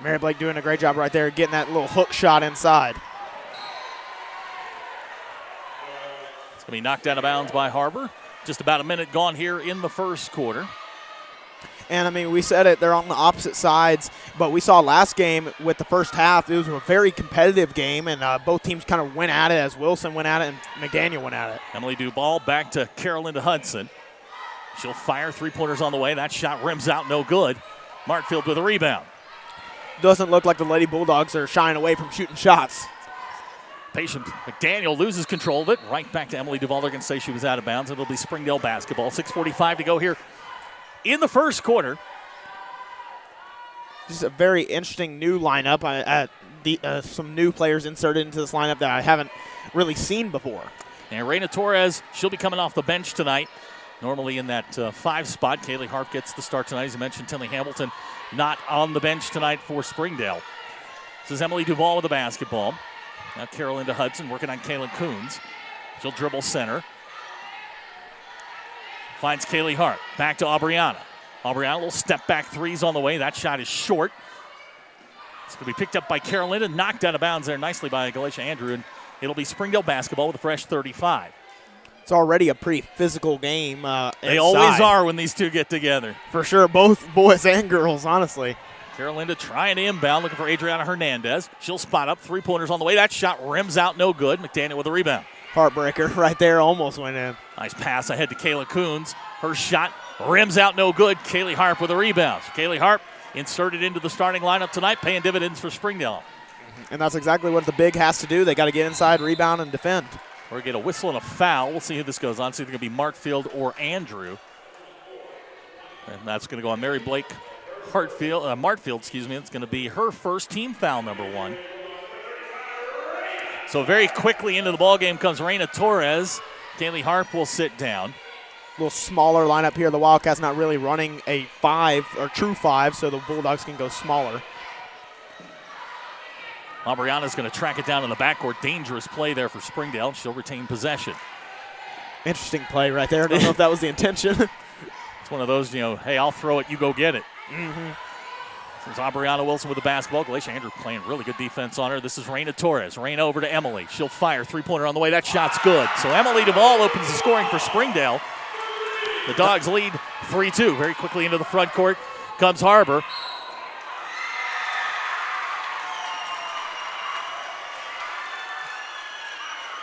Mary Blake doing a great job right there, getting that little hook shot inside. It's going to be knocked out of bounds by Har-Ber. Just about a minute gone here in the first quarter. And, I mean, we said it, they're on the opposite sides, but we saw last game with the first half, it was a very competitive game, and both teams kind of went at it as Wilson went at it and McDaniel went at it. Emily Duvall back to Carolinda Hudson. She'll fire, three-pointers on the way. That shot rims out, no good. Martfield with a rebound. Doesn't look like the Lady Bulldogs are shying away from shooting shots. Patient McDaniel loses control of it. Right back to Emily Duvall. They're going to say she was out of bounds. It'll be Springdale basketball. 6:45 to go here in the first quarter. Just a very interesting new lineup. Some new players inserted into this lineup that I haven't really seen before. And Reina Torres, she'll be coming off the bench tonight. Normally in that 5 spot. Kaylee Harp gets the start tonight. As you mentioned, Tinley Hamilton not on the bench tonight for Springdale. This is Emily Duvall with the basketball. Now Carolinda Hudson working on Kaylin Coons. She'll dribble center. Finds Kaylee Hart. Back to Aubriana. Aubriana, a little step back threes on the way. That shot is short. It's going to be picked up by Carolinda. Knocked out of bounds there nicely by Galatia Andrew. And it'll be Springdale basketball with a fresh 35. It's already a pretty physical game. They always are when these two get together. For sure, both boys and girls, honestly. Carolinda trying to inbound, looking for Adriana Hernandez. She'll spot up, three-pointers on the way. That shot rims out, no good. McDaniel with a rebound. Heartbreaker right there, almost went in. Nice pass ahead to Kayla Coons. Her shot rims out, no good. Kaylee Harp with a rebound. Kaylee Harp inserted into the starting lineup tonight, paying dividends for Springdale. And that's exactly what the big has to do. They got to get inside, rebound, and defend. We're going to get a whistle and a foul. We'll see who this goes on. See if it's going to be Martfield or Andrew. And that's going to go on Mary Blake Martfield, excuse me. It's going to be her first, team foul number 1. So very quickly into the ballgame comes Reina Torres. Kaylee Harp will sit down. A little smaller lineup here. The Wildcats not really running a 5 or true 5, so the Bulldogs can go smaller. Aubriana's going to track it down in the backcourt. Dangerous play there for Springdale. She'll retain possession. Interesting play right there. I don't know if that was the intention. It's one of those, hey, I'll throw it, you go get it. Mm-hmm. There's Aubriana Wilson with the basketball. Galatia Andrew playing really good defense on her. This is Reina Torres. Reina over to Emily. She'll fire. Three-pointer on the way. That shot's good. So Emily Duvall opens the scoring for Springdale. The Dogs lead 3-2. Very quickly into the front court comes Har-Ber.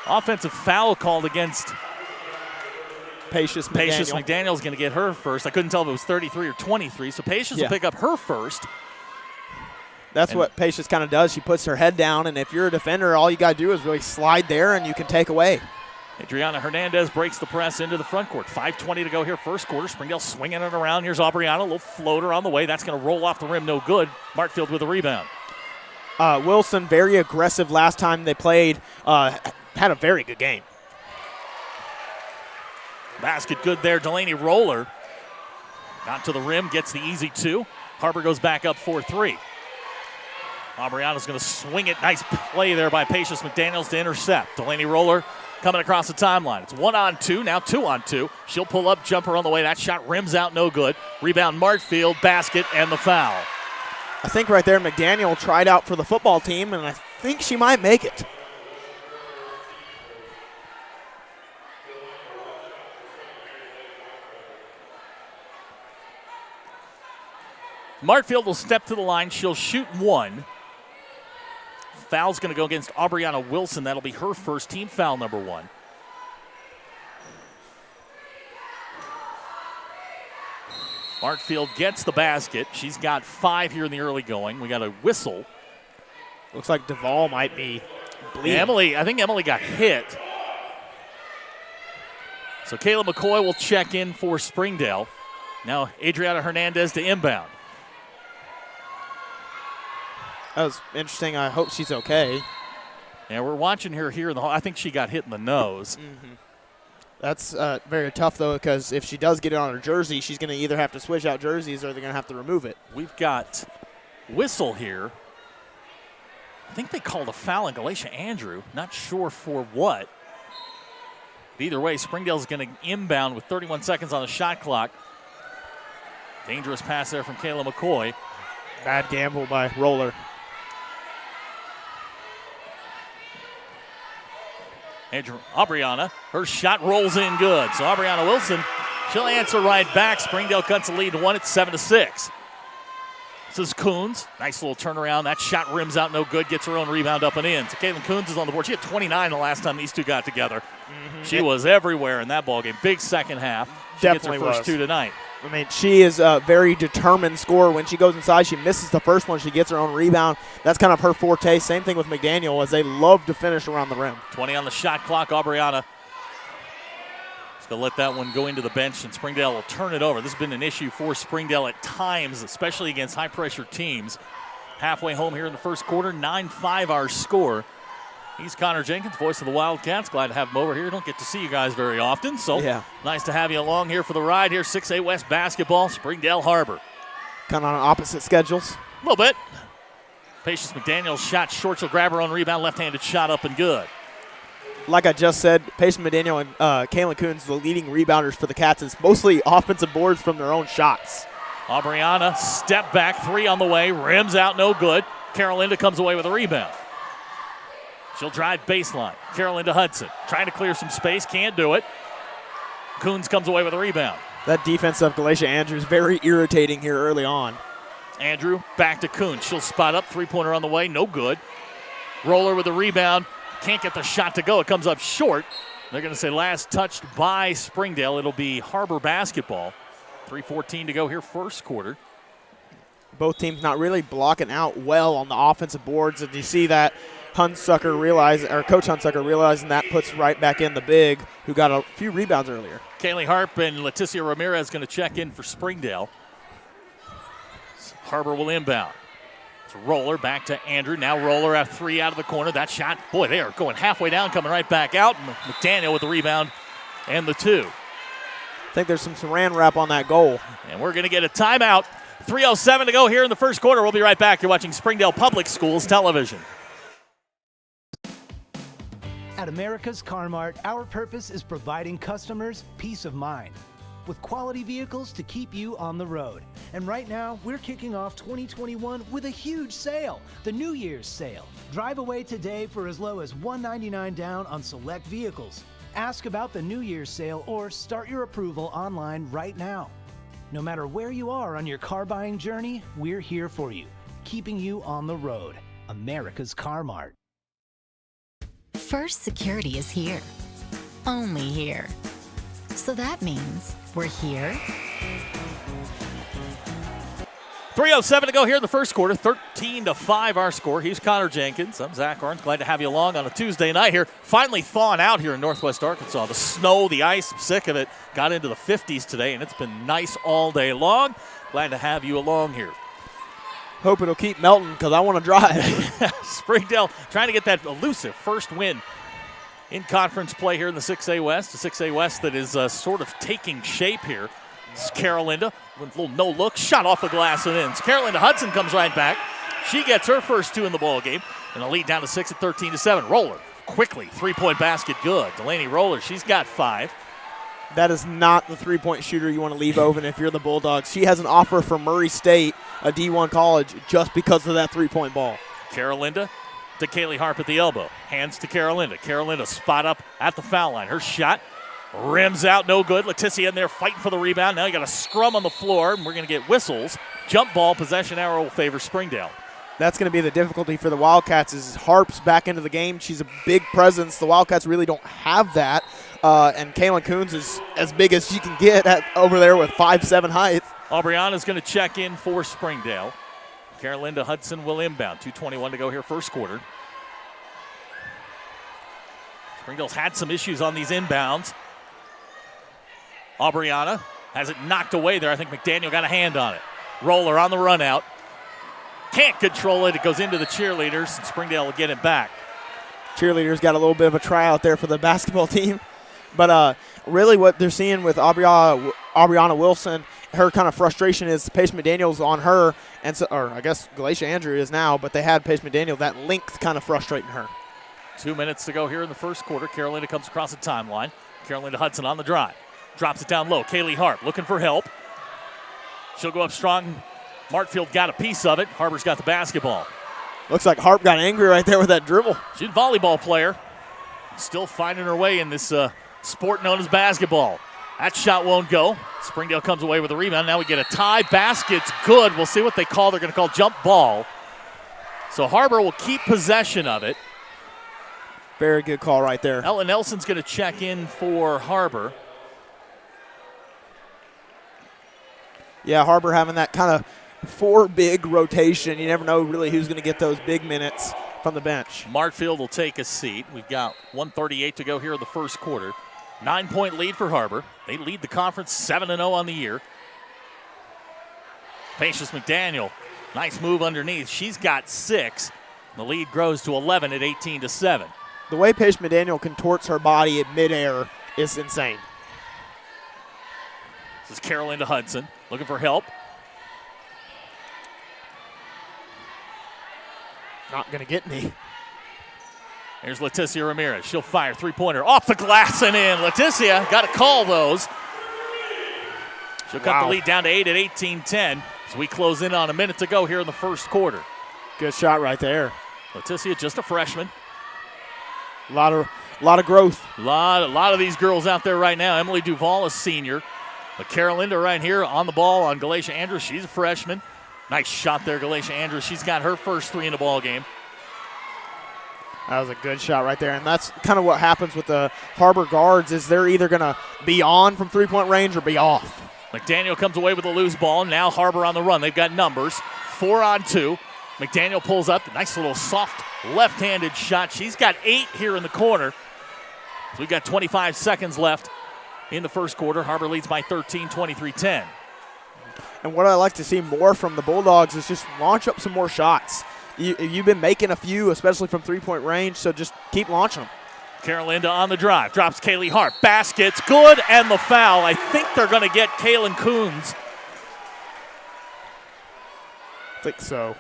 Offensive foul called against Pacious McDaniel's going to get her first. I couldn't tell if it was 33 or 23, so Pacious will pick up her first. That's what Pacious kind of does. She puts her head down, and if you're a defender, all you got to do is really slide there, and you can take away. Adriana Hernandez breaks the press into the front court. 5:20 to go here, first quarter. Springdale swinging it around. Here's Aubriana, a little floater on the way. That's going to roll off the rim, no good. Martfield with a rebound. Wilson, very aggressive last time they played. Had a very good game. Basket good there. Delaney Roller got to the rim, gets the easy 2. Har-Ber goes back up 4-3. Aubriana's going to swing it. Nice play there by Pacious McDaniels to intercept. Delaney Roller coming across the timeline. It's 1-on-2, now 2-on-2. She'll pull up, jumper on the way. That shot rims out, no good. Rebound Martfield, basket, and the foul. I think right there McDaniel tried out for the football team, and I think she might make it. Martfield will step to the line. She'll shoot 1. Foul's going to go against Aubriana Wilson. That'll be her first, team foul number 1. Martfield gets the basket. She's got 5 here in the early going. We got a whistle. Looks like Duvall might be bleeding. I think Emily got hit. So Kayla McCoy will check in for Springdale. Now Adriana Hernandez to inbound. That was interesting. I hope she's okay. And we're watching her here in the hall. I think she got hit in the nose. Mm-hmm. That's very tough, though, because if she does get it on her jersey, she's going to either have to switch out jerseys or they're going to have to remove it. We've got whistle here. I think they called a foul on Galatia Andrew. Not sure for what. But either way, Springdale's going to inbound with 31 seconds on the shot clock. Dangerous pass there from Kayla McCoy. Bad gamble by Roller. Andrew Aubriana, her shot rolls in good. So Aubriana Wilson, she'll answer right back. Springdale cuts the lead to 1 at 7-6. This is Coons. Nice little turnaround. That shot rims out no good. Gets her own rebound up and in. So Caitlin Coons is on the board. She had 29 the last time these two got together. She was everywhere in that ballgame. Big second half. She Definitely gets her first was. 2 tonight. I mean, she is a very determined scorer. When she goes inside, she misses the first one. She gets her own rebound. That's kind of her forte. Same thing with McDaniel, as they love to finish around the rim. 20 on the shot clock. Aubriana is going to let that one go into the bench, and Springdale will turn it over. This has been an issue for Springdale at times, especially against high-pressure teams. Halfway home here in the first quarter, 9-5 our score. He's Connor Jenkins, voice of the Wildcats. Glad to have him over here. Don't get to see you guys very often, so nice to have you along here for the ride here. 6A West basketball, Springdale Har-Ber. Kind of on opposite schedules. A little bit. Patience McDaniel's shot short. She'll grab her own rebound. Left-handed shot up and good. Like I just said, Patience McDaniel and Kaylin Coons, the leading rebounders for the Cats. It's mostly offensive boards from their own shots. Aubriana, step back, 3 on the way. Rims out, no good. Carolinda comes away with a rebound. She'll drive baseline. Carolinda Hudson trying to clear some space. Can't do it. Coons comes away with a rebound. That defense of Galatia Andrews very irritating here early on. Andrew back to Coons. She'll spot up. 3-pointer on the way. No good. Roller with a rebound. Can't get the shot to go. It comes up short. They're going to say last touched by Springdale. It'll be Har-Ber basketball. 3:14 to go here first quarter. Both teams not really blocking out well on the offensive boards. And you see that Coach Hunsucker realizing that puts right back in the big, who got a few rebounds earlier. Kaylee Harp and Leticia Ramirez going to check in for Springdale. Har-Ber will inbound. It's Roller back to Andrew. Now Roller at 3 out of the corner. That shot, boy, they are going halfway down, coming right back out. McDaniel with the rebound and the 2. I think there's some saran wrap on that goal. And we're going to get a timeout. 3:07 to go here in the first quarter. We'll be right back. You're watching Springdale Public Schools Television. At America's Car Mart, our purpose is providing customers peace of mind with quality vehicles to keep you on the road. And right now, we're kicking off 2021 with a huge sale, the New Year's sale. Drive away today for as low as $199 down on select vehicles. Ask about the New Year's sale or start your approval online right now. No matter where you are on your car buying journey, we're here for you, keeping you on the road. America's Car Mart. First Security is here. Only here. So that means we're here. 3:07 to go here in the first quarter. 13-5 our score. He's Connor Jenkins. I'm Zach Arns. Glad to have you along on a Tuesday night here. Finally thawing out here in Northwest Arkansas. The snow, the ice, I'm sick of it. Got into the 50s today, and it's been nice all day long. Glad to have you along here. Hope it'll keep melting because I want to drive. Springdale trying to get that elusive first win in conference play here in the 6A West. The 6A West that is sort of taking shape here. It's Carolinda with a little no-look. Shot off the glass and in. So Carolinda Hudson comes right back. She gets her first 2 in the ballgame. And a lead down to 6 at 13-7. Roller quickly. 3-point basket good. Delaney Roller, she's got 5. That is not the three-point shooter you want to leave open if you're the Bulldogs. She has an offer from Murray State, a D1 college, just because of that three-point ball. Carolinda to Kaylee Harp at the elbow. Hands to Carolinda. Carolinda spot up at the foul line. Her shot rims out, no good. Leticia in there fighting for the rebound. Now you got a scrum on the floor, and we're going to get whistles. Jump ball, possession arrow will favor Springdale. That's going to be the difficulty for the Wildcats is Harp's back into the game. She's a big presence. The Wildcats really don't have that. And Kaylin Coons is as big as she can get over there with 5'7" height. Aubriana's going to check in for Springdale. Carolinda Hudson will inbound. 2:21 to go here first quarter. Springdale's had some issues on these inbounds. Aubriana has it knocked away there. I think McDaniel got a hand on it. Roller on the run out. Can't control it. It goes into the cheerleaders, and Springdale will get it back. Cheerleaders got a little bit of a tryout there for the basketball team. But really what they're seeing with Aubriana Wilson, her kind of frustration is Paige McDaniel's on her, and so, or I guess Galatia Andrew is now, but they had Paige McDaniel, that length kind of frustrating her. 2 minutes to go here in the first quarter. Carolinda comes across the timeline. Carolinda Hudson on the drive. Drops it down low. Kaylee Harp looking for help. She'll go up strong Martfield got a piece of it. Har-Ber's got the basketball. Looks like Harp got angry right there with that dribble. She's a volleyball player. Still finding her way in this sport known as basketball. That shot won't go. Springdale comes away with a rebound. Now we get a tie. Basket's good. We'll see what they call. They're going to call jump ball. So Har-Ber will keep possession of it. Very good call right there. Ella Nelson's going to check in for Har-Ber. Yeah, Har-Ber having that kind of 4 big rotation. You never know really who's going to get those big minutes from the bench. Martfield will take a seat. We've got 1:38 to go here in the first quarter. 9-point lead for Har-Ber. They lead the conference 7-0 on the year. Patience McDaniel, nice move underneath. She's got 6. The lead grows to 11 at 18-7. The way Paige McDaniel contorts her body in midair is insane. This is Carol into Hudson, looking for help. Not going to get me. Here's Leticia Ramirez. She'll fire three-pointer off the glass and in. Leticia got to call those. She'll cut the lead down to 8 at 18-10 as we close in on a minute to go here in the first quarter. Good shot right there. Leticia, just a freshman. A lot of growth. A lot of these girls out there right now. Emily Duval, a senior. But Carolinda right here on the ball on Galatia Andrews. She's a freshman. Nice shot there, Galatia Andrews. She's got her first 3 in the ball game. That was a good shot right there, and that's kind of what happens with the Har-Ber guards is they're either going to be on from three-point range or be off. McDaniel comes away with a loose ball. Now Har-Ber on the run. They've got numbers. 4-on-2. McDaniel pulls up. Nice little soft left-handed shot. She's got 8 here in the corner. So we've got 25 seconds left in the first quarter. Har-Ber leads by 13, 23-10. And what I like to see more from the Bulldogs is just launch up some more shots. You've been making a few, especially from three-point range, so just keep launching them. Carolinda on the drive. Drops Kaylee Hart. Basket's good, and the foul. I think they're going to get Kaylin Coons. I think so.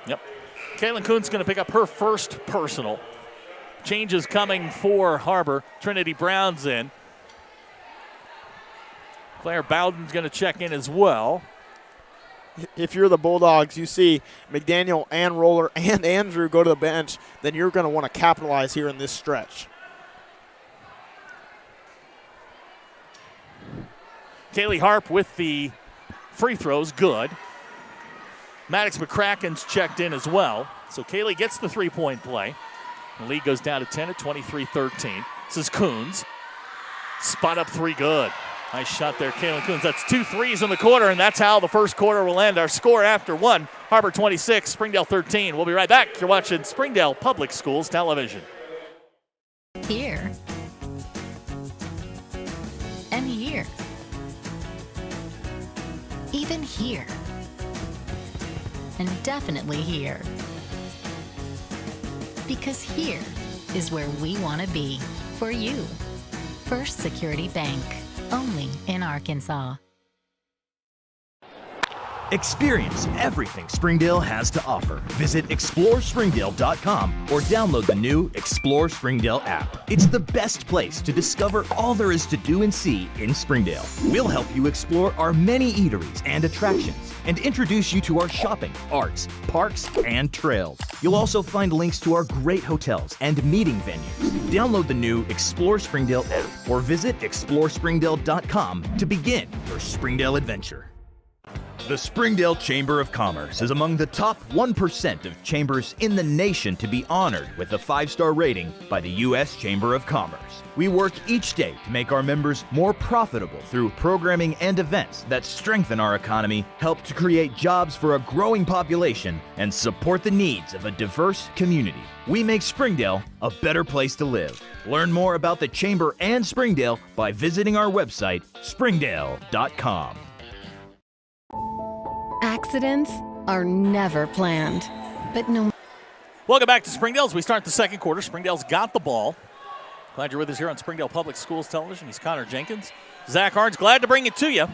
Yep. Kaylin Coons going to pick up her first personal. Changes coming for Har-Ber. Trinity Brown's in. Claire Bowden's going to check in as well. If you're the Bulldogs, you see McDaniel and Roller and Andrew go to the bench, then you're going to want to capitalize here in this stretch. Kaylee Harp with the free throws, good. Maddox McCracken's checked in as well. So Kaylee gets the three-point play. The lead goes down to 10 at 23-13. This is Coons. Spot up 3, good. Nice shot there, Kaylin Coons. That's 2 threes in the quarter, and that's how the first quarter will end. Our score after 1, Har-Ber 26, Springdale 13. We'll be right back. You're watching Springdale Public Schools Television. Here. And here. Even here. And definitely here. Because here is where we want to be for you. First Security Bank. Only in Arkansas. Experience everything Springdale has to offer. Visit ExploreSpringdale.com or download the new Explore Springdale app. It's the best place to discover all there is to do and see in Springdale. We'll help you explore our many eateries and attractions and introduce you to our shopping, arts, parks, and trails. You'll also find links to our great hotels and meeting venues. Download the new Explore Springdale app or visit ExploreSpringdale.com to begin your Springdale adventure. The Springdale Chamber of Commerce is among the top 1% of chambers in the nation to be honored with a 5-star rating by the U.S. Chamber of Commerce. We work each day to make our members more profitable through programming and events that strengthen our economy, help to create jobs for a growing population, and support the needs of a diverse community. We make Springdale a better place to live. Learn more about the Chamber and Springdale by visiting our website, springdale.com. Accidents are never planned, but no. Welcome back to Springdale as we start the second quarter. Springdale's got the ball. Glad you're with us here on Springdale Public Schools Television. He's Connor Jenkins. Zach Arns, glad to bring it to you.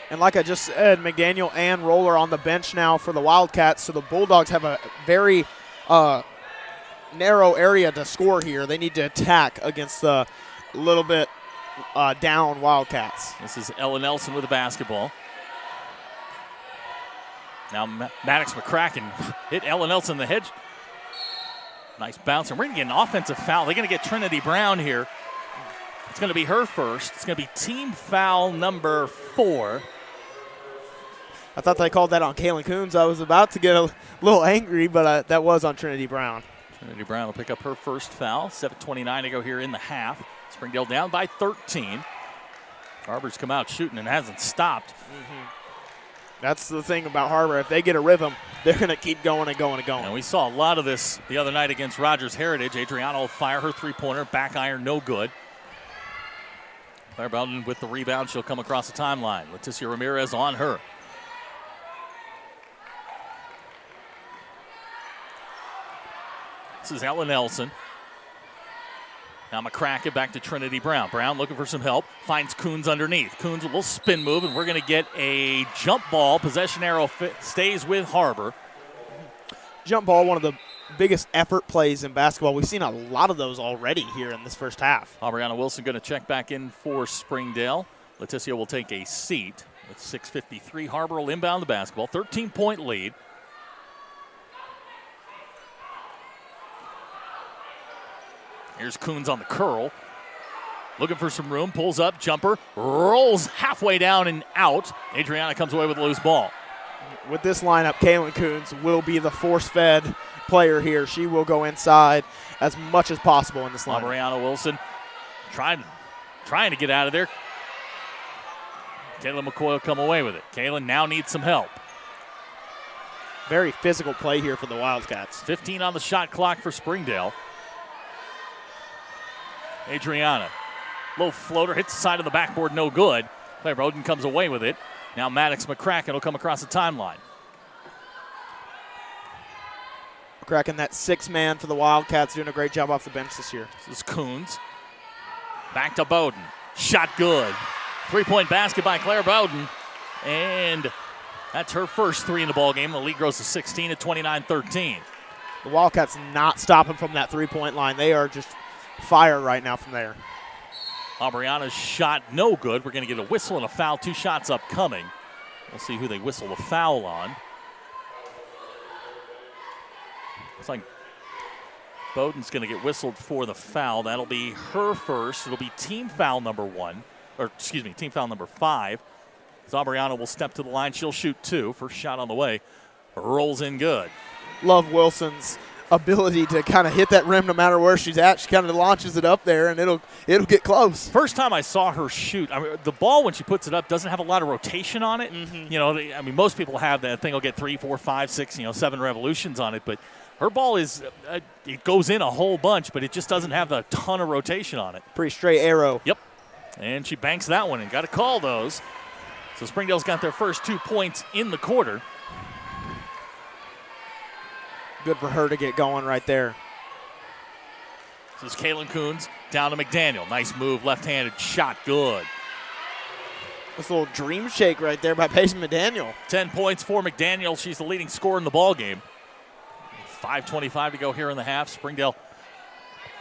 And like I just said, McDaniel and Roller on the bench now for the Wildcats, so the Bulldogs have a very narrow area to score here. They need to attack against the little bit down Wildcats. This is Ella Nelson with the basketball. Now Maddox McCracken hit Ella Nelson in the head. Nice bounce, and we're going to get an offensive foul. They're going to get Trinity Brown here. It's going to be her first. It's going to be team foul number 4. I thought they called that on Kaylin Coons. I was about to get a little angry, but that was on Trinity Brown. Trinity Brown will pick up her first foul. 7:29 to go here in the half. Springdale down by 13. Har-Ber's come out shooting and hasn't stopped. That's the thing about Har-Ber. If they get a rhythm, they're going to keep going and going and going. And we saw a lot of this the other night against Rogers Heritage. Adriana will fire her three-pointer. Back iron, no good. Claire Bowden with the rebound. She'll come across the timeline. Leticia Ramirez on her. This is Ella Nelson. Now McCracken back to Trinity Brown. Brown looking for some help. Finds Coons underneath. Coons a little spin move, and we're going to get a jump ball. Possession arrow stays with Har-Ber. Jump ball, one of the biggest effort plays in basketball. We've seen a lot of those already here in this first half. Aubriana Wilson going to check back in for Springdale. Leticia will take a seat. With 6:53, Har-Ber will inbound the basketball. 13-point lead. Here's Coons on the curl. Looking for some room. Pulls up. Jumper. Rolls halfway down and out. Adriana comes away with a loose ball. With this lineup, Kaylin Coons will be the force-fed player here. She will go inside as much as possible in this lineup. Mariana Wilson trying to get out of there. Kaylin McCoy will come away with it. Kaylin now needs some help. Very physical play here for the Wildcats. 15 on the shot clock for Springdale. Adriana, low floater, hits the side of the backboard, no good. Claire Bowden comes away with it. Now Maddox McCracken will come across the timeline. McCracken, that 6-man for the Wildcats, doing a great job off the bench this year. This is Coons. Back to Bowden. Shot good. 3-point basket by Claire Bowden. And that's her first 3 in the ballgame. The lead grows to 16 at 29-13. The Wildcats not stopping from that 3-point line. They are just fire right now from there. Aubriana's shot no good. We're going to get a whistle and a foul. 2 shots upcoming. We'll see who they whistle the foul on. Looks like Bowden's going to get whistled for the foul. That'll be her first. It'll be team foul number 5. Aubriana will step to the line. She'll shoot 2. First shot on the way. Rolls in good. Love Wilson's ability to kind of hit that rim no matter where she's at. She kind of launches it up there, and it'll get close. First time I saw her shoot, I mean, the ball when she puts it up doesn't have a lot of rotation on it. You know, most people have that thing will get 3, 4, 5, 6, 7 revolutions on it, but her ball is it goes in a whole bunch, but it just doesn't have a ton of rotation on it. Pretty straight arrow. Yep, and she banks that one and got to call those. So Springdale's got their first 2 points in the quarter. Good for her to get going right there. This is Kaylin Coons down to McDaniel. Nice move, left-handed shot, good. This little dream shake right there by Payson McDaniel. 10 points for McDaniel. She's the leading scorer in the ballgame. 5:25 to go here in the half. Springdale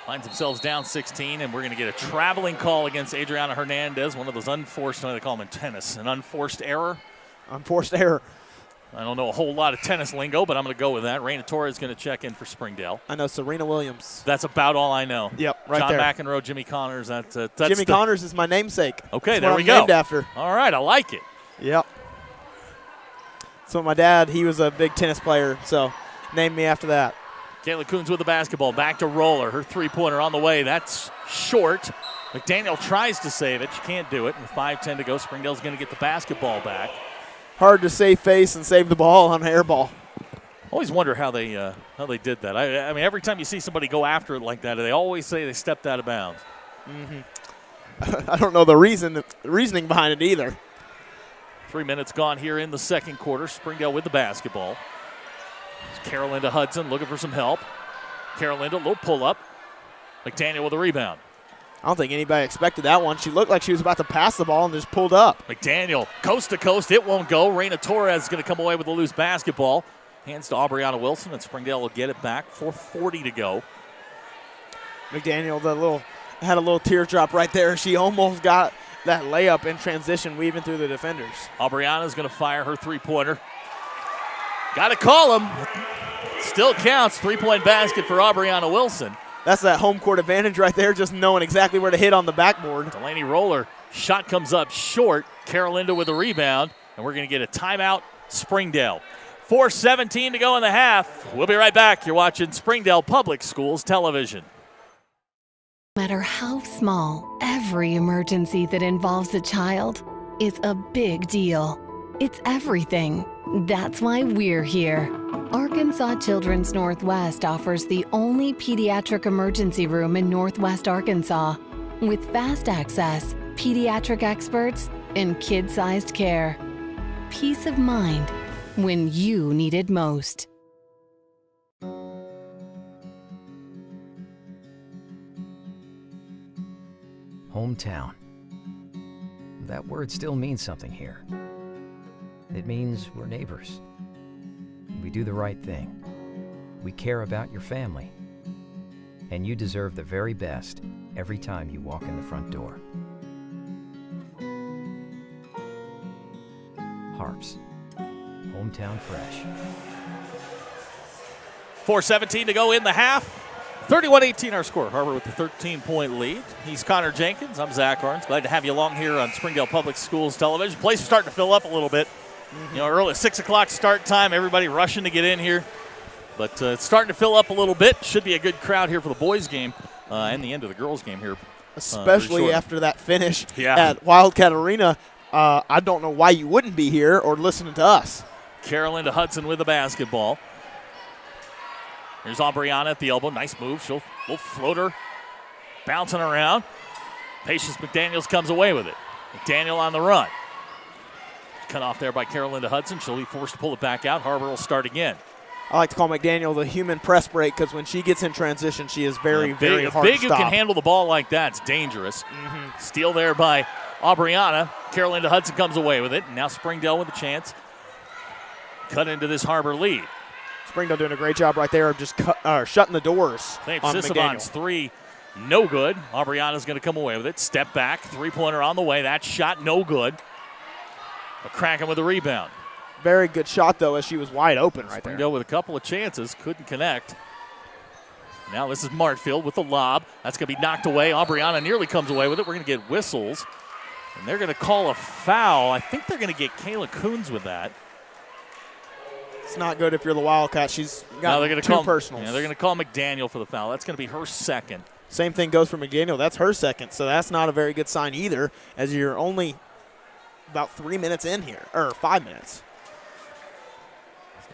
finds themselves down 16, and we're going to get a traveling call against Adriana Hernandez, one of those unforced, they call them in tennis, an unforced error. Unforced error. I don't know a whole lot of tennis lingo, but I'm going to go with that. Raina Torres is going to check in for Springdale. I know Serena Williams. That's about all I know. Yep, right John there. McEnroe, Jimmy Connors. That's Jimmy Connors is my namesake. Okay, That's there what we I'm go. named after. All right, I like it. Yep. So my dad, he was a big tennis player, so named me after that. Kayla Coons with the basketball. Back to Roller. Her three-pointer on the way. That's short. McDaniel tries to save it. She can't do it. With 5:10 to go, Springdale's going to get the basketball back. Hard to save face and save the ball on an air ball. Always wonder how they did that. I mean, every time you see somebody go after it like that, they always say they stepped out of bounds. Mm-hmm. I don't know the reasoning behind it either. 3 minutes gone here in the second quarter. Springdale with the basketball. Carolinda Hudson looking for some help. Carolinda, little pull-up. McDaniel with a rebound. I don't think anybody expected that one. She looked like she was about to pass the ball and just pulled up. McDaniel, coast to coast, it won't go. Raina Torres is going to come away with a loose basketball. Hands to Aubriana Wilson, and Springdale will get it back. 4:40 to go. McDaniel, had a little teardrop right there. She almost got that layup in transition, weaving through the defenders. Aubriana is going to fire her three-pointer. Got to call him. Still counts. 3-point basket for Aubriana Wilson. That's that home court advantage right there, just knowing exactly where to hit on the backboard. Delaney Roller, shot comes up short. Carolinda with a rebound, and we're going to get a timeout, Springdale. 4:17 to go in the half. We'll be right back. You're watching Springdale Public Schools Television. No matter how small, every emergency that involves a child is a big deal. It's everything. That's why we're here. Arkansas Children's Northwest offers the only pediatric emergency room in Northwest Arkansas with fast access, pediatric experts, and kid-sized care. Peace of mind when you need it most. Hometown. That word still means something here. It means we're neighbors. We do the right thing. We care about your family. And you deserve the very best every time you walk in the front door. Harps. Hometown fresh. 4:17 to go in the half. 31-18 our score. Har-Ber with the 13-point lead. He's Connor Jenkins. I'm Zach Arns. Glad to have you along here on Springdale Public Schools Television. Place is starting to fill up a little bit. You know, early 6 o'clock start time. Everybody rushing to get in here. But it's starting to fill up a little bit. Should be a good crowd here for the boys' game and the end of the girls' game here. Especially after that finish Yeah. at Wildcat Arena. I don't know why you wouldn't be here or listening to us. Carolinda Hudson with the basketball. Here's Aubriana at the elbow. Nice move. She'll little floater bouncing around. Patience McDaniels comes away with it. McDaniel on the run. Cut off there by Carolinda Hudson. She'll be forced to pull it back out. Har-Ber will start again. I like to call McDaniel the human press break because when she gets in transition, she is very hard big to who stop. can handle the ball like that. It's dangerous. Steal there by Aubriana. Carolinda Hudson comes away with it. And now Springdale with a chance. Cut into this Har-Ber lead. Springdale doing a great job right there of just shutting the doors Thanks, on Sisavon's McDaniel. three, no good. Aubriana's going to come away with it. Step back, three-pointer on the way. That shot, no good. McCracken with a rebound. Very good shot, though, as she was wide open right there. Springdale with a couple of chances, couldn't connect. Now this is Martfield with the lob. That's going to be knocked away. Aubriana nearly comes away with it. We're going to get whistles, and they're going to call a foul. I think they're going to get Kayla Coons with that. It's not good if you're the Wildcat. She's got two personals. Yeah, they're going to call McDaniel for the foul. That's going to be her second. Same thing goes for McDaniel. That's her second, so that's not a very good sign either, as you're only about 3 minutes in here, or 5 minutes.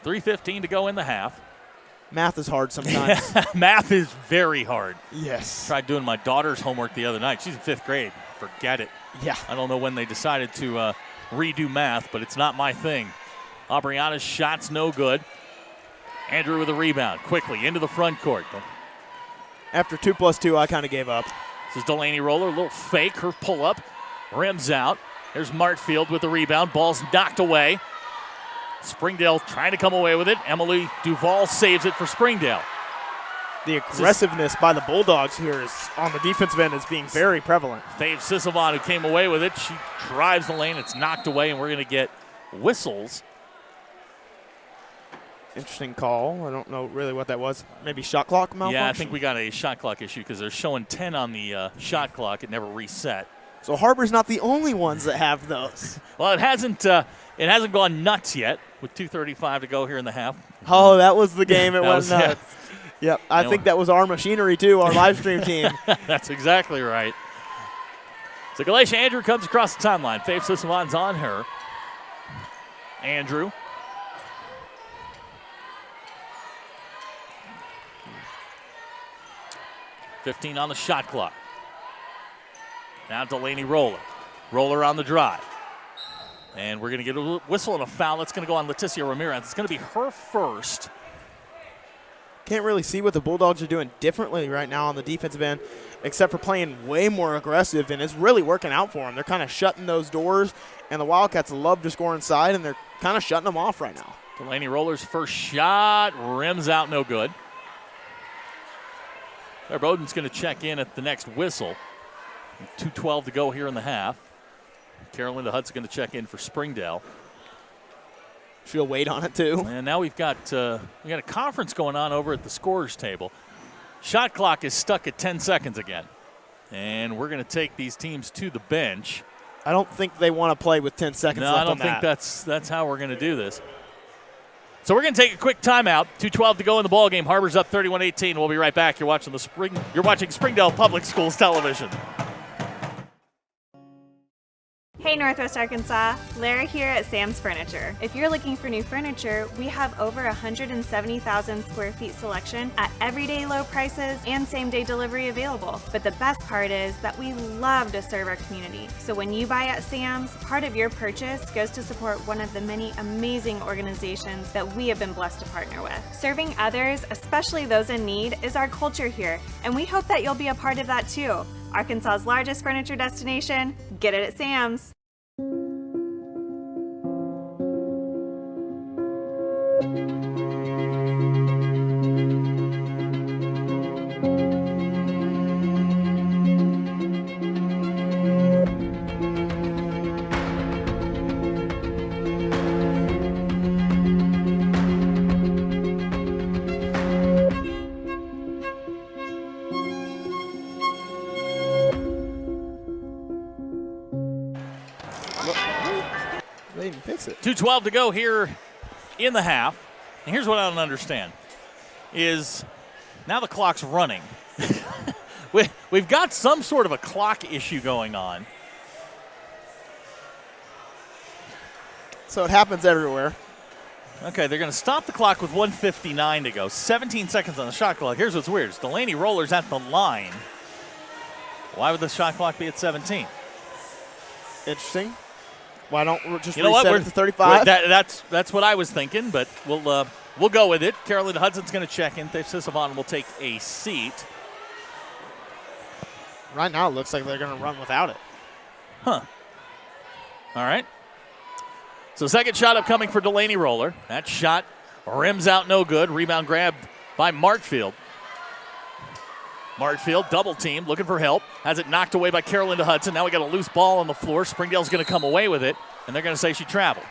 3:15 to go in the half. Math is hard sometimes. Math is very hard. Yes. Tried doing my daughter's homework the other night. She's in 5th grade. Forget it. Yeah. I don't know when they decided to redo math, but it's not my thing. Aubriana's shot's no good. Andrew with a rebound. Quickly into the front court. After 2+2, I kind of gave up. This is Delaney Roller. A little fake. Her pull-up. Rims out. There's Martfield with the rebound. Ball's knocked away. Springdale trying to come away with it. Emily Duval saves it for Springdale. The aggressiveness by the Bulldogs here is on the defensive end is being very prevalent. Dave Sisavon, who came away with it. She drives the lane. It's knocked away, and we're going to get whistles. Interesting call. I don't know really what that was. Maybe shot clock malfunction? Yeah, I think we got a shot clock issue because they're showing 10 on the shot clock. It never reset. So Har-Ber's not the only ones that have those. Well, it hasn't gone nuts yet with 2:35 to go here in the half. Oh, that was the game. It was yeah. nuts. Yep, I think that was our machinery too, our live stream team. That's exactly right. So Galatia Andrew comes across the timeline. Faith Sisavon's on her. Andrew. .15 on the shot clock. Now Delaney Roller. Roller on the drive. And we're going to get a whistle and a foul. That's going to go on Leticia Ramirez. It's going to be her first. Can't really see what the Bulldogs are doing differently right now on the defensive end, except for playing way more aggressive, and it's really working out for them. They're kind of shutting those doors, and the Wildcats love to score inside, and they're kind of shutting them off right now. Delaney Roller's first shot rims out, no good. There, Bowden's going to check in at the next whistle. 2:12 to go here in the half. Carolinda Hudson going to check in for Springdale. Feel weight on it too. And now we got a conference going on over at the scorers table. Shot clock is stuck at 10 seconds again. And we're going to take these teams to the bench. I don't think they want to play with 10 seconds left on that. No, I don't think that's how we're going to do this. So we're going to take a quick timeout. 2:12 to go in the ball game. Har-Ber's up 31-18. We'll be right back. You're watching Springdale Public Schools television. Hey Northwest Arkansas, Lara here at Sam's Furniture. If you're looking for new furniture, we have over 170,000 square feet selection at everyday low prices and same-day delivery available. But the best part is that we love to serve our community. So when you buy at Sam's, part of your purchase goes to support one of the many amazing organizations that we have been blessed to partner with. Serving others, especially those in need, is our culture here, and we hope that you'll be a part of that too. Arkansas's largest furniture destination, get it at Sam's. They didn't fix it. 2:12 to go here in the half. And here's what I don't understand is now the clock's running. We've got some sort of a clock issue going on. So it happens everywhere. Okay, they're going to stop the clock with 1:59 to go. 17 seconds on the shot clock. Here's what's weird. Delaney Roller's at the line. Why would the shot clock be at 17? Interesting. Why don't we just reset it to 35? That's what I was thinking, but we'll go with it. Carolina Hudson's going to check in. Dave Sisavon will take a seat. Right now it looks like they're going to run without it. Huh. All right. So second shot upcoming for Delaney Roller. That shot rims out no good. Rebound grabbed by Martfield. Martfield, double team, looking for help. Has it knocked away by Carolina Hudson. Now we got a loose ball on the floor. Springdale's going to come away with it, and they're going to say she traveled.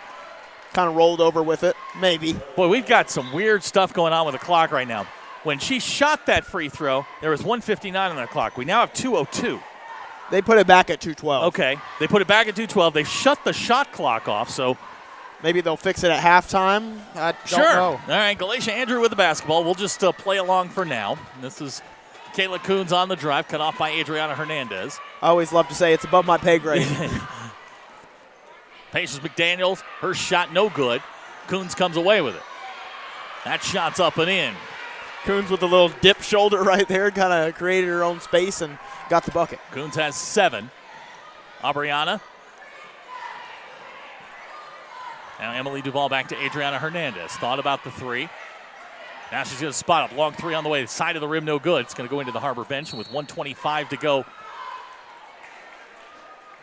Kind of rolled over with it, maybe. Boy, we've got some weird stuff going on with the clock right now. When she shot that free throw, there was 1:59 on the clock. We now have 2:02. They put it back at 2:12. Okay, they put it back at 2:12. They shut the shot clock off, so maybe they'll fix it at halftime. I don't know. All right, Galatia Andrew with the basketball. We'll just play along for now. This is Kayla Coons on the drive, cut off by Adriana Hernandez. I always love to say it's above my pay grade. Patience McDaniels, her shot no good. Coons comes away with it. That shot's up and in. Coons with a little dip shoulder right there, kind of created her own space and got the bucket. Coons has 7. Aubriana. Now Emily Duval back to Adriana Hernandez. Thought about the three. Now she's going to spot up. Long three on the way. The side of the rim, no good. It's going to go into the Har-Ber bench. And with 1:25 to go,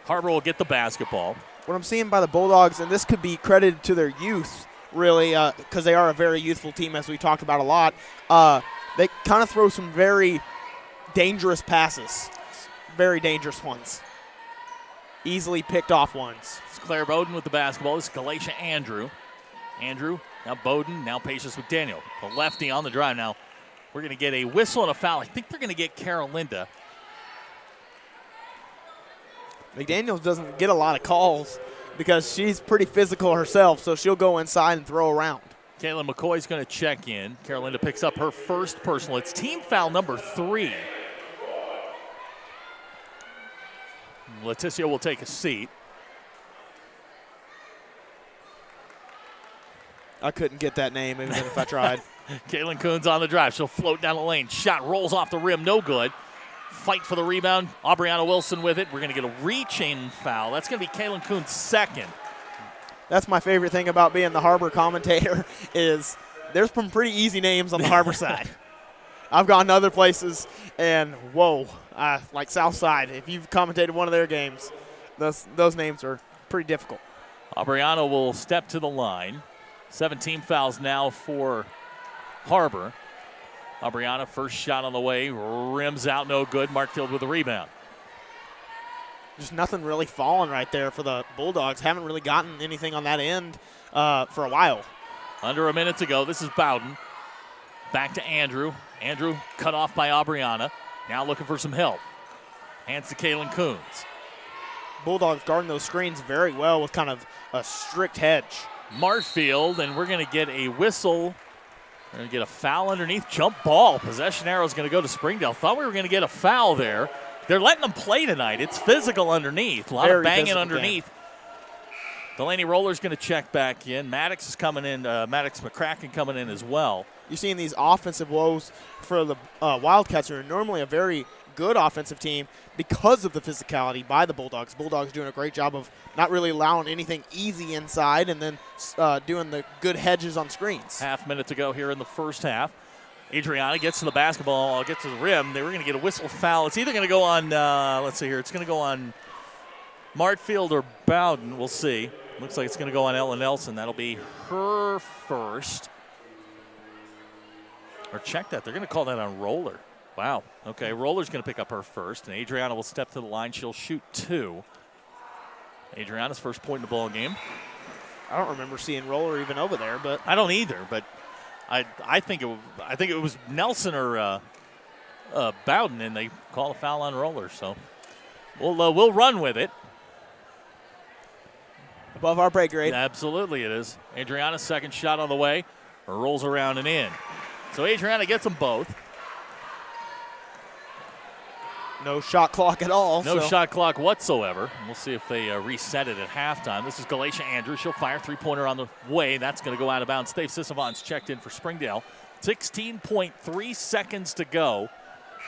Har-Ber will get the basketball. What I'm seeing by the Bulldogs, and this could be credited to their youth, really, because they are a very youthful team, as we talked about a lot. They kind of throw some very dangerous passes, very dangerous ones, easily picked off ones. It's Claire Bowden with the basketball. This is Galatia Andrew. Andrew, now Bowden, now Patience McDaniel. The lefty on the drive. Now we're going to get a whistle and a foul. I think they're going to get Carolinda. McDaniels doesn't get a lot of calls because she's pretty physical herself, so she'll go inside and throw around. Kaylin McCoy's going to check in. Carolinda picks up her first personal. It's team foul number 3. Leticia will take a seat. I couldn't get that name even if I tried. Kaylin Coons on the drive. She'll float down the lane. Shot rolls off the rim. No good. Fight for the rebound. Aubriana Wilson with it. We're going to get a reach-in foul. That's going to be Kaylin Coons' second. That's my favorite thing about being the Har-Ber commentator is there's some pretty easy names on the Har-Ber side. I've gone to other places, and whoa, like Southside, if you've commentated one of their games, those names are pretty difficult. Aubriana will step to the line. 17 fouls now for Har-Ber. Aubriana, first shot on the way, rims out, no good. Markfield with the rebound. just nothing really falling right there for the Bulldogs. Haven't really gotten anything on that end for a while. Under a minute to go. This is Bowden. Back to Andrew. Andrew cut off by Aubriana. Now looking for some help. Hands to Kalen Coons. Bulldogs guarding those screens very well with kind of a strict hedge. Martfield, and we're going to get a whistle. We're going to get a foul underneath. Jump ball. Possession arrow is going to go to Springdale. Thought we were going to get a foul there. They're letting them play tonight. It's physical underneath. A lot of banging underneath. Delaney Roller's going to check back in. Maddox is coming in. Maddox McCracken coming in as well. You're seeing these offensive woes for the Wildcats, who are normally a very good offensive team because of the physicality by the Bulldogs. Bulldogs doing a great job of not really allowing anything easy inside and then doing the good hedges on screens. Half minute to go here in the first half. Adriana gets to the basketball, gets to the rim. They were going to get a whistle foul. It's either going to go on, let's see here, it's going to go on Martfield or Bowden. We'll see. Looks like it's going to go on Ella Nelson. That'll be her first. Or check that. They're going to call that on Roller. Wow. Okay, Roller's going to pick up her first, and Adriana will step to the line. She'll shoot 2. Adriana's first point in the ball game. I don't remember seeing Roller even over there, but I don't either. But I think it was Nelson or Bowden, and they call a foul on Roller. So we'll run with it. Above our break grade. Absolutely, it is. Adriana's second shot on the way. Rolls around and in. So Adriana gets them both. No shot clock at all. No shot clock whatsoever. We'll see if they reset it at halftime. This is Galatia Andrews. She'll fire three-pointer on the way. That's going to go out of bounds. Dave Sissavon's checked in for Springdale. 16.3 seconds to go.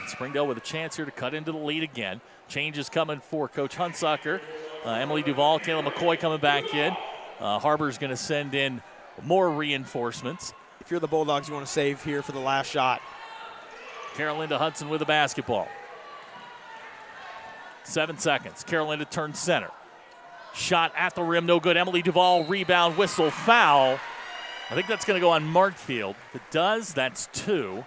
And Springdale with a chance here to cut into the lead again. Changes coming for Coach Hunsucker. Emily Duvall, Kayla McCoy coming back in. Har-Ber's going to send in more reinforcements. If you're the Bulldogs, you want to save here for the last shot. Carolinda Hudson with the basketball. 7 seconds. Carolinda turns center. Shot at the rim, no good. Emily Duvall, rebound, whistle, foul. I think that's going to go on Martfield. If it does, that's 2.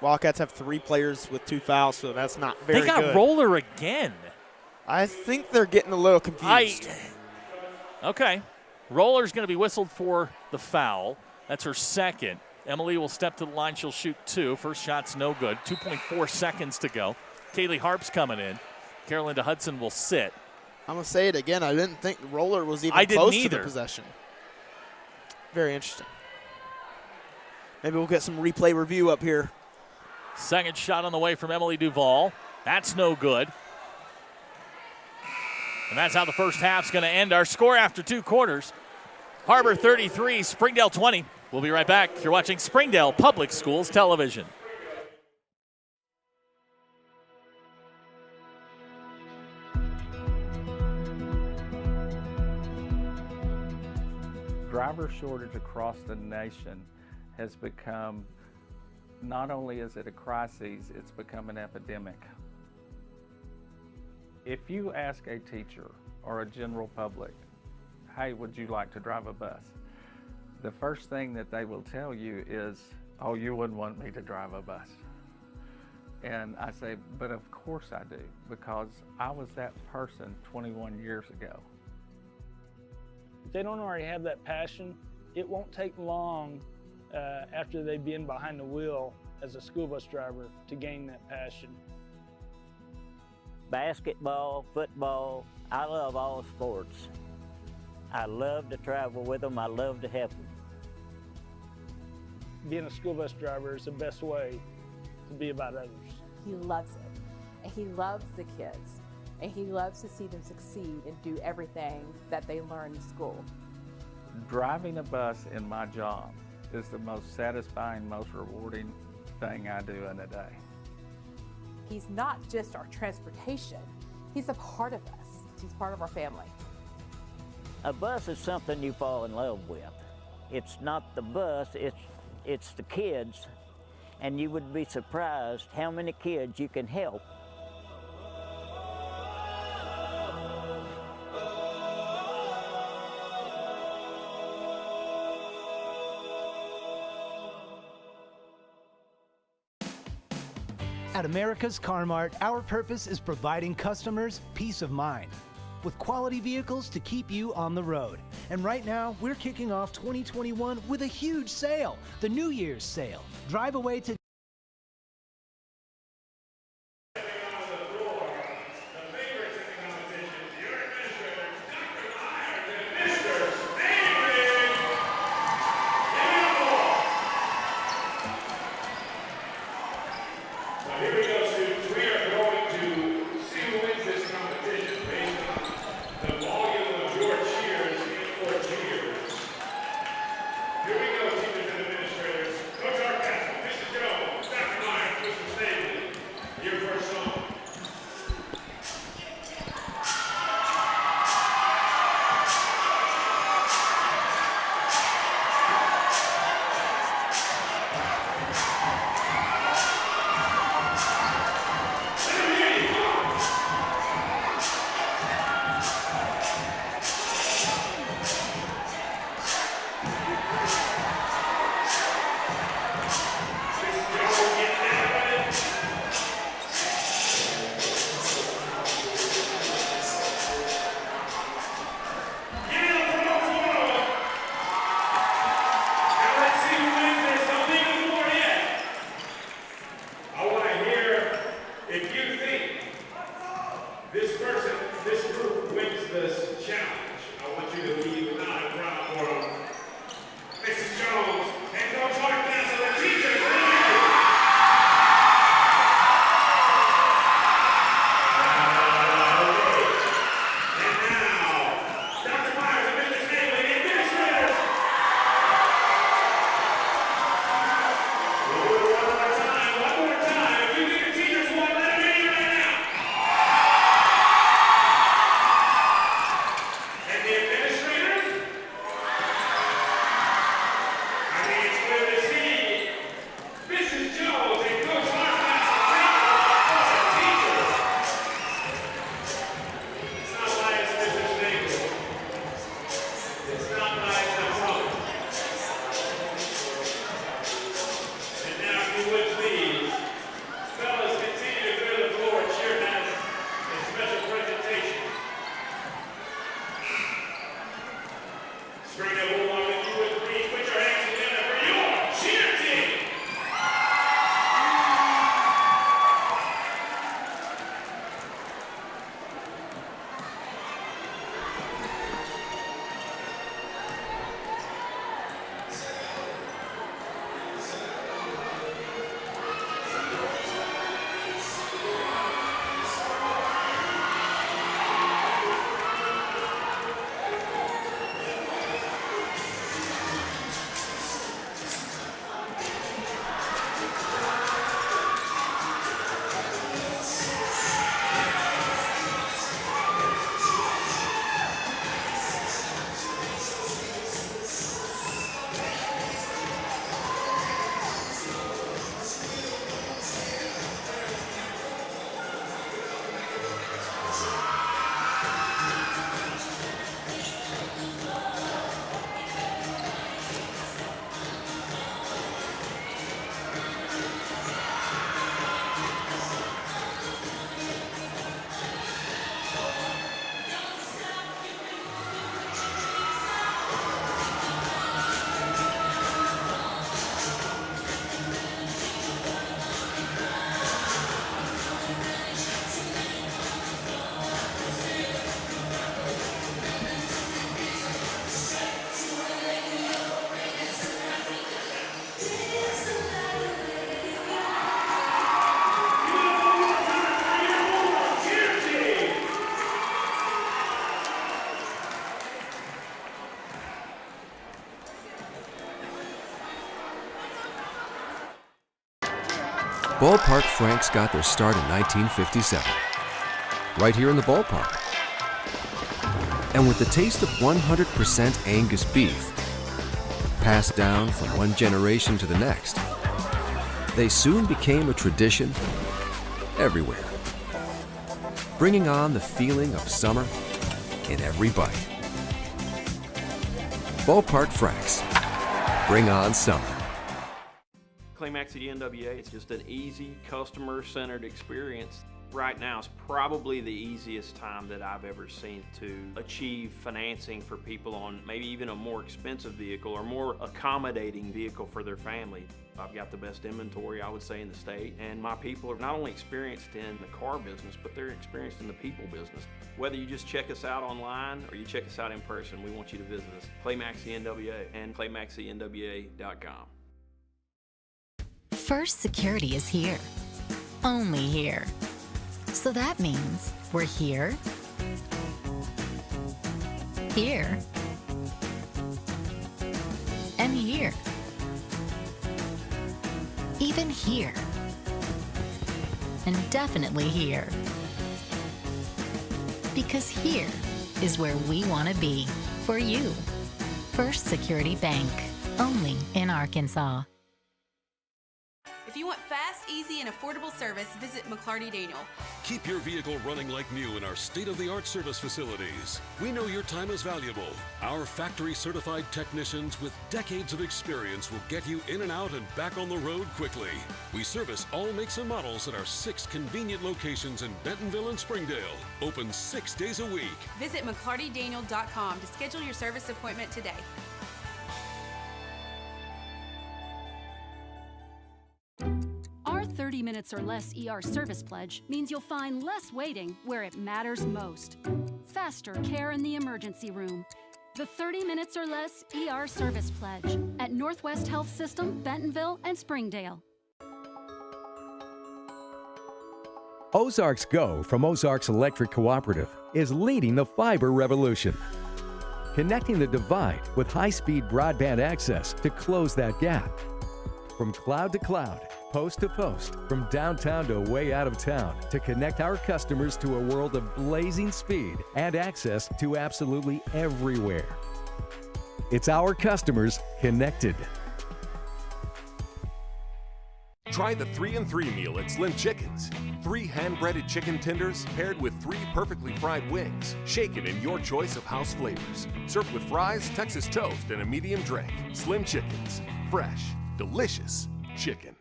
Wildcats have 3 players with 2 fouls, so that's not very good. They got Roller again. I think they're getting a little confused. Okay. Roller's going to be whistled for the foul. That's her second. Emily will step to the line. She'll shoot 2. First shot's no good. 2.4 seconds to go. Kaylee Harp's coming in. Carolinda Hudson will sit. I'm going to say it again. I didn't think Roller was even close to the possession. Very interesting. Maybe we'll get some replay review up here. Second shot on the way from Emily Duvall. That's no good. And that's how the first half's going to end. Our score after 2 quarters, Har-Ber 33, Springdale 20. We'll be right back. You're watching Springdale Public Schools Television. Driver shortage across the nation has become, not only is it a crisis, it's become an epidemic. If you ask a teacher or a general public, hey, would you like to drive a bus? The first thing that they will tell you is, oh, you wouldn't want me to drive a bus. And I say, but of course I do, because I was that person 21 years ago. If they don't already have that passion, it won't take long after they've been behind the wheel as a school bus driver to gain that passion. Basketball, football, I love all sports. I love to travel with them, I love to help them. Being a school bus driver is the best way to be about others. He loves it, and he loves the kids, and he loves to see them succeed and do everything that they learn in school. Driving a bus in my job is the most satisfying, most rewarding thing I do in a day. He's not just our transportation, he's a part of us. He's part of our family. A bus is something you fall in love with. It's not the bus, it's the kids, and you would be surprised how many kids you can help. At America's Car Mart, our purpose is providing customers peace of mind with quality vehicles to keep you on the road. And right now, we're kicking off 2021 with a huge sale, the New Year's sale. Drive away to Ballpark Franks got their start in 1957, right here in the ballpark. And with the taste of 100% Angus beef, passed down from one generation to the next, they soon became a tradition everywhere, bringing on the feeling of summer in every bite. Ballpark Franks, bring on summer. Clay Maxey NWA, it's just an easy, customer-centered experience. Right now is probably the easiest time that I've ever seen to achieve financing for people on maybe even a more expensive vehicle or more accommodating vehicle for their family. I've got the best inventory, I would say, in the state, and my people are not only experienced in the car business, but they're experienced in the people business. Whether you just check us out online or you check us out in person, we want you to visit us. Clay Maxey NWA and ClayMaxeyNWA.com. First Security is here. Only here. So that means we're here, here, and here. Even here. And definitely here. Because here is where we want to be for you. First Security Bank. Only in Arkansas. If you want fast, easy, and affordable service, visit McClarty Daniel. Keep your vehicle running like new in our state-of-the-art service facilities. We know your time is valuable. Our factory-certified technicians with decades of experience will get you in and out and back on the road quickly. We service all makes and models at our 6 convenient locations in Bentonville and Springdale. Open 6 days a week. Visit McClartyDaniel.com to schedule your service appointment today. Our 30 minutes or less ER service pledge means you'll find less waiting where it matters most. Faster care in the emergency room. The 30 minutes or less ER service pledge at Northwest Health System, Bentonville, and Springdale. Ozarks Go from Ozarks Electric Cooperative is leading the fiber revolution. Connecting the divide with high-speed broadband access to close that gap. From cloud to cloud, post to post, from downtown to way out of town, to connect our customers to a world of blazing speed and access to absolutely everywhere. It's our customers connected. Try the 3-and-3 meal at Slim Chickens. 3 hand-breaded chicken tenders paired with 3 perfectly fried wings, shaken in your choice of house flavors. Served with fries, Texas toast, and a medium drink. Slim Chickens. Fresh, delicious chicken.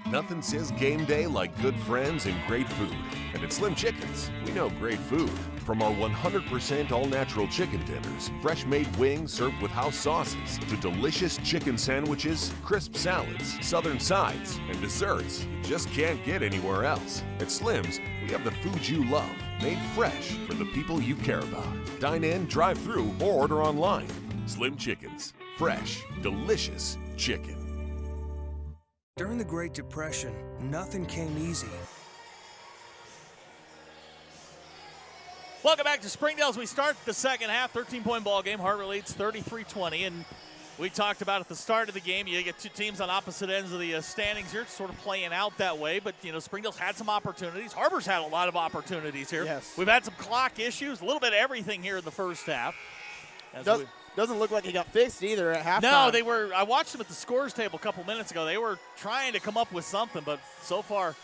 Nothing says game day like good friends and great food. And at Slim Chickens, we know great food. From our 100% all-natural chicken tenders, fresh-made wings served with house sauces, to delicious chicken sandwiches, crisp salads, southern sides, and desserts you just can't get anywhere else. At Slim's, we have the food you love, made fresh for the people you care about. Dine in, drive through, or order online. Slim Chickens. Fresh, delicious chicken. During the Great Depression, nothing came easy. Welcome back to Springdale as we start the second half. 13-point ball game. Har-Ber leads 33-20. And we talked about at the start of the game, you get 2 teams on opposite ends of the standings here. It's sort of playing out that way. But, you know, Springdale's had some opportunities. Har-Ber's had a lot of opportunities here. Yes. We've had some clock issues, a little bit of everything here in the first half. Doesn't look like it got fixed either at halftime. No, they were. I watched them at the scores table a couple minutes ago. They were trying to come up with something, but so far,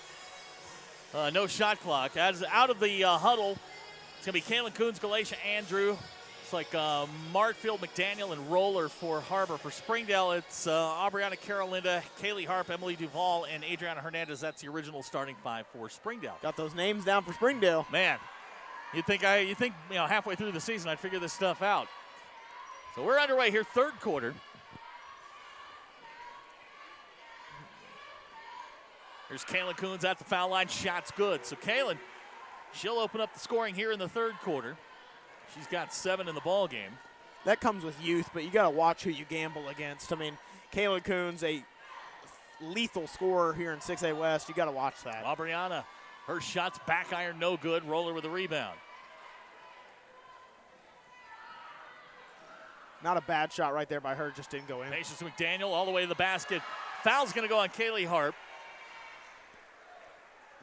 no shot clock. As out of the huddle, it's going to be Kalen Coons, Galatia, Andrew. It's like Martfield, McDaniel, and Roller for Har-Ber. For Springdale, it's Aubriana, Carolinda, Kaylee Harp, Emily Duvall, and Adriana Hernandez. That's the original starting 5 for Springdale. Got those names down for Springdale. Man, you think halfway through the season I'd figure this stuff out. So we're underway here, third quarter. Here's Kaylin Coons at the foul line. Shot's good. So Kaylin, she'll open up the scoring here in the third quarter. She's got 7 in the ball game. That comes with youth, but you got to watch who you gamble against. I mean, Kaylin Coons, a lethal scorer here in 6A West. You got to watch that. Aubriana, her shot's back iron, no good. Roller with a rebound. Not a bad shot right there by her, just didn't go in. Patience McDaniel all the way to the basket. Foul's going to go on Kaylee Harp.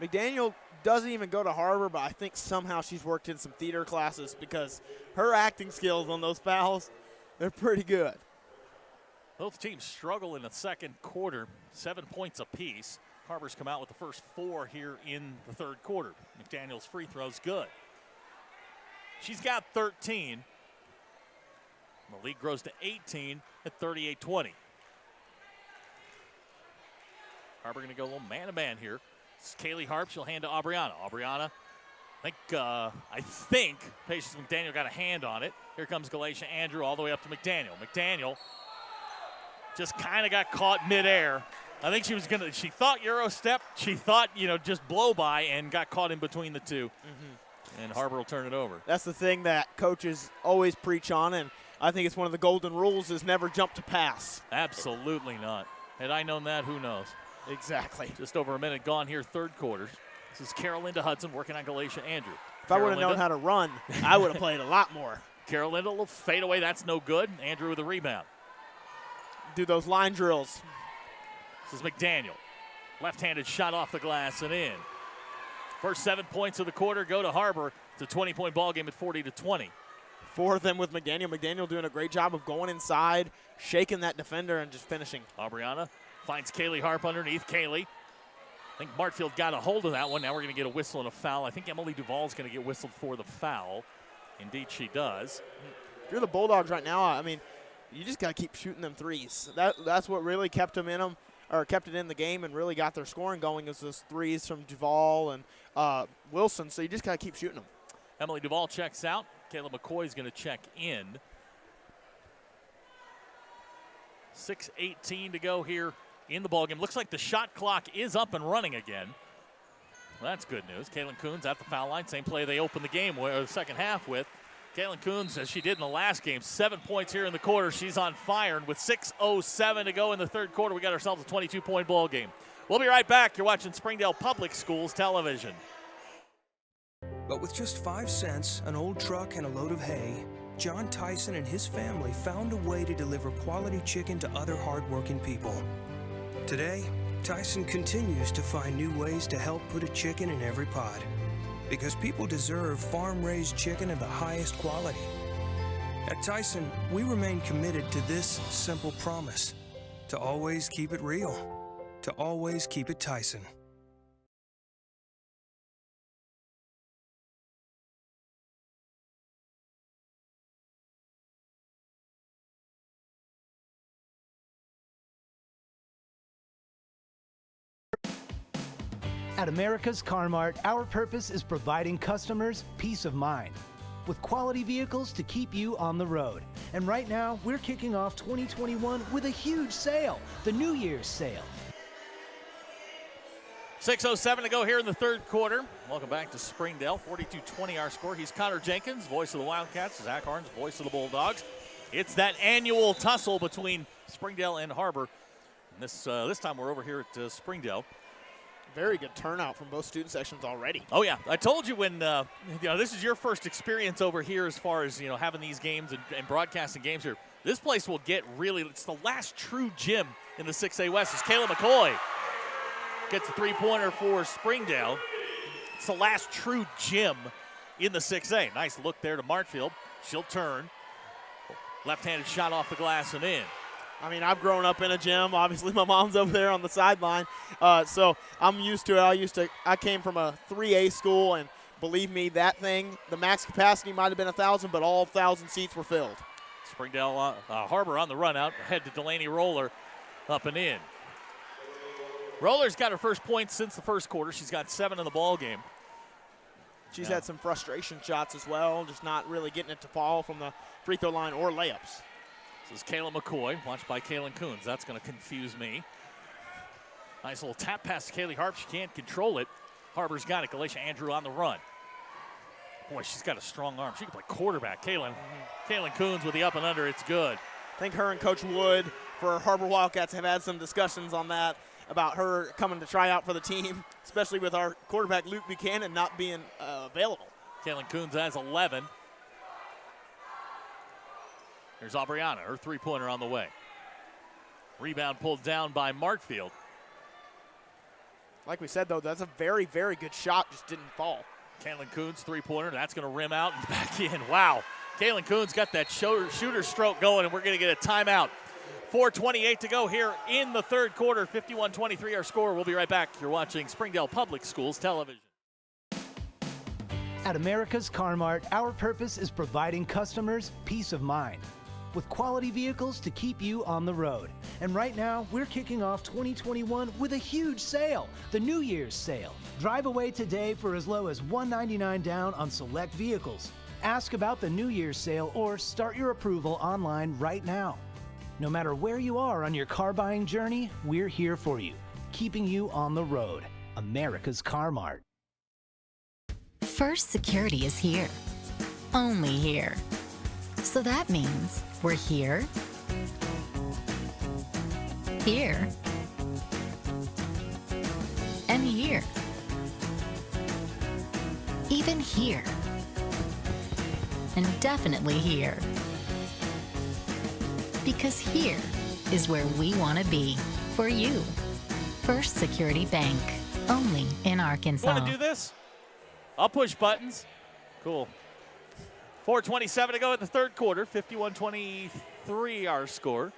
McDaniel doesn't even go to Har-Ber, but I think somehow she's worked in some theater classes because her acting skills on those fouls, they're pretty good. Both teams struggle in the second quarter, 7 points apiece. Har-Ber's come out with the first 4 here in the third quarter. McDaniel's free throw's good. She's got 13. The lead grows to 18 at 38-20. Har-Ber going to go a little man-to-man here. This is Kaylee Harp. She'll hand to Aubriana. Aubriana, I think Patience McDaniel got a hand on it. Here comes Galatia Andrew all the way up to McDaniel. McDaniel just kind of got caught midair. I think she thought Euro step. She thought, just blow by and got caught in between the two. Mm-hmm. And Har-Ber will turn it over. That's the thing that coaches always preach on, and I think it's one of the golden rules is never jump to pass. Absolutely not. Had I known that, who knows? Exactly. Just over a minute gone here, third quarter. This is Carolinda Hudson working on Galatia Andrew. If I would have known how to run, I would have played a lot more. Carolinda, a little fade away. That's no good. Andrew with a rebound. Do those line drills. This is McDaniel. Left-handed shot off the glass and in. First 7 points of the quarter go to Har-Ber. It's a 20-point ball game at 40-20. 4 of them with McDaniel. McDaniel doing a great job of going inside, shaking that defender, and just finishing. Aubriana finds Kaylee Harp underneath. Kaylee. I think Martfield got a hold of that one. Now we're going to get a whistle and a foul. I think Emily Duvall's going to get whistled for the foul. Indeed, she does. If you're the Bulldogs right now, you just got to keep shooting them threes. That's what really kept them in them, or kept it in the game and really got their scoring going, is those threes from Duvall and Wilson. So you just got to keep shooting them. Emily Duvall checks out. Kayla McCoy is going to check in. 6:18 to go here in the ballgame. Looks like the shot clock is up and running again. Well, that's good news. Kaylin Coons at the foul line. Same play they opened the game with, or the second half with. Kaylin Coons, as she did in the last game, 7 points here in the quarter. She's on fire, and with 6:07 to go in the third quarter, we got ourselves a 22-point ball game. We'll be right back. You're watching Springdale Public Schools television. But with just 5 cents, an old truck, and a load of hay, John Tyson and his family found a way to deliver quality chicken to other hardworking people. Today, Tyson continues to find new ways to help put a chicken in every pot. Because people deserve farm-raised chicken of the highest quality. At Tyson, we remain committed to this simple promise: to always keep it real, to always keep it Tyson. At America's Car Mart, our purpose is providing customers peace of mind with quality vehicles to keep you on the road. And right now, we're kicking off 2021 with a huge sale, the New Year's sale. 6:07 to go here in the third quarter. Welcome back to Springdale. 42-20 our score. He's Connor Jenkins, voice of the Wildcats. Zach Harns, voice of the Bulldogs. It's that annual tussle between Springdale and Har-Ber. And this time we're over here at Springdale. Very good turnout from both student sections already. Oh, yeah. I told you when, this is your first experience over here as far as, having these games and broadcasting games here. This place will get really, it's the last true gym in the 6A West. It's Kayla McCoy. Gets a three-pointer for Springdale. It's the last true gym in the 6A. Nice look there to Martfield. She'll turn. Left-handed shot off the glass and in. I've grown up in a gym. Obviously, my mom's over there on the sideline, so I'm used to it. I came from a 3A school, and believe me, that thing, the max capacity might have been 1,000, but all 1,000 seats were filled. Springdale Har-Ber on the run out, ahead to Delaney Roller, up and in. Roller's got her first point since the first quarter. She's got 7 in the ball game. She's had some frustration shots as well, just not really getting it to fall from the free throw line or layups. This is Kayla McCoy, watched by Kaylin Coons. That's going to confuse me. Nice little tap pass to Kaylee Harp. She can't control it. Har-Ber's got it. Galatia Andrew on the run. Boy, she's got a strong arm. She can play quarterback. Kaylin Coons with the up and under. It's good. I think her and Coach Wood for Har-Ber Wildcats have had some discussions on that, about her coming to try out for the team, especially with our quarterback Luke Buchanan not being available. Kaylin Coons has 11. There's Aubriana, her three-pointer on the way. Rebound pulled down by Martfield. Like we said, though, that's a very, very good shot, just didn't fall. Kaylin Coons, three-pointer. That's going to rim out and back in. Wow. Kaylin Coons got that shooter stroke going, and we're going to get a timeout. 4:28 to go here in the third quarter. 51-23 our score. We'll be right back. You're watching Springdale Public Schools television. At America's Car Mart, our purpose is providing customers peace of mind. with quality vehicles to keep you on the road. And right now, we're kicking off 2021 with a huge sale, the New Year's sale. Drive away today for as low as $199 down on select vehicles. Ask about the New Year's sale or start your approval online right now. No matter where you are on your car buying journey, we're here for you, keeping you on the road. America's Car Mart. First Security is here. Only here. So that means we're here, here, and here. Even here. And definitely here. Because here is where we want to be for you. First Security Bank. Only in Arkansas. Want to do this? I'll push buttons. Cool. 4:27 to go in the third quarter. 51-23 our score.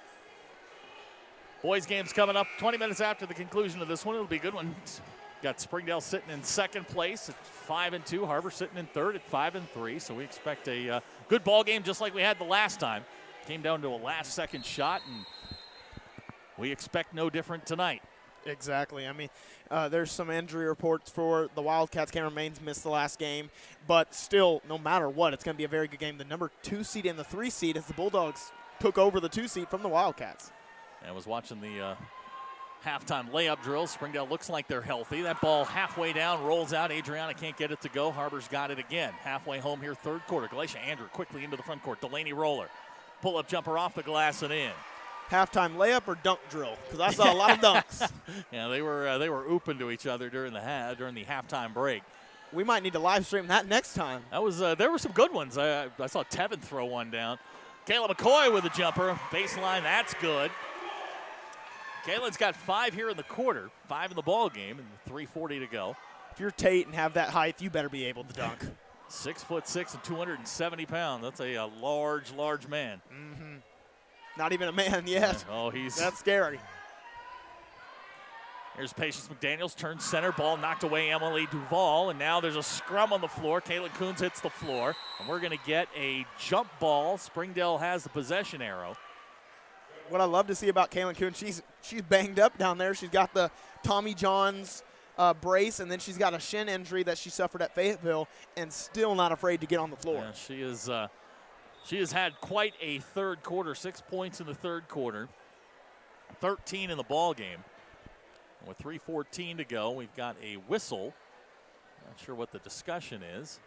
Boys game's coming up 20 minutes after the conclusion of this one. It'll be a good one. Got Springdale sitting in second place at 5-2. Har-Ber sitting in third at 5-3. So we expect a good ball game just like we had the last time. Came down to a last-second shot, and we expect no different tonight. Exactly. I mean, there's some injury reports for the Wildcats. Cameron Maines missed the last game. But still, no matter what, it's going to be a very good game. The number 2 seed and the 3 seed as the Bulldogs took over the 2 seed from the Wildcats. I was watching the halftime layup drill. Springdale looks like they're healthy. That ball halfway down, rolls out. Adriana can't get it to go. Har-Ber's got it again. Halfway home here, third quarter. Galatia Andrew quickly into the front court. Delaney roller. Pull-up jumper off the glass and in. Halftime layup or dunk drill? Because I saw a lot of dunks. Yeah, they were open to each other during the halftime break. We might need to live stream that next time. That was there were some good ones. I saw Tevin throw one down. Kayla McCoy with a jumper. Baseline, that's good. Kayla's got 5 here in the quarter, 5 in the ball game, and 3:40 to go. If you're Tate and have that height, you better be able to dunk. 6'6" and 270 pounds. That's a large man. Mm-hmm. Not even a man yet. Oh, that's scary. Here's Patience McDaniels, turns center, ball knocked away Emily Duvall, and now there's a scrum on the floor. Caitlin Coons hits the floor, and we're going to get a jump ball. Springdale has the possession arrow. What I love to see about Caitlin Coons, she's banged up down there. She's got the Tommy John's brace, and then she's got a shin injury that she suffered at Fayetteville, and still not afraid to get on the floor. Yeah, she has had quite a third quarter. 6 points in the third quarter, 13 in the ball game. And with 3:14 to go, we've got a whistle. Not sure what the discussion is.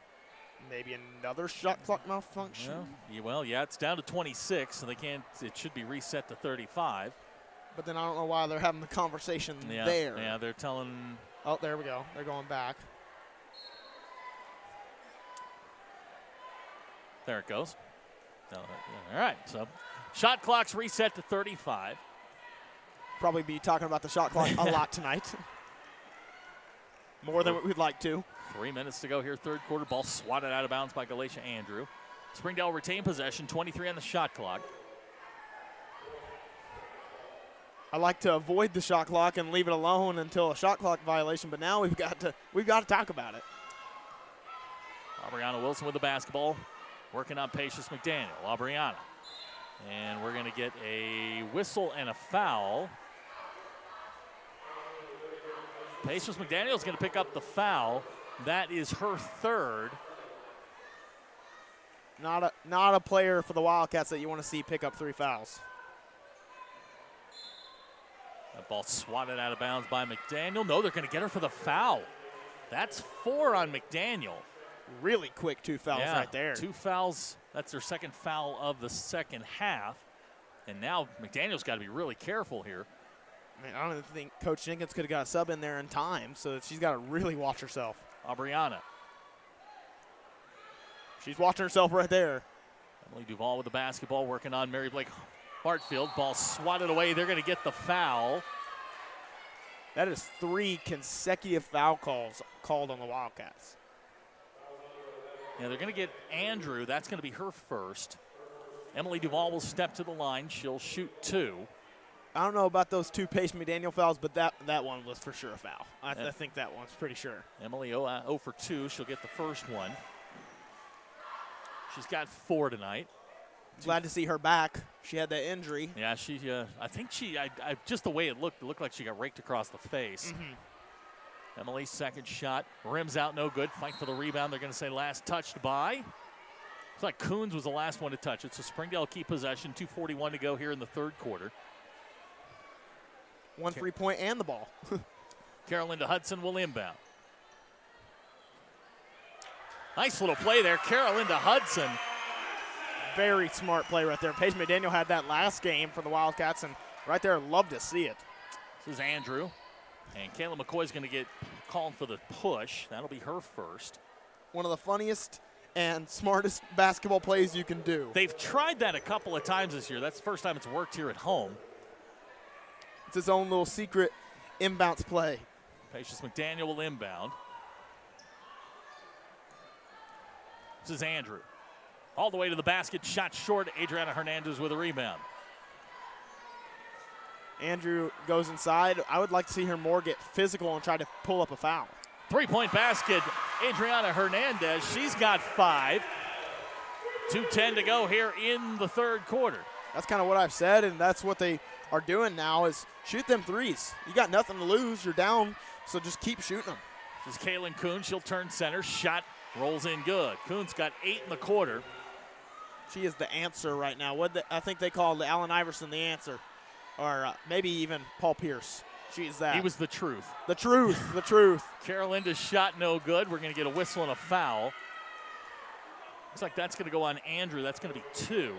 Maybe another shot clock malfunction. Yeah, it's down to 26, so it should be reset to 35. But then I don't know why they're having the conversation there. Yeah, they're telling. Oh, there we go. They're going back. There it goes. All right, so shot clock's reset to 35. Probably be talking about the shot clock a lot tonight. More than we'd like to. 3 minutes to go here, third quarter. Ball swatted out of bounds by Galatia Andrew. Springdale retain possession, 23 on the shot clock. I like to avoid the shot clock and leave it alone until a shot clock violation, but now we've got to talk about it. Aubriana Wilson with the basketball, working on Patience McDaniel. Aubriana. And we're going to get a whistle and a foul. Patience McDaniel is going to pick up the foul. That is her third. Not a player for the Wildcats that you want to see pick up 3 fouls. That ball swatted out of bounds by McDaniel. No, they're going to get her for the foul. That's 4 on McDaniel. Really quick 2 fouls right there. 2 fouls. That's their second foul of the second half. And now McDaniel's got to be really careful here. I don't even think Coach Jenkins could have got a sub in there in time, so she's got to really watch herself. Aubriana. She's watching herself right there. Emily Duvall with the basketball, working on Mary Blake Hartfield. Ball swatted away. They're going to get the foul. That is 3 consecutive foul calls called on the Wildcats. Yeah, they're going to get Andrew. That's going to be her first. Emily Duvall will step to the line. She'll shoot 2. I don't know about those 2 Pace McDaniel fouls, but that one was for sure a foul. I think that one's pretty sure. Emily 0 for 2. She'll get the first one. She's got 4 tonight. Glad to see her back. She had that injury. Yeah, I think just the way it looked like she got raked across the face. Emily's second shot, rims out, no good. Fight for the rebound. They're going to say last touched by. It's like Coons was the last one to touch it. So Springdale keep possession. 2:41 to go here in the third quarter. 1 3-point and the ball. Carolinda Hudson will inbound. Nice little play there. Carolinda Hudson. Very smart play right there. Paige McDaniel had that last game for the Wildcats, and right there, love to see it. This is Andrew. And Kayla McCoy's going to get called for the push. That'll be her first. One of the funniest and smartest basketball plays you can do. They've tried that a couple of times this year. That's the first time it's worked here at home. It's his own little secret inbounds play. Patience McDaniel will inbound. This is Andrew. All the way to the basket, shot short. Adriana Hernandez with a rebound. Andrew goes inside. I would like to see her more get physical and try to pull up a foul. 3-point basket, Adriana Hernandez. She's got 5. 2:10 to go here in the third quarter. That's kind of what I've said, and that's what they are doing now is shoot them threes. You got nothing to lose. You're down, so just keep shooting them. This is Kaylin Kuhn. She'll turn center. Shot rolls in good. Kuhn's got 8 in the quarter. She is the answer right now. I think they called Allen Iverson the answer, or maybe even Paul Pierce. She's that. He was the truth. The truth, the truth. Carolinda's shot no good. We're going to get a whistle and a foul. Looks like that's going to go on Andrew. That's going to be 2.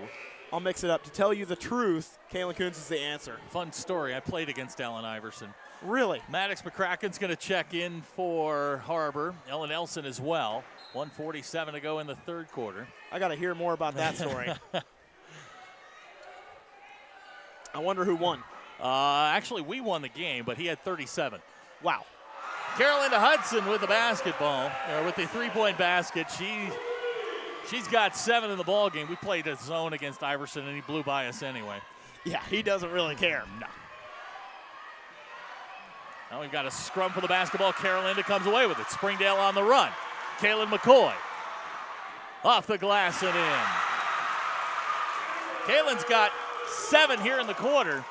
I'll mix it up. To tell you the truth, Kaylin Coons is the answer. Fun story. I played against Allen Iverson. Really? Maddox McCracken's going to check in for Har-Ber. Ellen Elson as well. 1:47 to go in the third quarter. I got to hear more about that story. I wonder who won. Actually, we won the game, but he had 37. Wow. Carolinda Hudson with the basketball, or with the 3-point basket. She's got 7 in the ball game. We played a zone against Iverson, and he blew by us anyway. Yeah, he doesn't really care. No. Now we've got a scrum for the basketball. Carolinda comes away with it. Springdale on the run. Kaylin McCoy off the glass and in. Kaylin's got 7 here in the quarter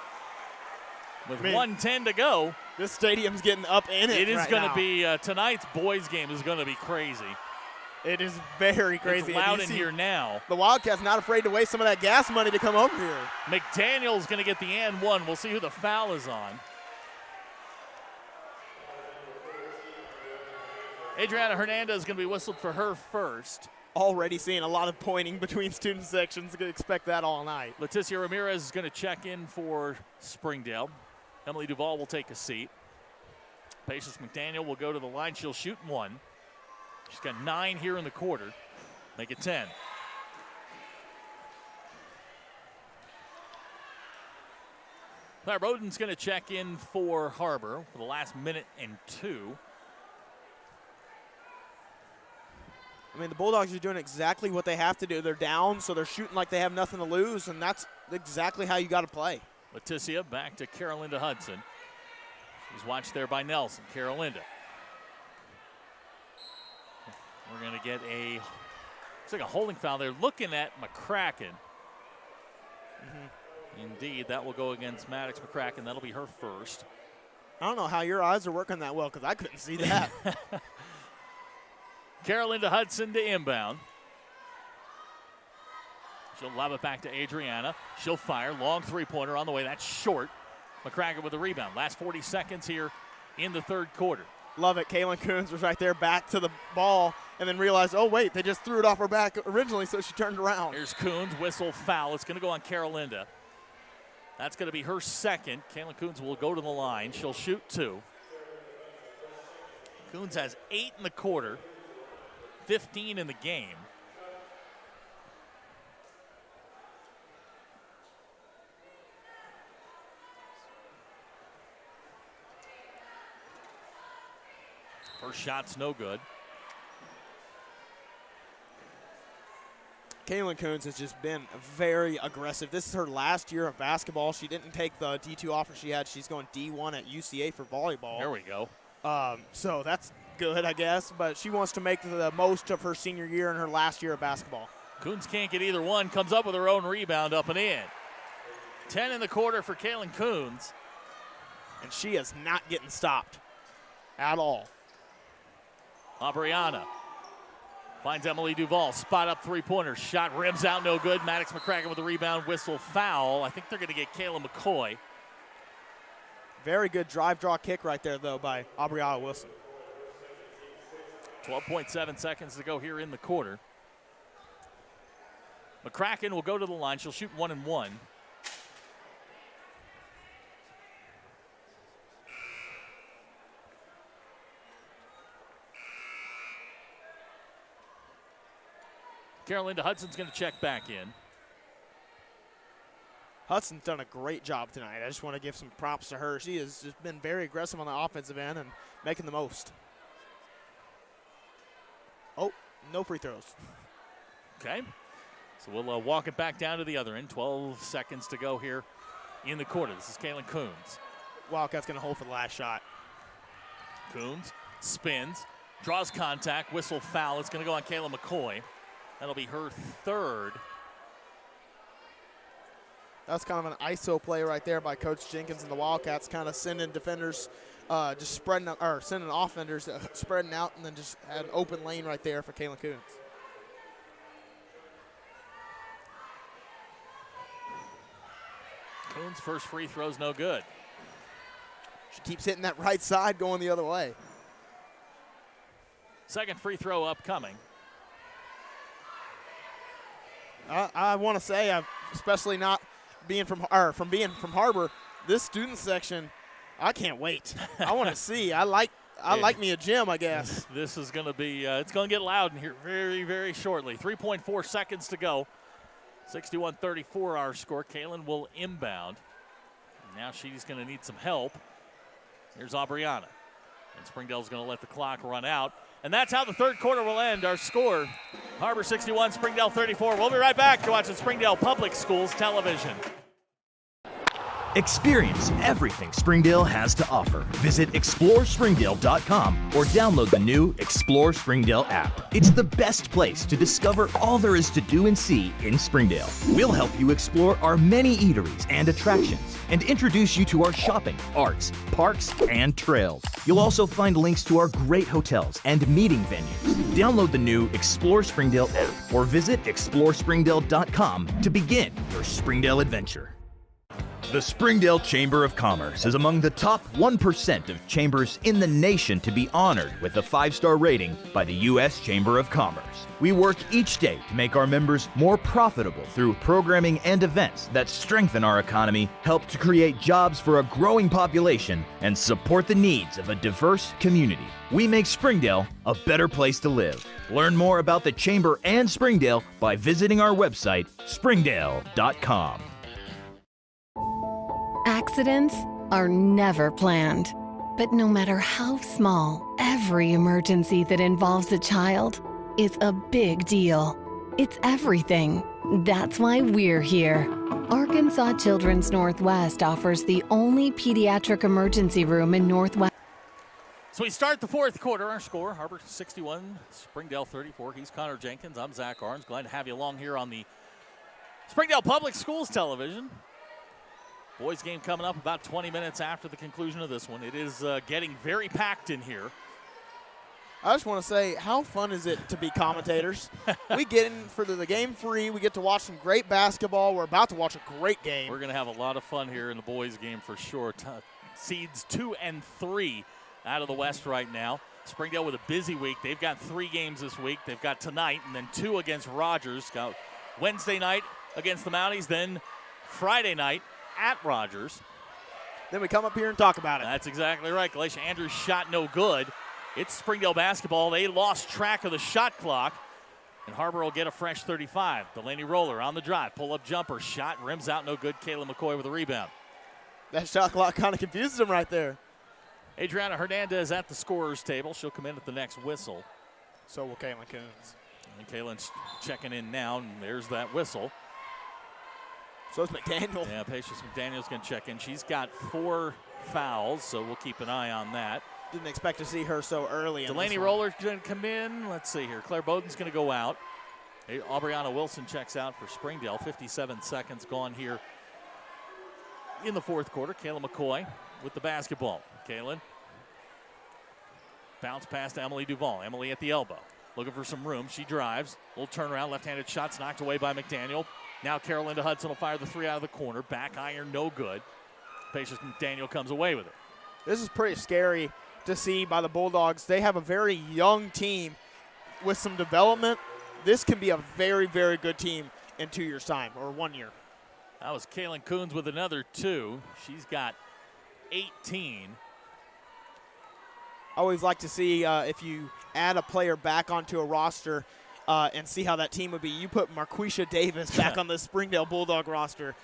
with 1:10 to go. This stadium's getting up in it. It is right going now. to be tonight's boys game is going to be crazy. It is very crazy. It's loud in here now. The Wildcats not afraid to waste some of that gas money to come over here. McDaniel's going to get the and one. We'll see who the foul is on. Adriana Hernandez is going to be whistled for her first. Already seeing a lot of pointing between student sections. Going to expect that all night. Leticia Ramirez is going to check in for Springdale. Emily Duvall will take a seat. Patience McDaniel will go to the line. She'll shoot 1. She's got 9 here in the quarter. Make it 10. Claire Bowden's going to check in for Har-Ber for the last minute and 2. I mean, the Bulldogs are doing exactly what they have to do. They're down, so they're shooting like they have nothing to lose, and that's exactly how you got to play. Leticia back to Carolinda Hudson. She's watched there by Nelson. Carolinda. We're going to get it's like a holding foul. They're looking at McCracken. Indeed, that will go against Maddox McCracken. That'll be her first. I don't know how your eyes are working that well because I couldn't see that. Carolinda Hudson to inbound. She'll lob it back to Adriana. She'll fire. Long 3-pointer on the way. That's short. McCracken with the rebound. Last 40 seconds here in the third quarter. Love it. Kaylin Coons was right there back to the ball and then realized, oh, wait, they just threw it off her back originally, so she turned around. Here's Coons. Whistle foul. It's going to go on Carolinda. That's going to be her second. Kaylin Coons will go to the line. She'll shoot 2. Coons has 8 in the quarter, 15 in the game. First shot's no good. Kaylin Coons has just been very aggressive. This is her last year of basketball. She didn't take the D2 offer she had. She's going D1 at UCA for volleyball. There we go. So that's good, I guess. But she wants to make the most of her senior year and her last year of basketball. Coons can't get either one. Comes up with her own rebound up and in. 10 in the quarter for Kaylin Coons. And she is not getting stopped at all. Aubriana finds Emily Duval. Spot up three-pointer. Shot rims out, no good. Maddox McCracken with the rebound. Whistle foul. I think they're going to get Kayla McCoy. Very good drive-draw kick right there, though, by Aubriana Wilson. 12.7 seconds to go here in the quarter. McCracken will go to the line. She'll shoot 1 and 1. Carolinda Hudson's going to check back in. Hudson's done a great job tonight. I just want to give some props to her. She has just been very aggressive on the offensive end and making the most. Oh, no free throws. Okay. So we'll walk it back down to the other end. 12 seconds to go here in the quarter. This is Kaylin Coons. Wildcats going to hold for the last shot. Coons spins, draws contact, whistle foul. It's going to go on Kayla McCoy. That'll be her third. That's kind of an ISO play right there by Coach Jenkins and the Wildcats, kind of sending defenders, just spreading, or sending offenders spreading out, and then just had an open lane right there for Kaylin Coons. Coons' first free throw's no good. She keeps hitting that right side, going the other way. Second free throw upcoming. I want to say, especially not being from Har-Ber, this student section, I can't wait. I want to see. I like me a gym, I guess. This is going to be, it's going to get loud in here very, very shortly. 3.4 seconds to go. 61-34 our score. Kaylin will inbound. Now she's going to need some help. Here's Aubriana. And Springdale's going to let the clock run out. And that's how the third quarter will end. Our score, Har-Ber 61, Springdale 34. We'll be right back. You're watching Springdale Public Schools Television. Experience everything Springdale has to offer. Visit ExploreSpringdale.com or download the new Explore Springdale app. It's the best place to discover all there is to do and see in Springdale. We'll help you explore our many eateries and attractions and introduce you to our shopping, arts, parks, and trails. You'll also find links to our great hotels and meeting venues. Download the new Explore Springdale app or visit ExploreSpringdale.com to begin your Springdale adventure. The Springdale Chamber of Commerce is among the top 1% of chambers in the nation to be honored with a 5-star rating by the U.S. Chamber of Commerce. We work each day to make our members more profitable through programming and events that strengthen our economy, help to create jobs for a growing population, and support the needs of a diverse community. We make Springdale a better place to live. Learn more about the Chamber and Springdale by visiting our website, springdale.com. Accidents are never planned. But no matter how small, every emergency that involves a child is a big deal. It's everything. That's why we're here. Arkansas Children's Northwest offers the only pediatric emergency room in Northwest. So we start the fourth quarter. Our score, Har-Ber 61, Springdale 34. He's Connor Jenkins. I'm Zach Arns. Glad to have you along here on the Springdale Public Schools Television. Boys game coming up about 20 minutes after the conclusion of this one. It is getting very packed in here. I just want to say, how fun is it to be commentators? We get in for the game free. We get to watch some great basketball. We're about to watch a great game. We're going to have a lot of fun here in the boys game for sure. Seeds 2 and 3 out of the West right now. Springdale with a busy week. They've got 3 games this week. They've got tonight and then 2 against Rogers. Got Wednesday night against the Mounties, then Friday night at Rogers. Then we come up here and talk about it. That's exactly right. Galatia Andrews shot no good. It's Springdale basketball. They lost track of the shot clock, and Har-Ber will get a fresh 35. Delaney Roller on the drive. Pull-up jumper. Shot rims out no good. Kayla McCoy with a rebound. That shot clock kind of confuses him right there. Adriana Hernandez at the scorer's table. She'll come in at the next whistle. So will Kaylin Coons. And Kaylin's checking in now, and there's that whistle. So is McDaniel. Yeah, Patience McDaniel's going to check in. She's got 4 fouls, so we'll keep an eye on that. Didn't expect to see her so early. Delaney Roller's going to come in. Let's see here. Claire Bowden's going to go out. Aubriana Wilson checks out for Springdale. 57 seconds gone here in the fourth quarter. Kayla McCoy with the basketball. Kaylin bounce past Emily Duvall. Emily at the elbow. Looking for some room. She drives. Little turnaround. Left-handed shots knocked away by McDaniel. Now Carolinda Hudson will fire the three out of the corner. Back iron, no good. Patience McDaniel comes away with it. This is pretty scary to see by the Bulldogs. They have a very young team with some development. This can be a very, very good team in 2 years' time, or 1 year. That was Kaylin Coons with another 2. She's got 18. I always like to see if you add a player back onto a roster and see how that team would be. You put Marquisha Davis back on the Springdale Bulldog roster.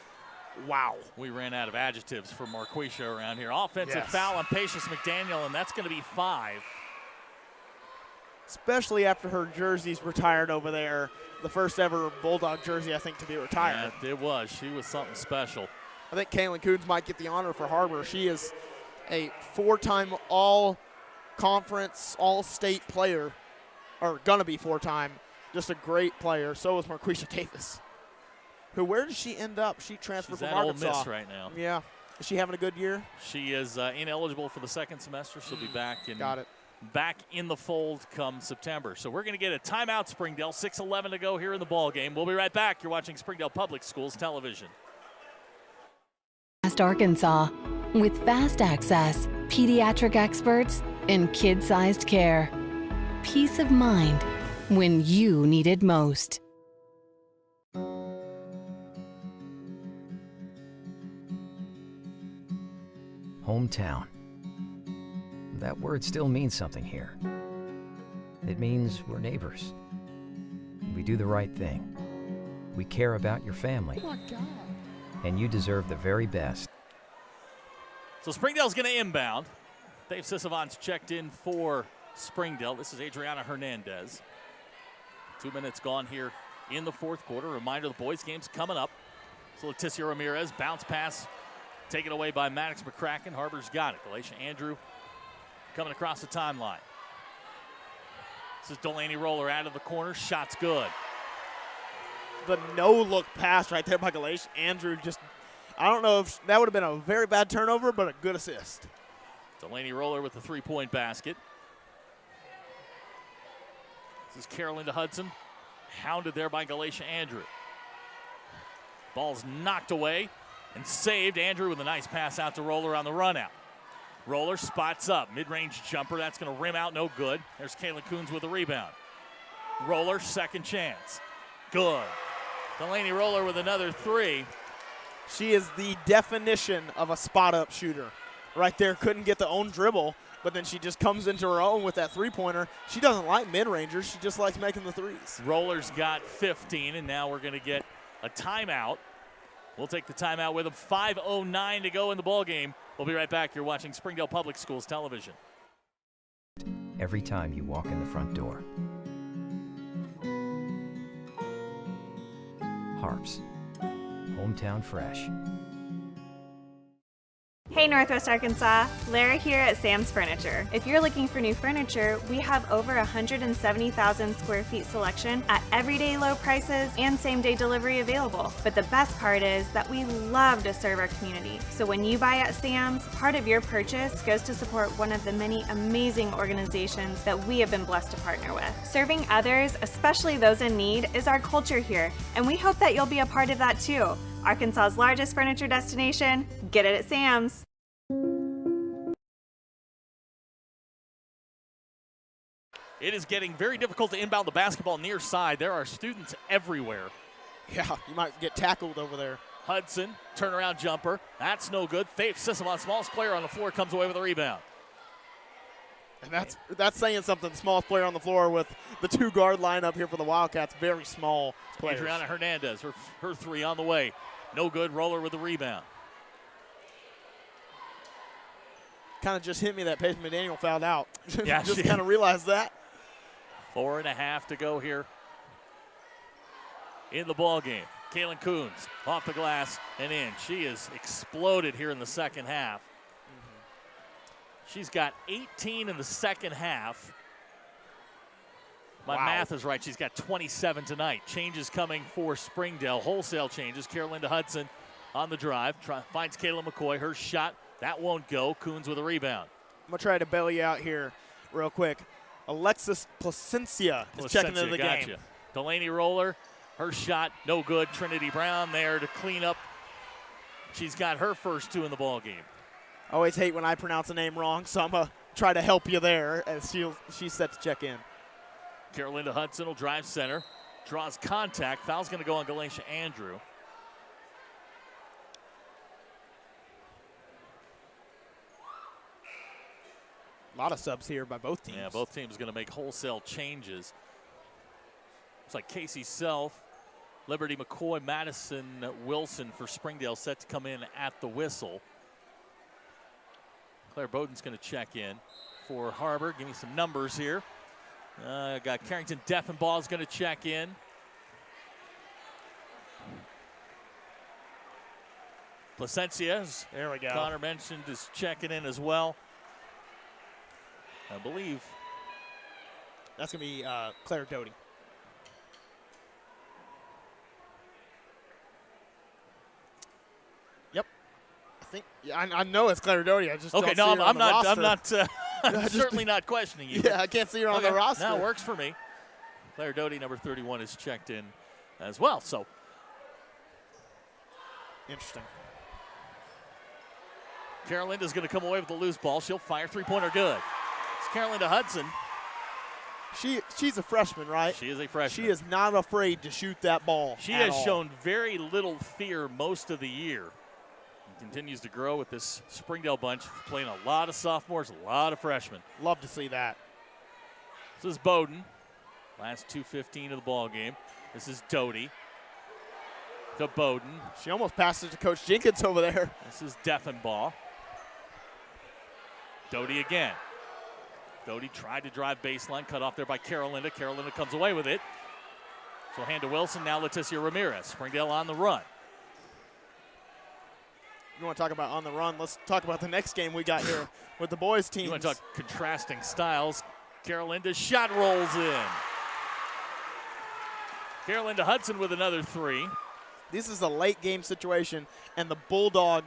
Wow. We ran out of adjectives for Marquisha around here. Offensive Yes. foul on Patience McDaniel, and that's going to be 5. Especially after her jersey's retired over there. The first ever Bulldog jersey, I think, to be retired. Yeah, it was. She was something special. I think Kaylin Coons might get the honor for Har-Ber. She is a 4-time all-conference, all-state player, or going to be 4-time. Just a great player. So is Marquisha Davis. Where did she end up? She transferred She's from at Arkansas. Ole Miss right now. Yeah. Is she having a good year? She is ineligible for the second semester. She'll be back in. Got it. Back in the fold come September. So we're going to get a timeout, Springdale. 6:11 to go here in the ball game. We'll be right back. You're watching Springdale Public Schools Television. West Arkansas, with fast access, pediatric experts, and kid-sized care. Peace of mind when you need it most. Hometown. That word still means something here. It means we're neighbors. We do the right thing. We care about your family. Oh my God. And you deserve the very best. So Springdale's going to inbound. Dave Sissavant's checked in for Springdale. This is Adriana Hernandez. 2 minutes gone here in the fourth quarter. Reminder, the boys' game's coming up. So Leticia Ramirez, bounce pass, taken away by Maddox McCracken. Har-Ber's got it. Galatia Andrew coming across the timeline. This is Delaney Roller out of the corner. Shot's good. The no-look pass right there by Galatia Andrew just, I don't know if that would have been a very bad turnover, but a good assist. Delaney Roller with the three-point basket. This is Carolinda Hudson, hounded there by Galatia Andrew. Ball's knocked away and saved. Andrew with a nice pass out to Roller on the run out. Roller spots up, mid-range jumper, that's going to rim out, no good. There's Kayla Coons with a rebound. Roller, second chance. Good. Delaney Roller with another 3. She is the definition of a spot-up shooter. Right there, couldn't get the own dribble, but then she just comes into her own with that three-pointer. She doesn't like mid-rangers. She just likes making the threes. Roller's got 15, and now we're going to get a timeout. We'll take the timeout with them. 5:09 to go in the ballgame. We'll be right back. You're watching Springdale Public Schools Television. Every time you walk in the front door. Harps. Hometown fresh. Hey Northwest Arkansas, Lara here at Sam's Furniture. If you're looking for new furniture, we have over 170,000 square feet selection at everyday low prices and same-day delivery available. But the best part is that we love to serve our community. So when you buy at Sam's, part of your purchase goes to support one of the many amazing organizations that we have been blessed to partner with. Serving others, especially those in need, is our culture here, and we hope that you'll be a part of that too. Arkansas's largest furniture destination, get it at Sam's. It is getting very difficult to inbound the basketball near side. There are students everywhere. Yeah, you might get tackled over there. Hudson, turnaround jumper. That's no good. Faith Sissavant, smallest player on the floor, comes away with a rebound. And that's saying something. The smallest player on the floor with the two-guard lineup here for the Wildcats. Very small players. Adriana Hernandez, her 3 on the way. No good. Roller with the rebound. Kind of just hit me that Paige McDaniel fouled out. Yeah, just kind of realized that. 4.5 to go here in the ball game. Kaylin Coons off the glass and in. She has exploded here in the second half. She's got 18 in the second half. My math is right. She's got 27 tonight. Changes coming for Springdale. Wholesale changes. Carolinda Hudson on the drive. Finds Kayla McCoy. Her shot. That won't go. Coons with a rebound. I'm going to try to bail you out here real quick. Alexis Placencia is checking into the game. Delaney Roller. Her shot, no good. Trinity Brown there to clean up. She's got her first 2 in the ball game. I always hate when I pronounce a name wrong, so I'm going to try to help you there as she's set to check in. Carolinda Hudson will drive center. Draws contact. Foul's going to go on Galatia Andrew. A lot of subs here by both teams. Yeah, both teams going to make wholesale changes. Looks like Casey Self, Liberty McCoy, Madison Wilson for Springdale set to come in at the whistle. Claire Bowden's going to check in for Har-Ber. Give me some numbers here. Got Carrington Deffenbaugh is going to check in. Placencia, as there we go. Connor mentioned, is checking in as well. I believe that's going to be Claire Doty. Yep. I think I know it's Claire Doty. I just okay. Don't No, see I'm not. roster. I'm certainly not questioning you. Yeah, I can't see her on the roster. No, works for me. Claire Doty, number 31, is checked in as well. So interesting. Carolinda's going to come away with the loose ball. She'll fire three-pointer good. It's Carolinda Hudson. She's a freshman, right? She is a freshman. She is not afraid to shoot that ball. She has shown very little fear most of the year. And continues to grow with this Springdale bunch. Playing a lot of sophomores, a lot of freshmen. Love to see that. This is Bowden. Last 2:15 of the ball game. This is Doty to Bowden. She almost passed it to Coach Jenkins over there. This is Deffenbaugh. Doty again. Doty tried to drive baseline, cut off there by Carolinda. Carolinda comes away with it. She'll hand to Wilson, now Leticia Ramirez. Springdale on the run. You want to talk about on the run? Let's talk about the next game we got here with the boys team. You want to talk contrasting styles. Carolinda's shot rolls in. Carolinda Hudson with another 3. This is a late game situation, and the Bulldog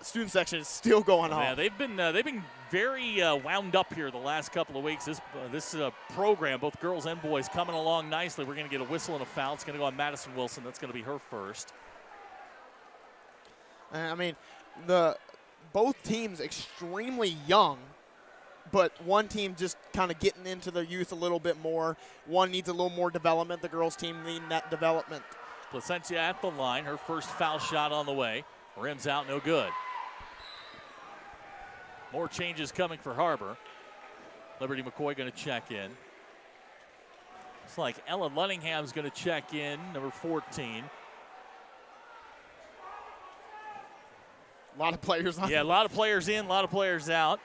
student section is still going on. Yeah, they've been very wound up here the last couple of weeks. This program, both girls and boys, coming along nicely. We're going to get a whistle and a foul. It's going to go on Madison Wilson. That's going to be her first. I mean, both teams extremely young, but one team just kind of getting into the youth a little bit more. One needs a little more development. The girls team need that development. Placencia at the line. Her first foul shot on the way. Rims out, no good. More changes coming for Har-Ber. Liberty McCoy going to check in. It's like Ellen Lunningham's going to check in, number 14. A lot of players on. Yeah, a lot of players in, a lot of players out.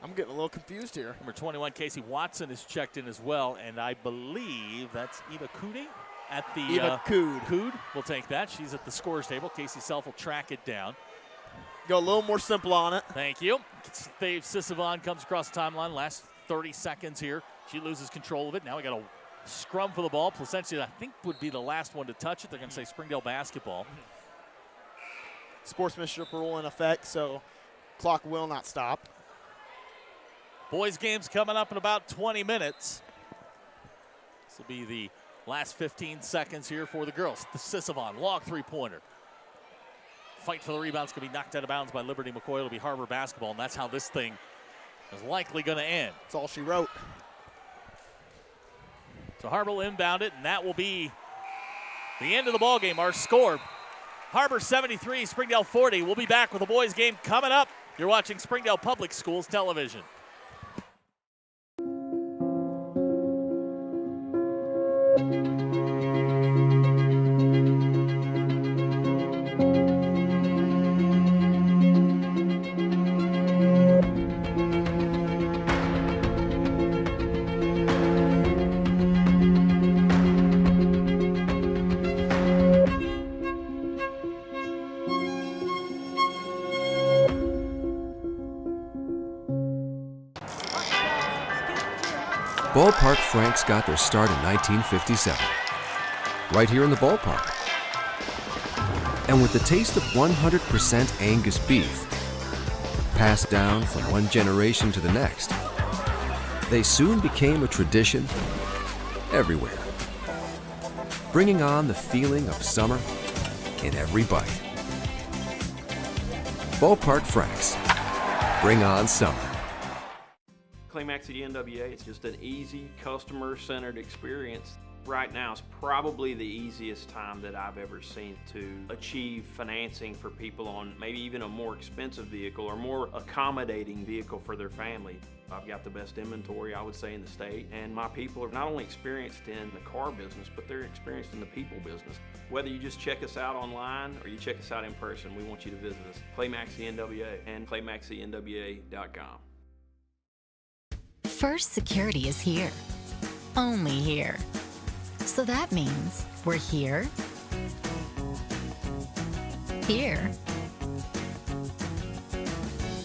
I'm getting a little confused here. Number 21, Casey Watson, is checked in as well, and I believe that's Eva Coody at the Eva Cood. Cood will take that. She's at the scores table. Casey Self will track it down. Go a little more simple on it. Thank you. Dave Sisavon comes across the timeline. Last 30 seconds here. She loses control of it. Now we got a scrum for the ball. Placencia, I think, would be the last one to touch it. They're going to say Springdale basketball. Sportsmanship rule in effect, so clock will not stop. Boys game's coming up in about 20 minutes. This will be the last 15 seconds here for the girls. The Sisavon, long three-pointer. Fight for the rebound's going to be knocked out of bounds by Liberty McCoy. It'll be Har-Ber basketball, and that's how this thing is likely going to end. That's all she wrote. So Har-Ber will inbound it, and that will be the end of the ball game. Our score, Har-Ber 73, Springdale 40. We'll be back with the boys game coming up. You're watching Springdale Public Schools Television. Ballpark Franks got their start in 1957, right here in the ballpark. And with the taste of 100% Angus beef, passed down from one generation to the next, they soon became a tradition everywhere, bringing on the feeling of summer in every bite. Ballpark Franks, bring on summer. Climax at the NWA, it's just an easy, customer-centered experience. Right now is probably the easiest time that I've ever seen to achieve financing for people on maybe even a more expensive vehicle or more accommodating vehicle for their family. I've got the best inventory, I would say, in the state, and my people are not only experienced in the car business, but they're experienced in the people business. Whether you just check us out online or you check us out in person, we want you to visit us. Climax the NWA and climaxthenwa.com. First Security is here. Only here. So that means we're here, here,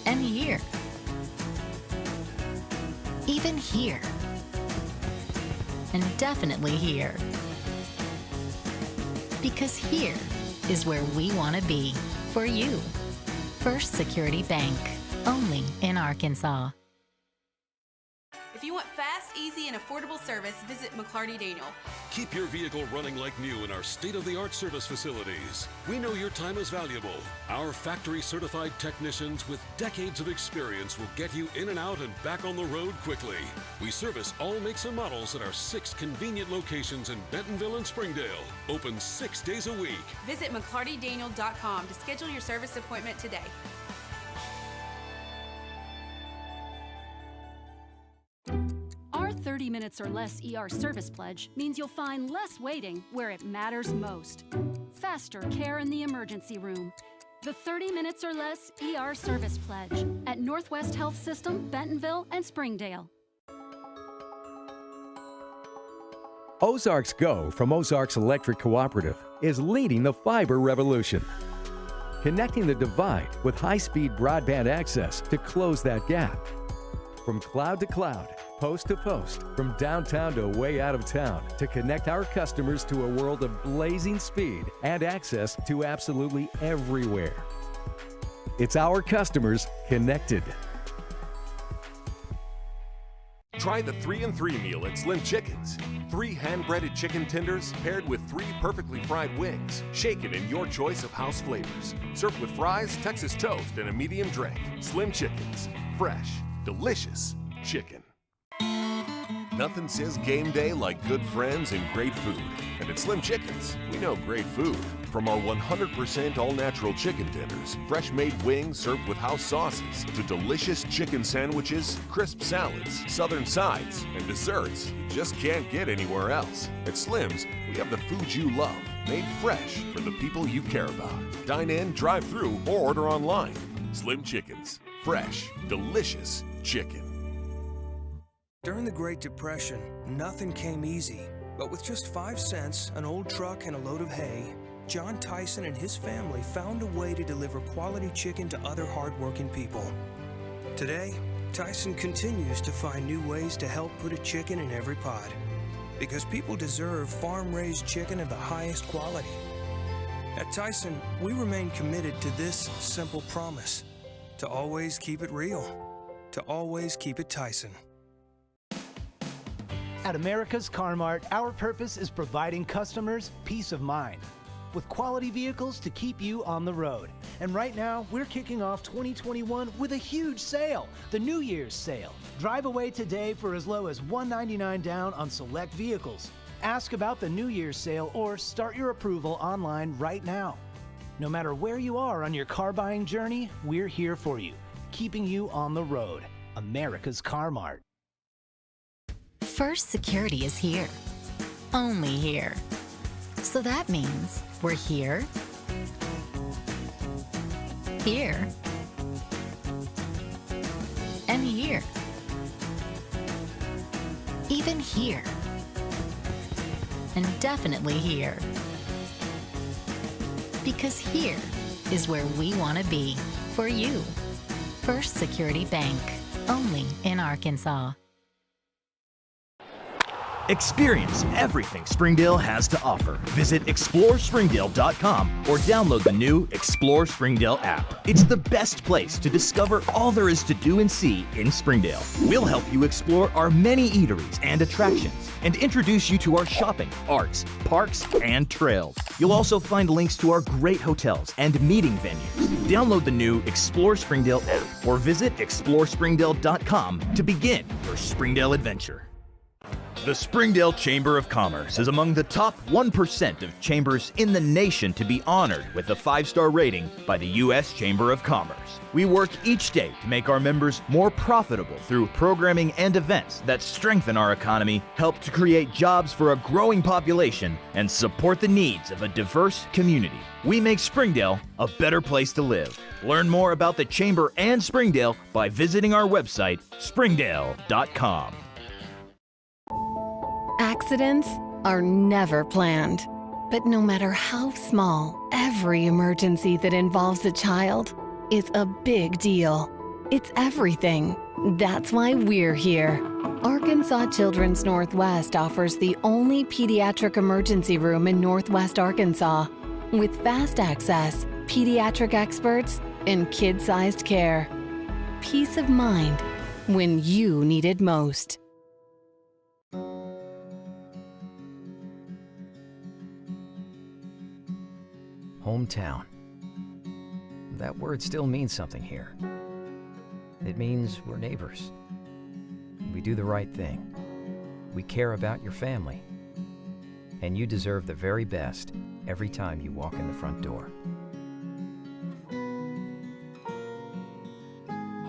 and here. Even here. And definitely here. Because here is where we want to be for you. First Security Bank. Only in Arkansas. If you want fast, easy, and affordable service, visit McClarty Daniel. Keep your vehicle running like new in our state-of-the-art service facilities. We know your time is valuable. Our factory-certified technicians with decades of experience will get you in and out and back on the road quickly. We service all makes and models at our 6 convenient locations in Bentonville and Springdale. Open 6 days a week. Visit McClartyDaniel.com to schedule your service appointment today. Our 30 minutes or less ER service pledge means you'll find less waiting where it matters most. Faster care in the emergency room. The 30 minutes or less ER service pledge at Northwest Health System, Bentonville, and Springdale. Ozarks Go from Ozarks Electric Cooperative is leading the fiber revolution, connecting the divide with high-speed broadband access to close that gap. From cloud to cloud, post to post, from downtown to way out of town, to connect our customers to a world of blazing speed and access to absolutely everywhere. It's our customers connected. Try the 3-and-3 meal at Slim Chickens. 3 hand-breaded chicken tenders paired with 3 perfectly fried wings, shaken in your choice of house flavors. Served with fries, Texas toast, and a medium drink. Slim Chickens. Fresh, delicious chicken. Nothing says game day like good friends and great food. And at Slim Chickens, we know great food. From our 100% all-natural chicken tenders, fresh-made wings served with house sauces, to delicious chicken sandwiches, crisp salads, southern sides, and desserts you just can't get anywhere else. At Slim's, we have the food you love, made fresh for the people you care about. Dine in, drive through, or order online. Slim Chickens. Fresh, delicious chicken. During the Great Depression, nothing came easy. But with just 5 cents, an old truck, and a load of hay, John Tyson and his family found a way to deliver quality chicken to other hardworking people. Today, Tyson continues to find new ways to help put a chicken in every pot. Because people deserve farm-raised chicken of the highest quality. At Tyson, we remain committed to this simple promise: to always keep it real, to always keep it Tyson. At America's Car Mart, our purpose is providing customers peace of mind with quality vehicles to keep you on the road. And right now, we're kicking off 2021 with a huge sale, the New Year's sale. Drive away today for as low as $199 down on select vehicles. Ask about the New Year's sale or start your approval online right now. No matter where you are on your car buying journey, we're here for you, keeping you on the road. America's Car Mart. First Security is here. Only here. So that means we're here, here, and here. Even here. And definitely here. Because here is where we want to be for you. First Security Bank. Only in Arkansas. Experience everything Springdale has to offer. Visit ExploreSpringdale.com or download the new Explore Springdale app. It's the best place to discover all there is to do and see in Springdale. We'll help you explore our many eateries and attractions and introduce you to our shopping, arts, parks, and trails. You'll also find links to our great hotels and meeting venues. Download the new Explore Springdale app or visit ExploreSpringdale.com to begin your Springdale adventure. The Springdale Chamber of Commerce is among the top 1% of chambers in the nation to be honored with a 5-star rating by the U.S. Chamber of Commerce. We work each day to make our members more profitable through programming and events that strengthen our economy, help to create jobs for a growing population, and support the needs of a diverse community. We make Springdale a better place to live. Learn more about the Chamber and Springdale by visiting our website, springdale.com. Accidents are never planned. But no matter how small, every emergency that involves a child is a big deal. It's everything. That's why we're here. Arkansas Children's Northwest offers the only pediatric emergency room in Northwest Arkansas with fast access, pediatric experts, and kid-sized care. Peace of mind when you need it most. Hometown. That word still means something here. It means we're neighbors. We do the right thing. We care about your family. And you deserve the very best every time you walk in the front door.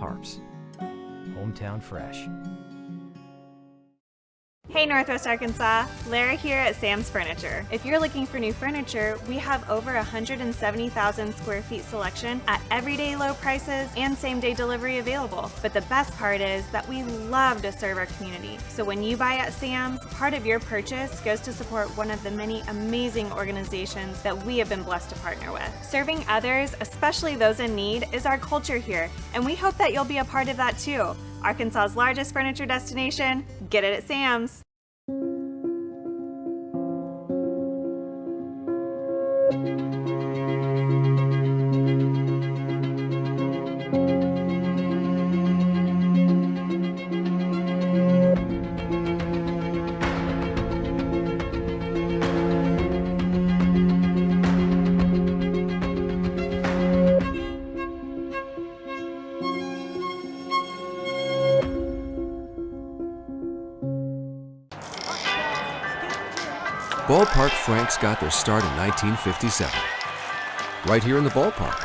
Har-Ber's. Hometown fresh. Hey Northwest Arkansas, Lara here at Sam's Furniture. If you're looking for new furniture, we have over 170,000 square feet selection at everyday low prices and same-day delivery available. But the best part is that we love to serve our community. So when you buy at Sam's, part of your purchase goes to support one of the many amazing organizations that we have been blessed to partner with. Serving others, especially those in need, is our culture here, and we hope that you'll be a part of that too. Arkansas's largest furniture destination, get it at Sam's. Ballpark Franks got their start in 1957, right here in the ballpark.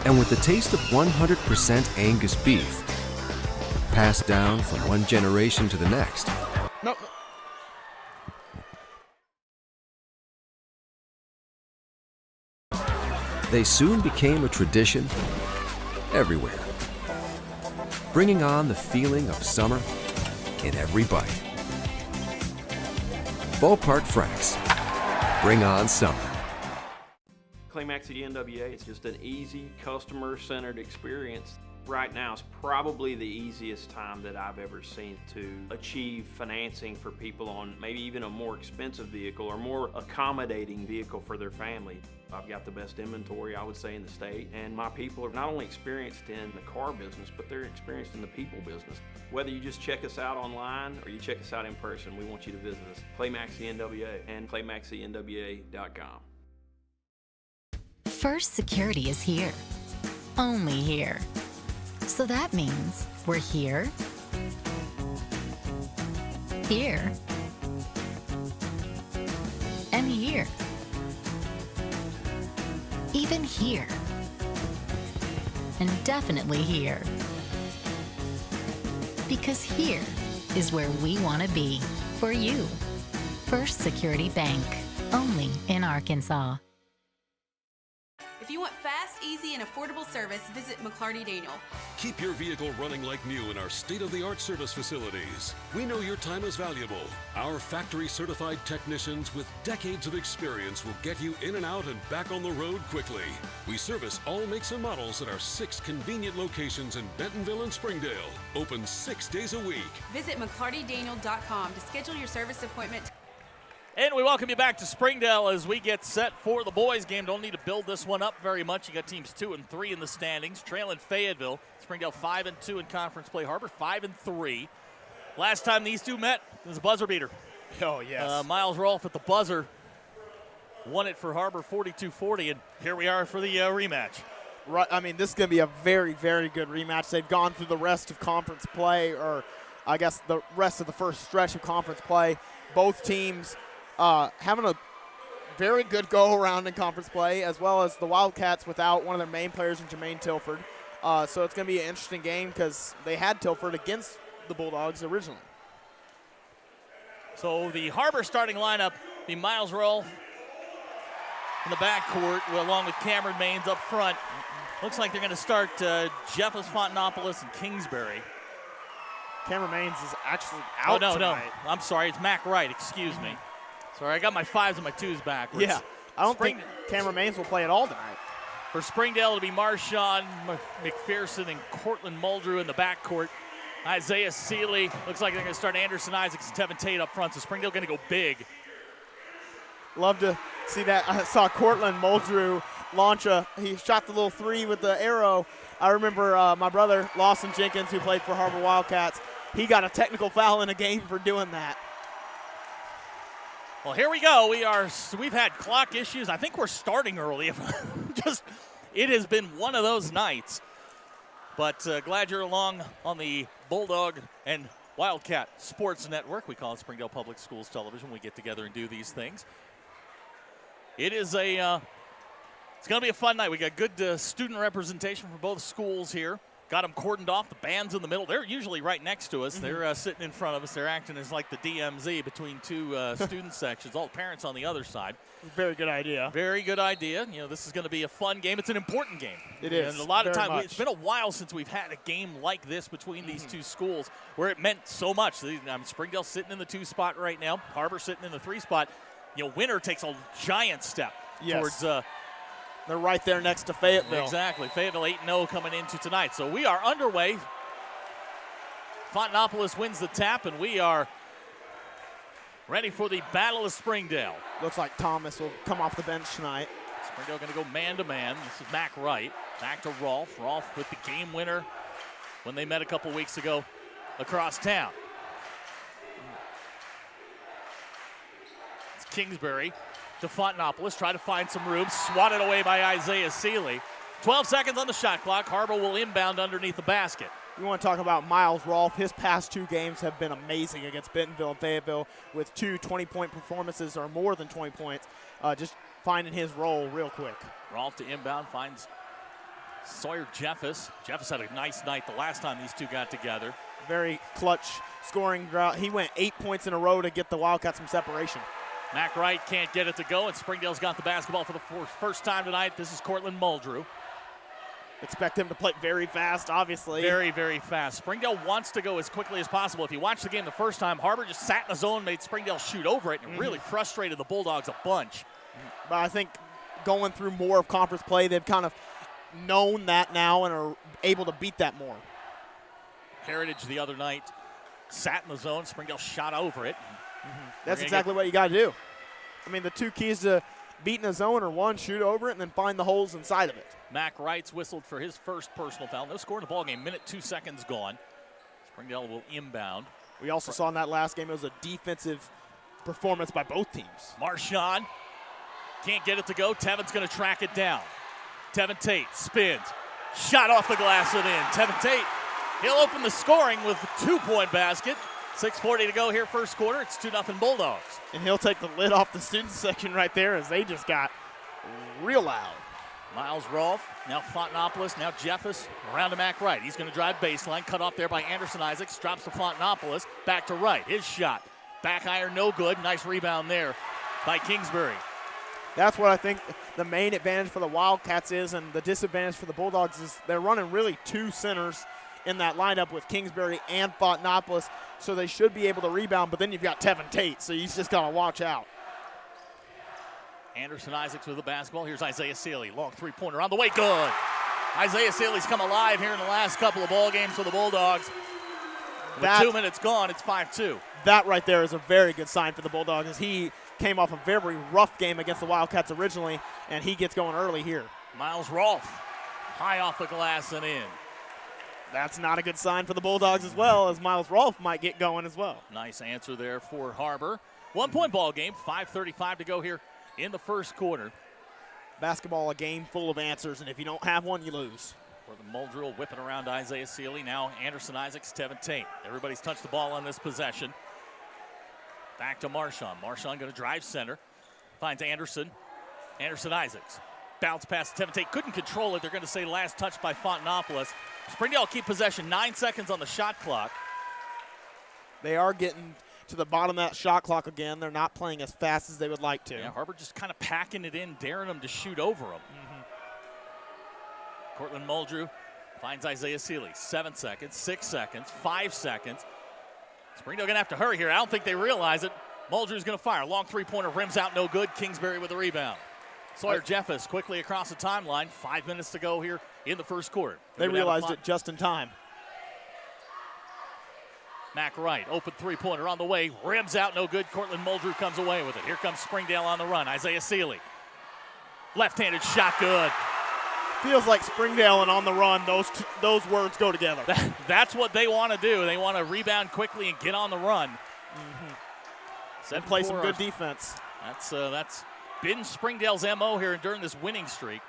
And with the taste of 100% Angus beef, passed down from one generation to the next, they soon became a tradition everywhere, bringing on the feeling of summer in every bite. Ballpark Franks. Bring on summer. Climax at the NWA, it's just an easy, customer-centered experience. Right now is probably the easiest time that I've ever seen to achieve financing for people on maybe even a more expensive vehicle or more accommodating vehicle for their family. I've got the best inventory, I would say, in the state, and my people are not only experienced in the car business, but they're experienced in the people business. Whether you just check us out online or you check us out in person, we want you to visit us. Climax the NWA and climaxthenwa.com. First Security is here. Only here. So that means we're here, here, and here. Even here. And definitely here. Because here is where we want to be for you. First Security Bank. Only in Arkansas. If you want fast, easy, and affordable service, visit McClarty Daniel. Keep your vehicle running like new in our state-of-the-art service facilities. We know your time is valuable. Our factory-certified technicians with decades of experience will get you in and out and back on the road quickly. We service all makes and models at our 6 convenient locations in Bentonville and Springdale. Open 6 days a week. Visit McClartyDaniel.com to schedule your service appointment. And we welcome you back to Springdale as we get set for the boys game. Don't need to build this one up very much. You got teams 2 and 3 in the standings, trailing Fayetteville. Springdale 5-2 in conference play. Har-Ber 5-3. Last time these two met, it was a buzzer beater. Oh, yes. Miles Rolfe at the buzzer won it for Har-Ber 42-40, and here we are for the rematch. Right. I mean, this is going to be a very, very good rematch. They've gone through the rest of conference play, or I guess the rest of the first stretch of conference play. Both teams having a very good go-around in conference play, as well as the Wildcats without one of their main players in Jermaine Tilford. So it's going to be an interesting game because they had Tilford against the Bulldogs originally. So the Har-Ber starting lineup, the Miles Rolfe in the backcourt, along with Cameron Maines up front. Looks like they're going to start Jeffers, Fontenopoulos, and Kingsbury. Cameron Maines is actually out tonight. No. I'm sorry. It's Mac Wright. Excuse me. Sorry, I got my 5s and my 2s backwards. Yeah, I don't think Cameron Maines will play at all tonight. For Springdale, it'll be Marshawn McPherson and Cortland Muldrew in the backcourt. Isaiah Seeley. Looks like they're going to start Anderson Isaacs and Tevin Tate up front, so Springdale going to go big. Love to see that. I saw Cortland Muldrew launch he shot the little 3 with the arrow. I remember my brother, Lawson Jenkins, who played for Har-Ber Wildcats. He got a technical foul in a game for doing that. Well, here we go. We've had clock issues. I think we're starting early. It has been one of those nights. But glad you're along on the Bulldog and Wildcat Sports Network. We call it Springdale Public Schools Television. We get together and do these things. It is it's going to be a fun night. We got good student representation from both schools here. Got them cordoned off. The band's in the middle. They're usually right next to us. Mm-hmm. They're sitting in front of us. They're acting as like the DMZ between two student sections. All the parents on the other side. Very good idea. Very good idea. You know, this is going to be a fun game. It's an important game. It is. And a lot of time, it's been a while since we've had a game like this between these two schools where it meant so much. Springdale sitting in the 2 spot right now. Har-Ber sitting in the 3 spot. You know, winner takes a giant step towards. They're right there next to Fayetteville. Exactly. Fayetteville 8-0 coming into tonight. So we are underway. Fontenopoulos wins the tap, and we are ready for the Battle of Springdale. Looks like Thomas will come off the bench tonight. Springdale going to go man-to-man. This is Mac Wright. Back to Rolfe. Rolfe with the game winner when they met a couple weeks ago across town. It's Kingsbury to Fontenopoulos, try to find some room, swatted away by Isaiah Seeley. 12 seconds on the shot clock. Har-Ber will inbound underneath the basket. We want to talk about Miles Rolfe. His past 2 games have been amazing against Bentonville and Fayetteville with 2 20-point performances or more than 20 points. Just finding his role real quick. Rolfe to inbound, finds Sawyer Jeffers. Jeffers had a nice night the last time these two got together. Very clutch scoring drought. He went 8 points in a row to get the Wildcats some separation. Mac Wright can't get it to go, and Springdale's got the basketball for the first time tonight. This is Cortland Muldrew. Expect him to play very fast, obviously. Very, very fast. Springdale wants to go as quickly as possible. If you watch the game the first time, Har-Ber just sat in the zone, made Springdale shoot over it, and really frustrated the Bulldogs a bunch. But I think going through more of conference play, they've kind of known that now and are able to beat that more. Heritage the other night sat in the zone. Springdale shot over it. That's exactly what you got to do. I mean, the 2 keys to beating a zone are 1, shoot over it, and then find the holes inside of it. Mac Wright's whistled for his first personal foul. No score in the ballgame. Minute 2 seconds gone. Springdale will inbound. We also saw in that last game it was a defensive performance by both teams. Marshawn can't get it to go. Tevin's going to track it down. Tevin Tate spins. Shot off the glass and in. Tevin Tate, he'll open the scoring with a 2-point basket. 6:40 to go here first quarter. It's 2-0 Bulldogs. And he'll take the lid off the student section right there as they just got real loud. Miles Rolfe, now Fontenopoulos, now Jeffers, around to Mac Wright. He's going to drive baseline, cut off there by Anderson Isaacs, drops to Fontenopoulos, back to Wright. His shot, back iron, no good. Nice rebound there by Kingsbury. That's what I think the main advantage for the Wildcats is, and the disadvantage for the Bulldogs is they're running really 2 centers in that lineup with Kingsbury and Fontanopolis, so they should be able to rebound, but then you've got Tevin Tate, so you just got to watch out. Anderson Isaacs with the basketball. Here's Isaiah Sealy. Long three-pointer on the way. Good. Isaiah Sealy's come alive here in the last couple of ball games for the Bulldogs. With 2 minutes gone, it's 5-2. That right there is a very good sign for the Bulldogs, as he came off a very rough game against the Wildcats originally, and he gets going early here. Miles Rolfe, high off the glass and in. That's not a good sign for the Bulldogs as well, as Miles Rolfe might get going as well. Nice answer there for Har-Ber. 1-point ball game, 5:35 to go here in the first quarter. Basketball, a game full of answers, and if you don't have one, you lose. For the Muldrill whipping around Isaiah Sealy. Now Anderson Isaacs, Tevin Tate. Everybody's touched the ball on this possession. Back to Marshawn. Marshawn going to drive center. Finds Anderson. Anderson Isaacs. Bounce pass to Tevin Tate. Couldn't control it. They're going to say last touch by Fontanopolis. Springdale keep possession. 9 seconds on the shot clock. They are getting to the bottom of that shot clock again. They're not playing as fast as they would like to. Yeah, Har-Ber just kind of packing it in, daring them to shoot over them. Cortland Muldrew finds Isaiah Sealy. 7 seconds, 6 seconds, 5 seconds. Springdale going to have to hurry here. I don't think they realize it. Muldrew's going to fire. Long three-pointer, rims out, no good. Kingsbury with the rebound. Sawyer Jeffers quickly across the timeline. 5 minutes to go here in the first quarter. They realized it just in time. Mac Wright, open three-pointer on the way. Rims out, no good. Cortland Muldrew comes away with it. Here comes Springdale on the run. Isaiah Sealy. Left-handed shot, good. Feels like Springdale and on the run, those words go together. That's what they want to do. They want to rebound quickly and get on the run. And play some good defense. That's been Springdale's MO here during this winning streak.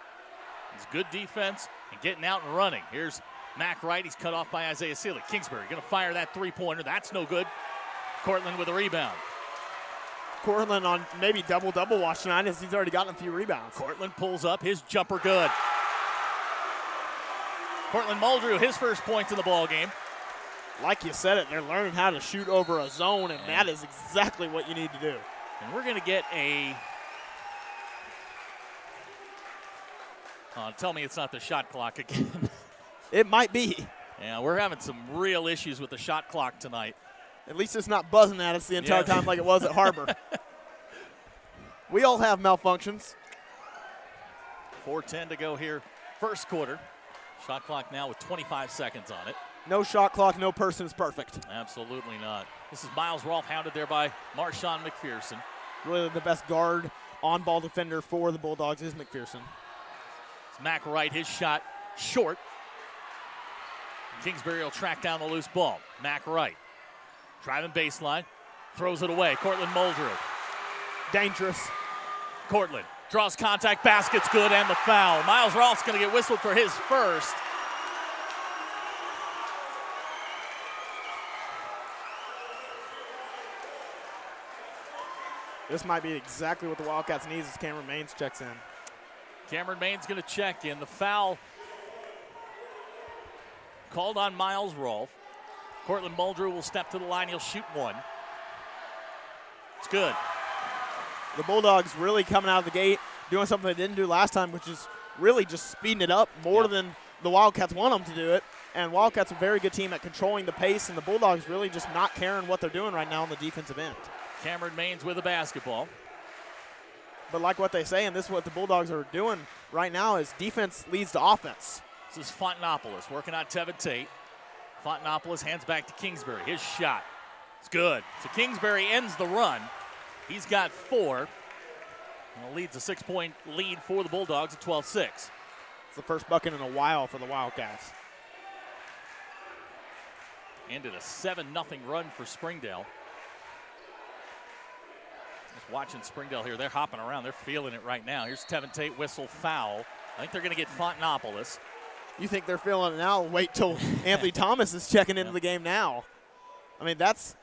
It's good defense and getting out and running. Here's Mac Wright. He's cut off by Isaiah Sealy. Kingsbury going to fire that three-pointer. That's no good. Cortland with a rebound. Cortland on maybe double-double watch tonight, as he's already gotten a few rebounds. Cortland pulls up. His jumper good. Cortland Muldrew, his first points in the ball game. Like you said it, they're learning how to shoot over a zone, and that is exactly what you need to do. And we're going to get a tell me it's not the shot clock again. It might be. Yeah, we're having some real issues with the shot clock tonight. At least it's not buzzing at us the entire time like it was at Har-Ber. We all have malfunctions. 4:10 to go here, first quarter. Shot clock now with 25 seconds on it. No shot clock, no person is perfect. Absolutely not. This is Miles Rolfe, hounded there by Marshawn McPherson. Really the best guard, on-ball defender for the Bulldogs is McPherson. It's Mac Wright, his shot short. Kingsbury will track down the loose ball. Mac Wright, driving baseline, throws it away. Cortland Muldrew. Dangerous. Cortland draws contact, basket's good, and the foul. Miles Rolfe's going to get whistled for his first. This might be exactly what the Wildcats need as Cameron Maines checks in. Cameron Maines going to check in. The foul called on Miles Rolfe. Cortland Muldrew will step to the line. He'll shoot one. It's good. The Bulldogs really coming out of the gate, doing something they didn't do last time, which is really just speeding it up more than the Wildcats want them to do it. And Wildcats a very good team at controlling the pace, and the Bulldogs really just not caring what they're doing right now on the defensive end. Cameron Maines with the basketball. But like what they say, and this is what the Bulldogs are doing right now, is defense leads to offense. This is Fontanopolis working on Tevin Tate. Fontanopolis hands back to Kingsbury. His shot. It's good. So Kingsbury ends the run. He's got 4. And leads a 6-point lead for the Bulldogs at 12-6. It's the first bucket in a while for the Wildcats. Ended a 7-0 run for Springdale. Just watching Springdale here. They're hopping around. They're feeling it right now. Here's Tevin Tate, whistle, foul. I think they're going to get Fontanopolis. You think they're feeling it now? Wait till Anthony Thomas is checking into the game now. I mean, that's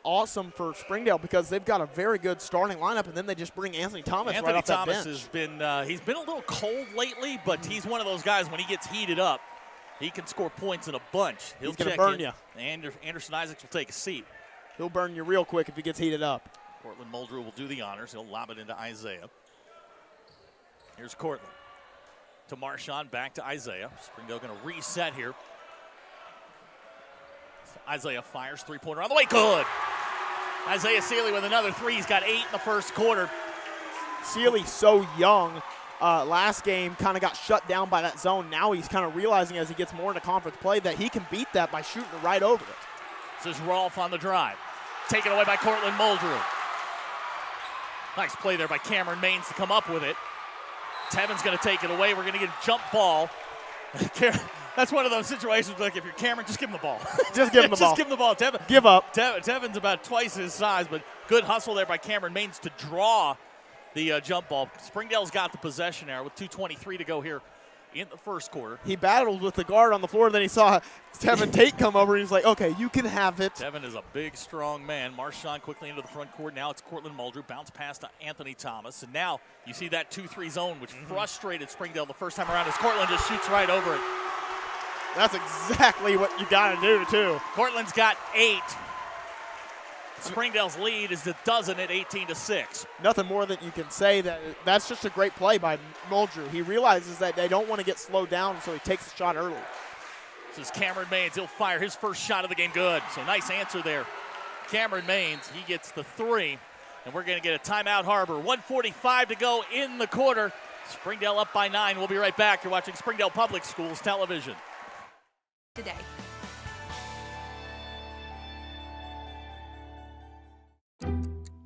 awesome for Springdale because they've got a very good starting lineup, and then they just bring Anthony Thomas right off that bench. Anthony Thomas has been a little cold lately, but he's one of those guys when he gets heated up, he can score points in a bunch. He's going to burn you. Anderson Isaacs will take a seat. He'll burn you real quick if he gets heated up. Cortland Muldrew will do the honors. He'll lob it into Isaiah. Here's Cortland to Marshawn, back to Isaiah. Springdale going to reset here. Isaiah fires, three-pointer on the way, good. Isaiah Sealy with another three. He's got 8 in the first quarter. Sealy so young. Last game kind of got shut down by that zone. Now he's kind of realizing as he gets more into conference play that he can beat that by shooting right over it. This is Rolfe on the drive. Taken away by Cortland Muldrew. Nice play there by Cameron Maines to come up with it. Tevin's going to take it away. We're going to get a jump ball. That's one of those situations, like if you're Cameron, just give him the ball. Just give him the ball. Just give him the ball. Tevin, give up. Tevin's about twice his size, but good hustle there by Cameron Maines to draw the jump ball. Springdale's got the possession there with 2:23 to go here in the first quarter. He battled with the guard on the floor, then he saw Tevin Tate come over, and he's like, okay, you can have it. Tevin is a big, strong man. Marshawn quickly into the front court. Now it's Cortland Muldrew. Bounce pass to Anthony Thomas. And now you see that 2-3 zone, which frustrated Springdale the first time around as Cortland just shoots right over it. That's exactly what you got to do, too. Cortland's got 8. Springdale's lead is a dozen at 18-6. Nothing more than you can say. That's just a great play by Muldrew. He realizes that they don't want to get slowed down, so he takes a shot early. This is Cameron Maines. He'll fire his first shot of the game. Good. So nice answer there. Cameron Maines, he gets the 3, and we're going to get a timeout, Har-Ber. 1:45 to go in the quarter. Springdale up by 9. We'll be right back. You're watching Springdale Public Schools Television. Today.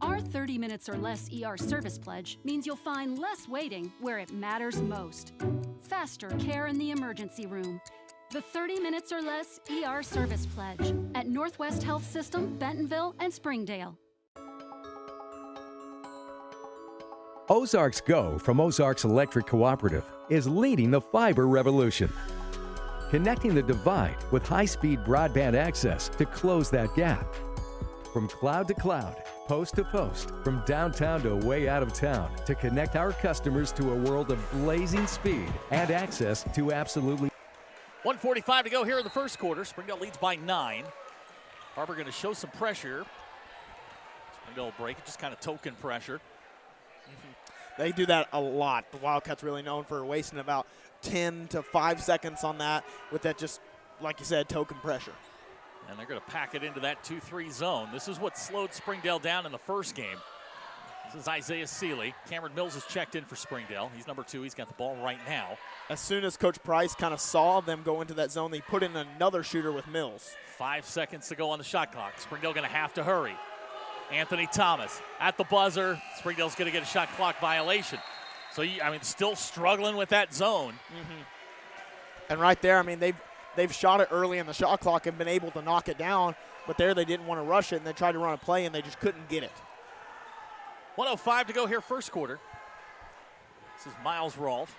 Our 30 minutes or less ER service pledge means you'll find less waiting where it matters most. Faster care in the emergency room. The 30 minutes or less ER service pledge at Northwest Health System, Bentonville, and Springdale. Ozarks Go from Ozarks Electric Cooperative is leading the fiber revolution. Connecting the divide with high-speed broadband access to close that gap. From cloud to cloud, post to post, from downtown to way out of town, to connect our customers to a world of blazing speed and access to absolutely 1:45 to go here in the first quarter. Springdale leads by 9. Har-Ber going to show some pressure. Springdale will break it, just kind of token pressure. They do that a lot. The Wildcats really known for wasting about 10 to 5 seconds on that with that just, like you said, token pressure. And they're going to pack it into that 2-3 zone. This is what slowed Springdale down in the first game. This is Isaiah Sealy. Cameron Mills has checked in for Springdale. He's number 2. He's got the ball right now. As soon as Coach Price kind of saw them go into that zone, they put in another shooter with Mills. 5 seconds to go on the shot clock. Springdale going to have to hurry. Anthony Thomas at the buzzer. Springdale's going to get a shot clock violation. So, still struggling with that zone. And right there, they've shot it early in the shot clock and been able to knock it down, but there they didn't want to rush it, and they tried to run a play, and they just couldn't get it. 1:05 to go here first quarter. This is Miles Rolfe.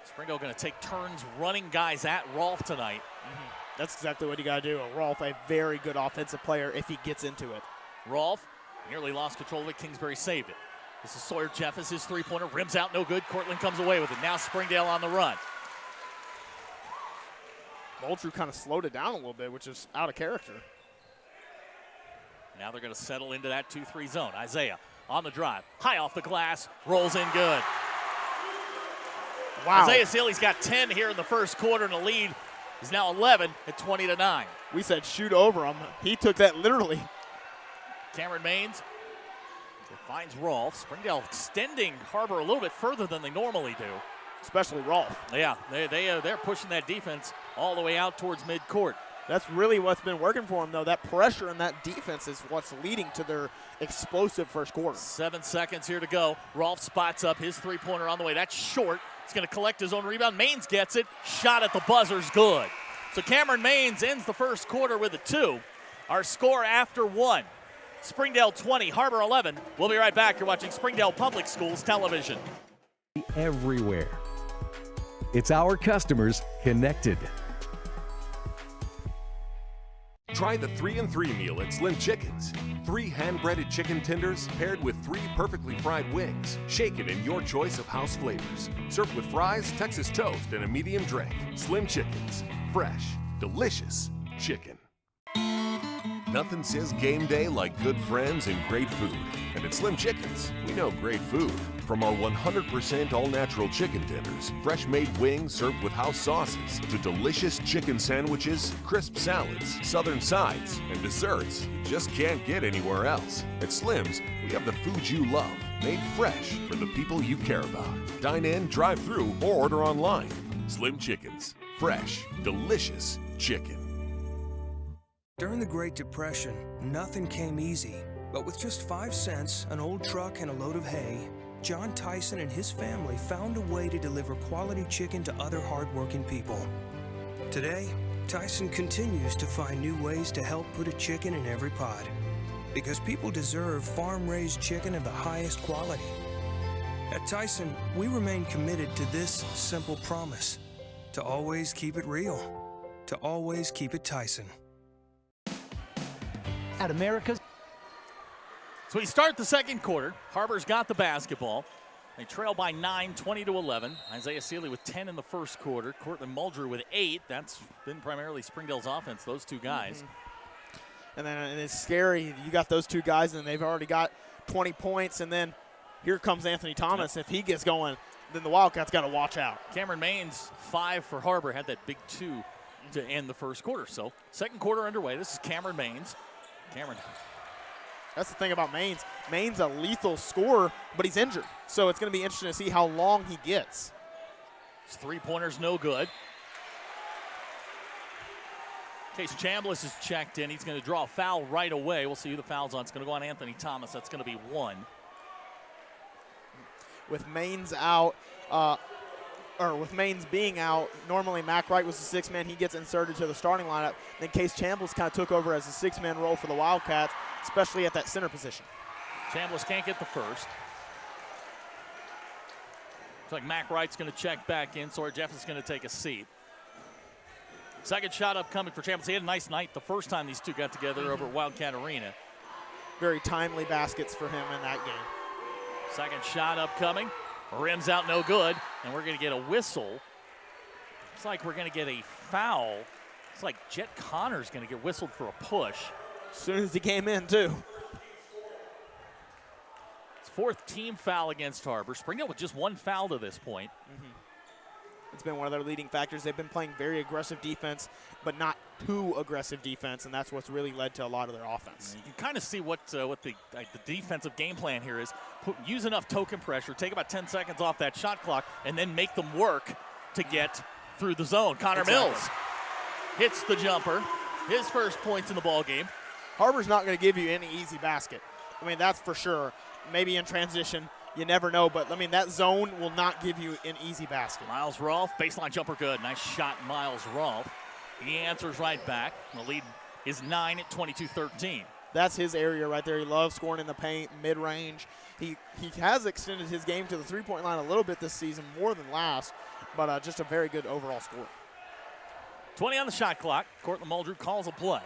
Springdale going to take turns running guys at Rolfe tonight. That's exactly what you got to do. Rolfe, a very good offensive player if he gets into it. Rolfe nearly lost control of it. Kingsbury saved it. This is Sawyer Jeffers, his three-pointer. Rims out, no good. Cortland comes away with it. Now Springdale on the run. Muldrew kind of slowed it down a little bit, which is out of character. Now they're going to settle into that 2-3 zone. Isaiah on the drive. High off the glass. Rolls in good. Wow. Isaiah Sealy's got 10 here in the first quarter, and the lead is now 11 at 20-9. We said shoot over him. He took that literally. Cameron Maines finds Rolfe. Springdale extending Har-Ber a little bit further than they normally do. Especially Rolfe. Yeah, they're pushing that defense all the way out towards midcourt. That's really what's been working for them, though. That pressure and that defense is what's leading to their explosive first quarter. 7 seconds here to go. Rolfe spots up his three-pointer on the way. That's short. He's going to collect his own rebound. Maines gets it. Shot at the buzzer's good. So Cameron Maines ends the first quarter with a 2. Our score after 1. Springdale 20, Har-Ber 11. We'll be right back. You're watching Springdale Public Schools Television. Everywhere. It's our customers connected. Try the 3-and-3 meal at Slim Chickens. 3 hand-breaded chicken tenders paired with 3 perfectly fried wings, shaken in your choice of house flavors. Served with fries, Texas toast, and a medium drink. Slim Chickens. Fresh, delicious chicken. Nothing says game day like good friends and great food. And at Slim Chickens, we know great food. From our 100% all-natural chicken tenders, fresh-made wings served with house sauces, to delicious chicken sandwiches, crisp salads, southern sides, and desserts you just can't get anywhere else. At Slim's, we have the food you love, made fresh for the people you care about. Dine in, drive through, or order online. Slim Chickens. Fresh, delicious chicken. During the Great Depression, nothing came easy. But with just 5 cents, an old truck, and a load of hay, John Tyson and his family found a way to deliver quality chicken to other hardworking people. Today, Tyson continues to find new ways to help put a chicken in every pot. Because people deserve farm-raised chicken of the highest quality. At Tyson, we remain committed to this simple promise: to always keep it real, to always keep it Tyson. At America's... So we start the second quarter. Har-Ber's got the basketball. They trail by 9, 20-11. Isaiah Seeley with 10 in the first quarter. Cortland Muldrew with 8. That's been primarily Springdale's offense, those two guys. And it's scary. You got those two guys, and they've already got 20 points. And then here comes Anthony Thomas. If he gets going, then the Wildcats got to watch out. Cameron Maines, 5 for Har-Ber, had that big 2 to end the first quarter. So second quarter underway. This is Cameron Maines. Cameron. That's the thing about Maines. Maines a lethal scorer, but he's injured. So it's going to be interesting to see how long he gets. His three-pointer's no good. Case Chambliss is checked in. He's going to draw a foul right away. We'll see who the foul's on. It's going to go on Anthony Thomas. That's going to be 1. With Maines out, or with Maines being out, normally Mac Wright was the 6th man. He gets inserted to the starting lineup. Then Case Chambliss kind of took over as the 6th-man role for the Wildcats, especially at that center position. Chambliss can't get the first. Looks like Mac Wright's going to check back in. Sawyer Jeffers going to take a seat. Second shot upcoming for Chambliss. He had a nice night the first time these two got together over at Wildcat Arena. Very timely baskets for him in that game. Second shot upcoming. Rims out, no good. And we're going to get a whistle. Looks like we're going to get a foul. It's like Jet Connor's going to get whistled for a push. As soon as he came in, too. It's 4th team foul against Har-Ber. Springdale with just 1 foul to this point. It's been one of their leading factors. They've been playing very aggressive defense, but not too aggressive defense, and that's what's really led to a lot of their offense. You can kind of see what the defensive game plan here is. Use enough token pressure, take about 10 seconds off that shot clock, and then make them work to get through the zone. Connor Mills hits the jumper. His first points in the ball game. Har-Ber's not going to give you any easy basket. I mean, that's for sure. Maybe in transition, you never know, but I mean, that zone will not give you an easy basket. Miles Rolfe, baseline jumper good. Nice shot, Miles Rolfe. He answers right back. The lead is 9 at 22-13. That's his area right there. He loves scoring in the paint, mid-range. He has extended his game to the three-point line a little bit this season, more than last, but just a very good overall score. 20 on the shot clock. Cortland Muldrew calls a play.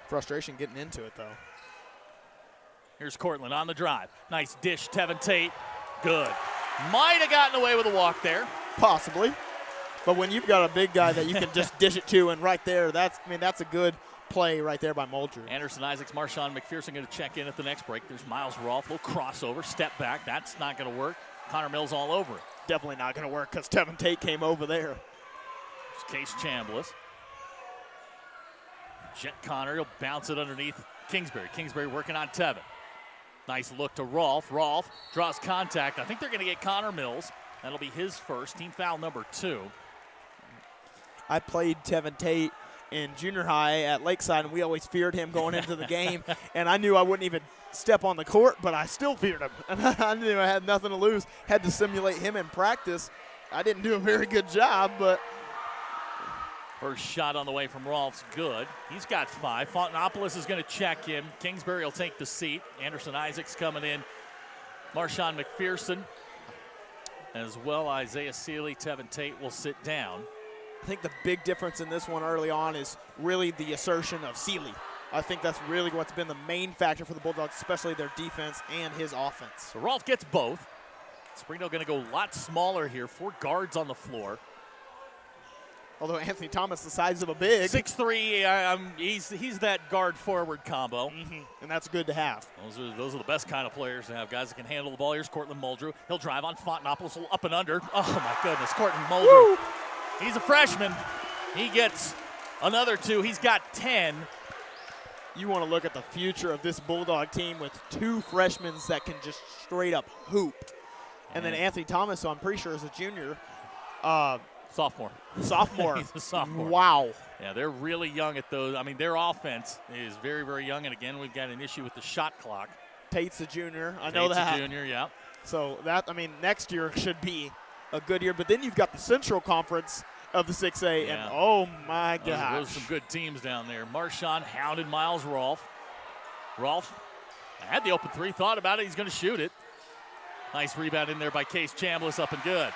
Frustration getting into it, though. Here's Cortland on the drive. Nice dish, Tevin Tate. Good. Might have gotten away with a walk there. Possibly. But when you've got a big guy that you can just dish it to, and right there, that's a good play right there by Muldrew. Anderson Isaacs, Marshawn McPherson going to check in at the next break. There's Miles Rolfe, little crossover, step back. That's not going to work. Connor Mills all over it. Definitely not going to work because Tevin Tate came over there. It's Case Chambliss. Jet Connor, he'll bounce it underneath Kingsbury. Kingsbury working on Tevin. Nice look to Rolfe. Rolfe draws contact. I think they're going to get Connor Mills. That'll be his first, team foul number 2. I played Tevin Tate in junior high at Lakeside, and we always feared him going into the game. And I knew I wouldn't even step on the court, but I still feared him. And I knew I had nothing to lose. Had to simulate him in practice. I didn't do a very good job, but. First shot on the way from Rolfe's good. He's got 5. Fontenopoulos is going to check in. Kingsbury will take the seat. Anderson Isaacs coming in. Marshawn McPherson. As well, Isaiah Seeley, Tevin Tate will sit down. I think the big difference in this one early on is really the assertion of Seeley. I think that's really what's been the main factor for the Bulldogs, especially their defense and his offense. So Rolfe gets both. Springdale going to go a lot smaller here. 4 guards on the floor. Although Anthony Thomas, the size of a big. 6'3", he's that guard forward combo. And that's good to have. Those are the best kind of players to have, guys that can handle the ball. Here's Cortland Muldrew. He'll drive on Fontenopoulos, up and under. Oh, my goodness, Cortland Muldrew. Woo! He's a freshman. He gets another 2. He's got 10. You want to look at the future of this Bulldog team with 2 freshmen that can just straight up hoop. And then Anthony Thomas, so I'm pretty sure is a junior. Sophomore. He's a sophomore. Wow. Yeah, they're really young at those. I mean, their offense is very, very young. And, again, we've got an issue with the shot clock. Tate's a junior. I know that. Tate's a junior, yeah. So, next year should be a good year. But then you've got the Central Conference of the 6A, and oh, my gosh. Those are some good teams down there. Marchand hounded Miles Rolfe. Rolfe had the open 3, thought about it. He's going to shoot it. Nice rebound in there by Case Chambliss, up and good.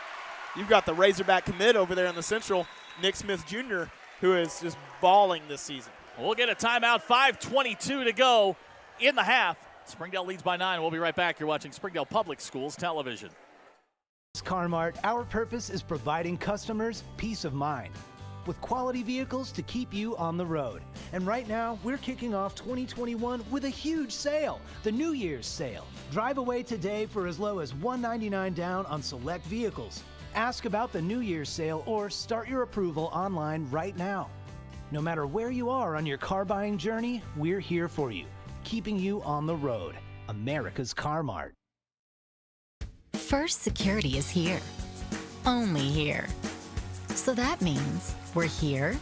You've got the Razorback commit over there in the Central, Nick Smith Jr., who is just balling this season. We'll get a timeout, 5:22 to go in the half. Springdale leads by 9. We'll be right back. You're watching Springdale Public Schools Television. Car-Mart, our purpose is providing customers peace of mind with quality vehicles to keep you on the road. And right now, we're kicking off 2021 with a huge sale, the New Year's sale. Drive away today for as low as $199 down on select vehicles. Ask about the New Year's sale or start your approval online right now. No matter where you are on your car buying journey, we're here for you, keeping you on the road. America's Car-Mart. First Security is here. Only here. So that means we're here,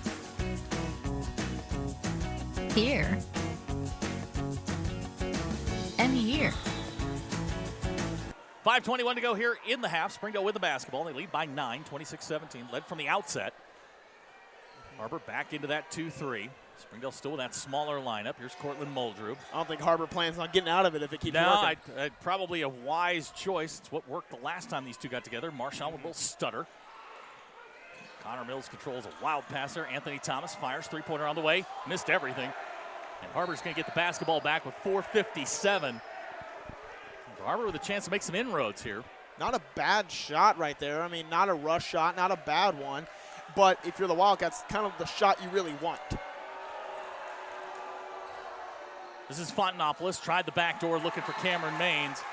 here, and here. 5:21 to go here in the half. Springdale with the basketball. They lead by 9, 26-17. Led from the outset. Har-Ber back into that 2-3. Springdale still with that smaller lineup. Here's Cortland Muldrew. I don't think Har-Ber plans on getting out of it if it keeps working. No, probably a wise choice. It's what worked the last time these two got together. Marchand with a little stutter. Connor Mills controls a wild passer. Anthony Thomas fires, 3-pointer on the way. Missed everything. And Har-Ber's going to get the basketball back with 4:57. Har-Ber with a chance to make some inroads here. Not a bad shot right there. I mean, not a rush shot, not a bad one. But if you're the Wildcats, kind of the shot you really want. This is Fontenopoulos. Tried the back door looking for Cameron Maines.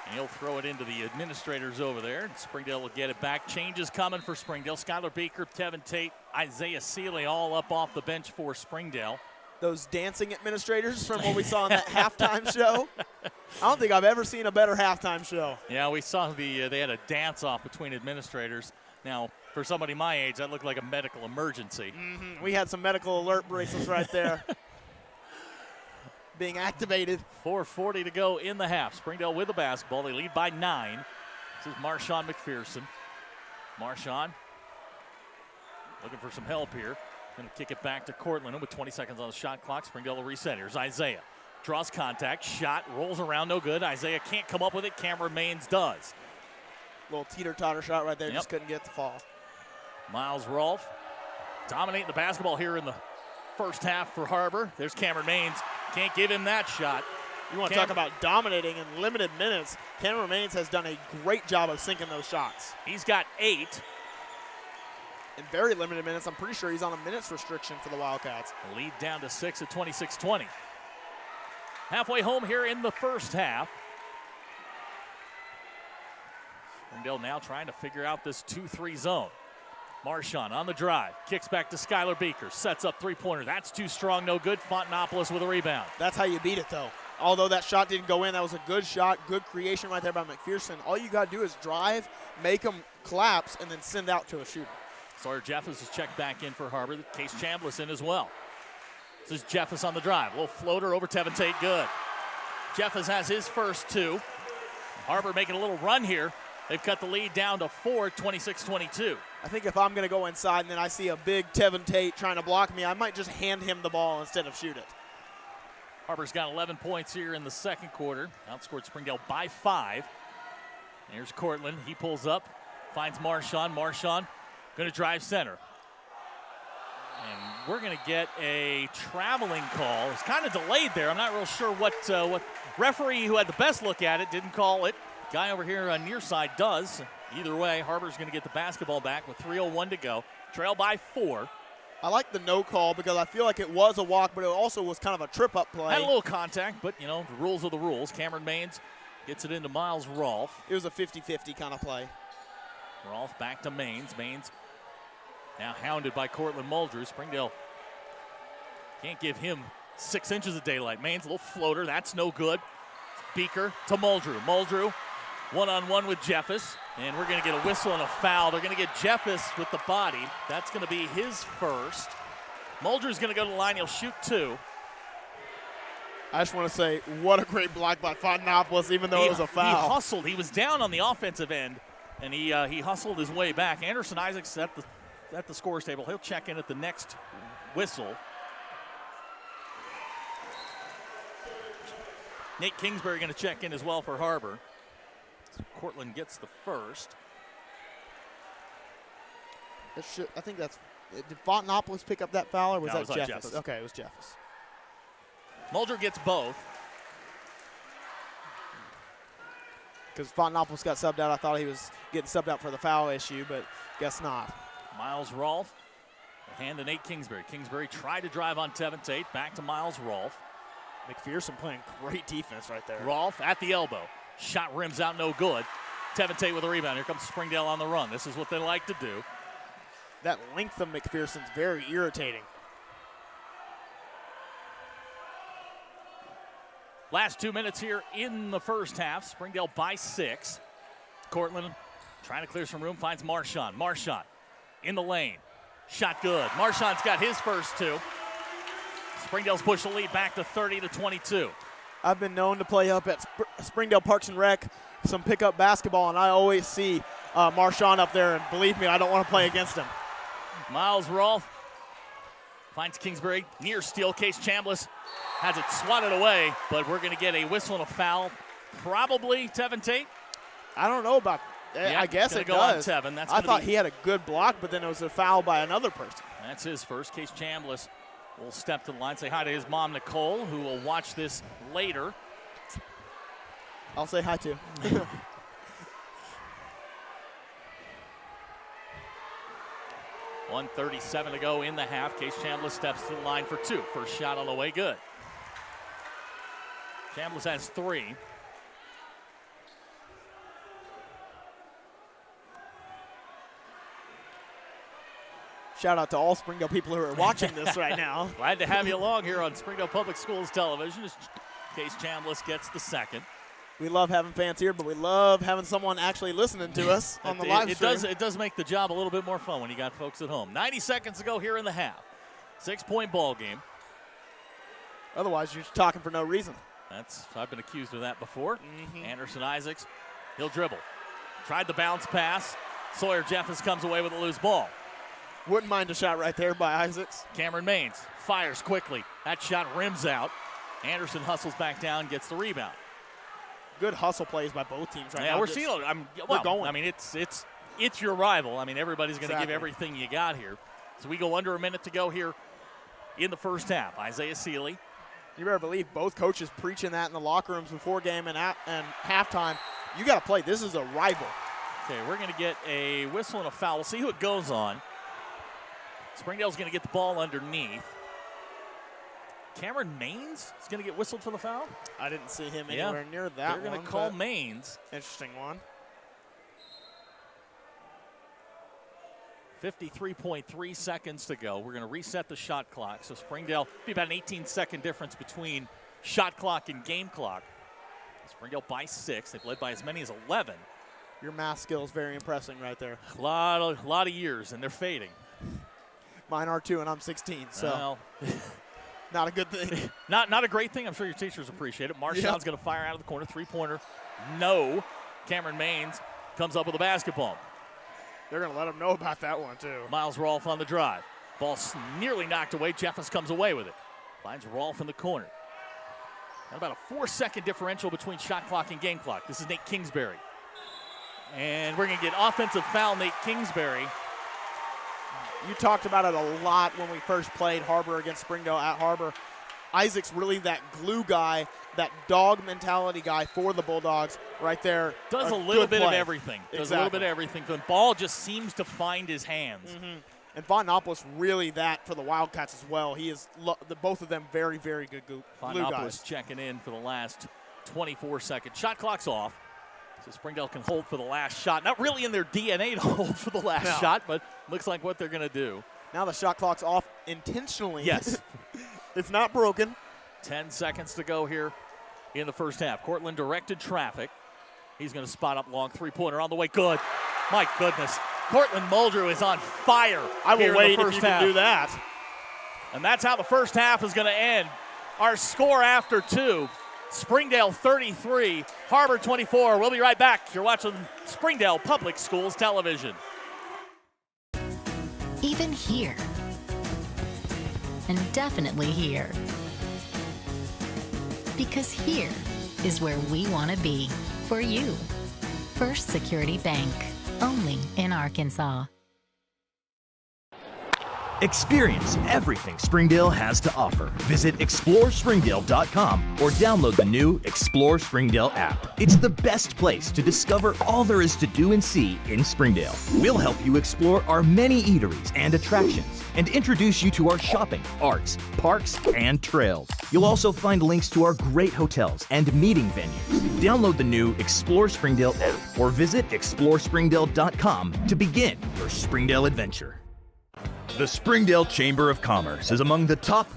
And he'll throw it into the administrators over there. Springdale will get it back. Changes coming for Springdale. Skylar Beaker, Tevin Tate, Isaiah Seeley all up off the bench for Springdale. Those dancing administrators from what we saw in that halftime show. I don't think I've ever seen a better halftime show. Yeah, we saw they had a dance-off between administrators. Now, for somebody my age, that looked like a medical emergency. We had some medical alert bracelets right there. Being activated. 4:40 to go in the half. Springdale with the basketball. They lead by 9. This is Marchand McPherson. Marchand looking for some help here. Going to kick it back to Cortland with 20 seconds on the shot clock. Springdale will reset. Here's Isaiah. Draws contact. Shot. Rolls around. No good. Isaiah can't come up with it. Cameron Maines does. Little teeter-totter shot right there. Just couldn't get the fall. Miles Rolfe dominating the basketball here in the first half for Har-Ber. There's Cameron Maines. Can't give him that shot. You want to talk about dominating in limited minutes. Cameron Maines has done a great job of sinking those shots. He's got 8. In very limited minutes, I'm pretty sure he's on a minutes restriction for the Wildcats. Lead down to 6 at 26-20. Halfway home here in the first half. Springdale now trying to figure out this 2-3 zone. Marchand on the drive, kicks back to Skylar Beaker, sets up 3-pointer. That's too strong, no good. Fontenopoulos with a rebound. That's how you beat it, though. Although that shot didn't go in, that was a good shot, good creation right there by McPherson. All you got to do is drive, make them collapse, and then send out to a shooter. Sawyer Jeffers is checked back in for Har-Ber. Case Chambliss in as well. This is Jeffers on the drive. A little floater over Tevin Tate, good. Jeffers has his first 2. Har-Ber making a little run here. They've cut the lead down to 4, 26-22. I think if I'm going to go inside and then I see a big Tevin Tate trying to block me, I might just hand him the ball instead of shoot it. Har-Ber's got 11 points here in the second quarter. Outscored Springdale by 5. Here's Cortland. He pulls up, finds Marchand. Marchand going to drive center. And we're going to get a traveling call. It's kind of delayed there. I'm not real sure what referee who had the best look at it didn't call it. Guy over here on near side does. Either way, Har-Ber's going to get the basketball back with 3:01 to go. Trail by 4. I like the no call because I feel like it was a walk, but it also was kind of a trip-up play. Had a little contact, but, the rules are the rules. Cameron Maines gets it into Miles Rolfe. It was a 50-50 kind of play. Rolfe back to Maines. Maines now hounded by Cortland Muldrew. Springdale can't give him 6 inches of daylight. Maines, a little floater. That's no good. Beaker to Muldrew. Muldrew one-on-one with Jeffus. And we're going to get a whistle and a foul. They're going to get Jeffus with the body. That's going to be his first. Muldrew's going to go to the line. He'll shoot 2. I just want to say, what a great block by Fontanopoulos, even though it was a foul. He hustled. He was down on the offensive end, and he hustled his way back. Anderson Isaacs at the scores table. He'll check in at the next whistle. Nate Kingsbury going to check in as well for Har-Ber. So Cortland gets the first. I think that's. Did Fontanopoulos pick up that foul, or was that Jeffus? Jeffus? Okay, it was Jeffus. Muldrew gets both. Because Fontanopoulos got subbed out. I thought he was getting subbed out for the foul issue, but guess not. Miles Rolfe, a hand to Nate Kingsbury. Kingsbury tried to drive on Tevin Tate. Back to Miles Rolfe. McPherson playing great defense right there. Rolfe at the elbow. Shot rims out, no good. Tevin Tate with a rebound. Here comes Springdale on the run. This is what they like to do. That length of McPherson's very irritating. Last 2 minutes here in the first half. Springdale by 6. Cortland trying to clear some room, finds Marchand. Marchand in the lane. Shot good. Marchand's got his first 2. Springdale's pushed the lead back to 30-22. I've been known to play up at Springdale Parks and Rec, some pickup basketball, and I always see Marchand up there, and believe me, I don't want to play against him. Miles Rolfe finds Kingsbury near steal. Case Chambliss has it swatted away, but we're going to get a whistle and a foul. Probably Tevin Tate. I don't know about that. I guess it does. On Tevin. I thought he had a good block, but then it was a foul by another person. That's his first. Case Chambliss will step to the line, say hi to his mom, Nicole, who will watch this later. I'll say hi too. 1:37 to go in the half. Case Chambliss steps to the line for 2. First shot on the way, good. Chambliss has 3. Shout out to all Springdale people who are watching this right now. Glad to have you along here on Springdale Public Schools Television. Case Chambliss gets the second. We love having fans here, but we love having someone actually listening to us on the live stream. It does make the job a little bit more fun when you got folks at home. 90 seconds to go here in the half. 6-point ball game. Otherwise, you're just talking for no reason. I've been accused of that before. Anderson Isaacs, he'll dribble. Tried the bounce pass. Sawyer Jeffus comes away with a loose ball. Wouldn't mind a shot right there by Isaacs. Cameron Maines fires quickly. That shot rims out. Anderson hustles back down, gets the rebound. Good hustle plays by both teams right now. Yeah, we're seeing. We're going. I mean, it's your rival. I mean, everybody's going to give everything you got here. So we go under a minute to go here in the first half. Isaiah Seeley. You better believe both coaches preaching that in the locker rooms before game and halftime. You got to play. This is a rival. Okay, we're going to get a whistle and a foul. We'll see who it goes on. Springdale's going to get the ball underneath. Cameron Maines is going to get whistled for the foul? I didn't see him anywhere near that. They're going to call Maines. Interesting one. 53.3 seconds to go. We're going to reset the shot clock. So Springdale, be about an 18-second difference between shot clock and game clock. Springdale by 6. They've led by as many as 11. Your math skill is very impressive right there. A lot of years, and they're fading. Mine are too, and I'm 16, so not a good thing. not a great thing. I'm sure your teachers appreciate it. Marchand's going to fire out of the corner. Three-pointer, no. Cameron Maines comes up with a basketball. They're going to let him know about that one, too. Miles Rolfe on the drive. Ball nearly knocked away. Jeffus comes away with it. Finds Rolfe in the corner. And about a 4-second differential between shot clock and game clock. This is Nate Kingsbury. And we're going to get offensive foul, Nate Kingsbury. You talked about it a lot when we first played Har-Ber against Springdale at Har-Ber. Isaac's really that glue guy, that dog mentality guy for the Bulldogs right there. Does a little bit of everything. Exactly. Does a little bit of everything. The ball just seems to find his hands. Mm-hmm. And Fontanopoulos really that for the Wildcats as well. He is both of them very, very good glue guys. Fontanopoulos checking in for the last 24 seconds. Shot clock's off. So Springdale can hold for the last shot. Not really in their DNA to hold for the last shot, but looks like what they're going to do. Now the shot clock's off intentionally. Yes. It's not broken. 10 seconds to go here in the first half. Cortland directed traffic. He's going to spot up long three-pointer on the way. Good. My goodness. Cortland Muldrew is on fire. I will wait if you half. can do that. And that's how the first half is going to end. Our score after 2, Springdale 33, Har-Ber 24. We'll be right back. You're watching Springdale Public Schools Television. Even here. And definitely here. Because here is where we want to be for you. First Security Bank. Only in Arkansas. Experience everything Springdale has to offer. Visit ExploreSpringdale.com or download the new Explore Springdale app. It's the best place to discover all there is to do and see in Springdale. We'll help you explore our many eateries and attractions and introduce you to our shopping, arts, parks, and trails. You'll also find links to our great hotels and meeting venues. Download the new Explore Springdale app or visit ExploreSpringdale.com to begin your Springdale adventure. The Springdale Chamber of Commerce is among the top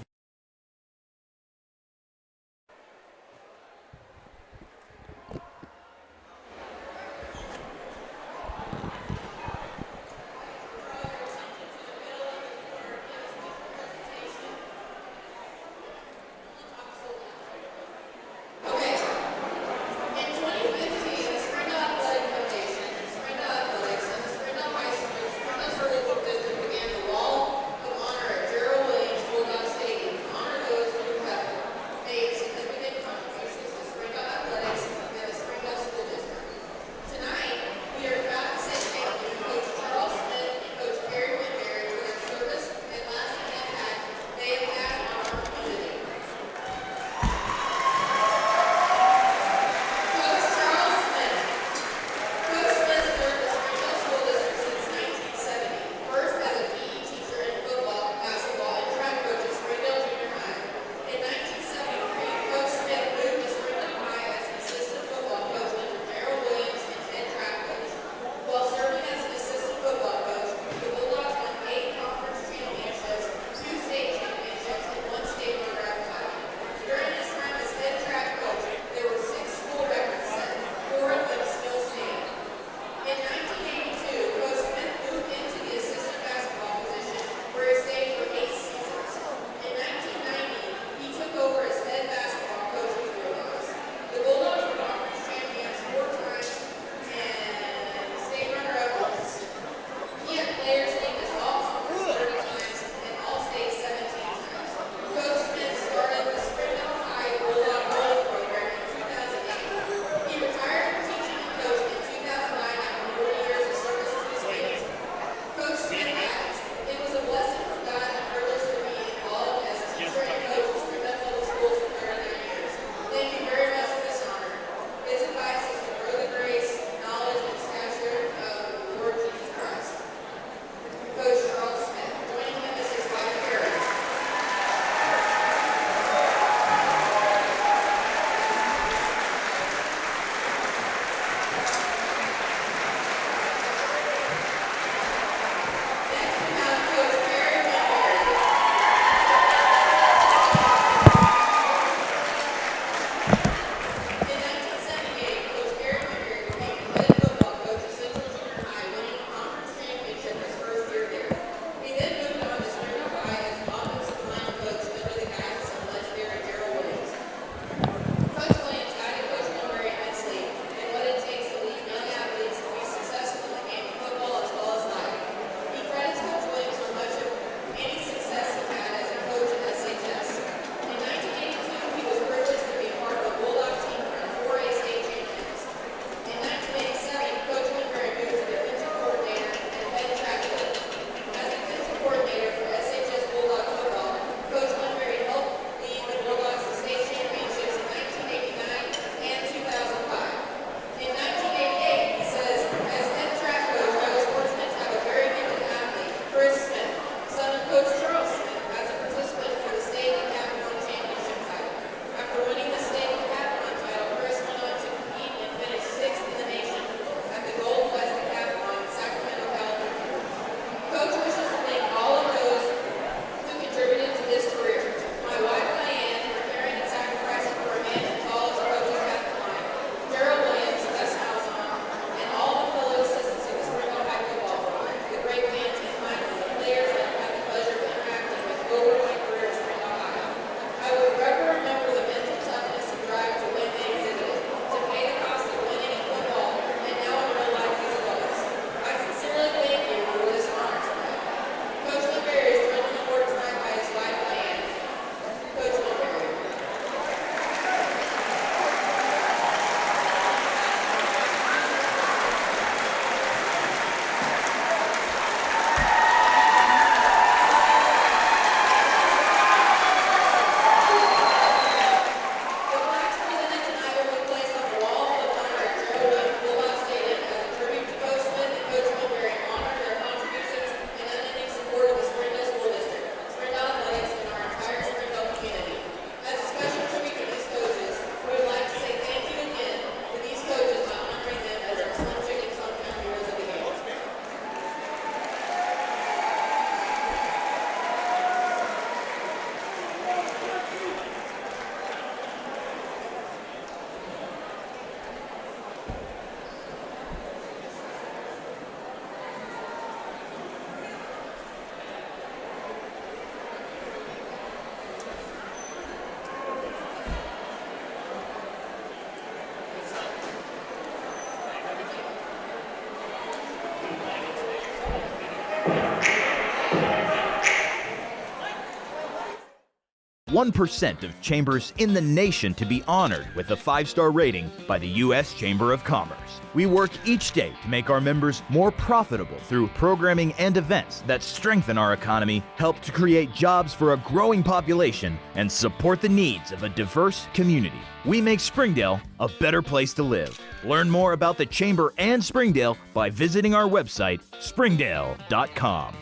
1% of chambers in the nation to be honored with a 5-star rating by the U.S. Chamber of Commerce. We work each day to make our members more profitable through programming and events that strengthen our economy, help to create jobs for a growing population, and support the needs of a diverse community. We make Springdale a better place to live. Learn more about the Chamber and Springdale by visiting our website, springdale.com.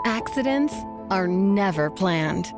Accidents are never planned.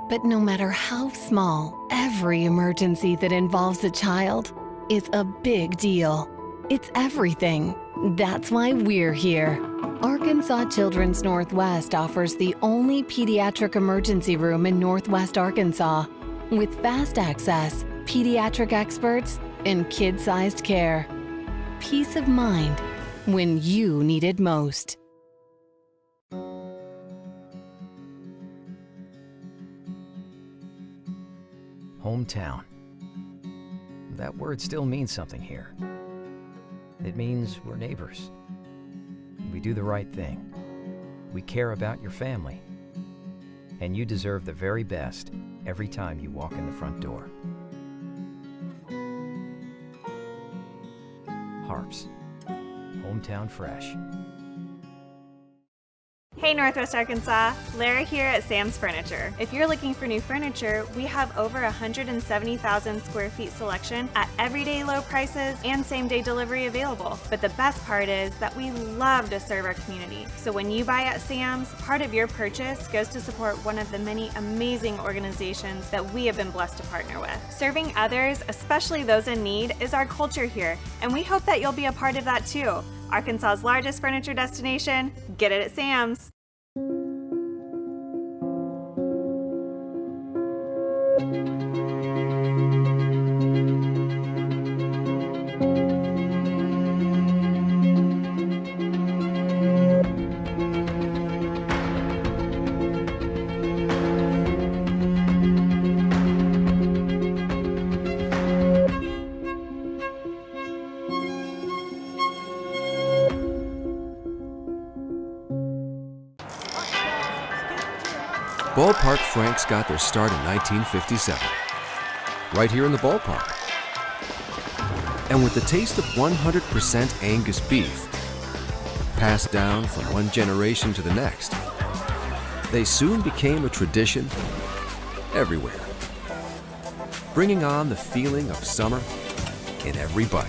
But no matter how small, every emergency that involves a child is a big deal. It's everything. That's why we're here. Arkansas Children's Northwest offers the only pediatric emergency room in Northwest Arkansas with fast access, pediatric experts, and kid-sized care. Peace of mind when you need it most. Hometown. That word still means something here. It means we're neighbors. We do the right thing. We care about your family. And you deserve the very best every time you walk in the front door. Har-Ber's. Hometown fresh. Hey Northwest Arkansas, Lara here at Sam's Furniture. If you're looking for new furniture, we have over 170,000 square feet selection at everyday low prices and same-day delivery available. But the best part is that we love to serve our community. So when you buy at Sam's, part of your purchase goes to support one of the many amazing organizations that we have been blessed to partner with. Serving others, especially those in need, is our culture here, and we hope that you'll be a part of that too. Arkansas's largest furniture destination, get it at Sam's. Ballpark Franks got their start in 1957, right here in the ballpark. And with the taste of 100% Angus beef, passed down from one generation to the next, they soon became a tradition everywhere, bringing on the feeling of summer in every bite.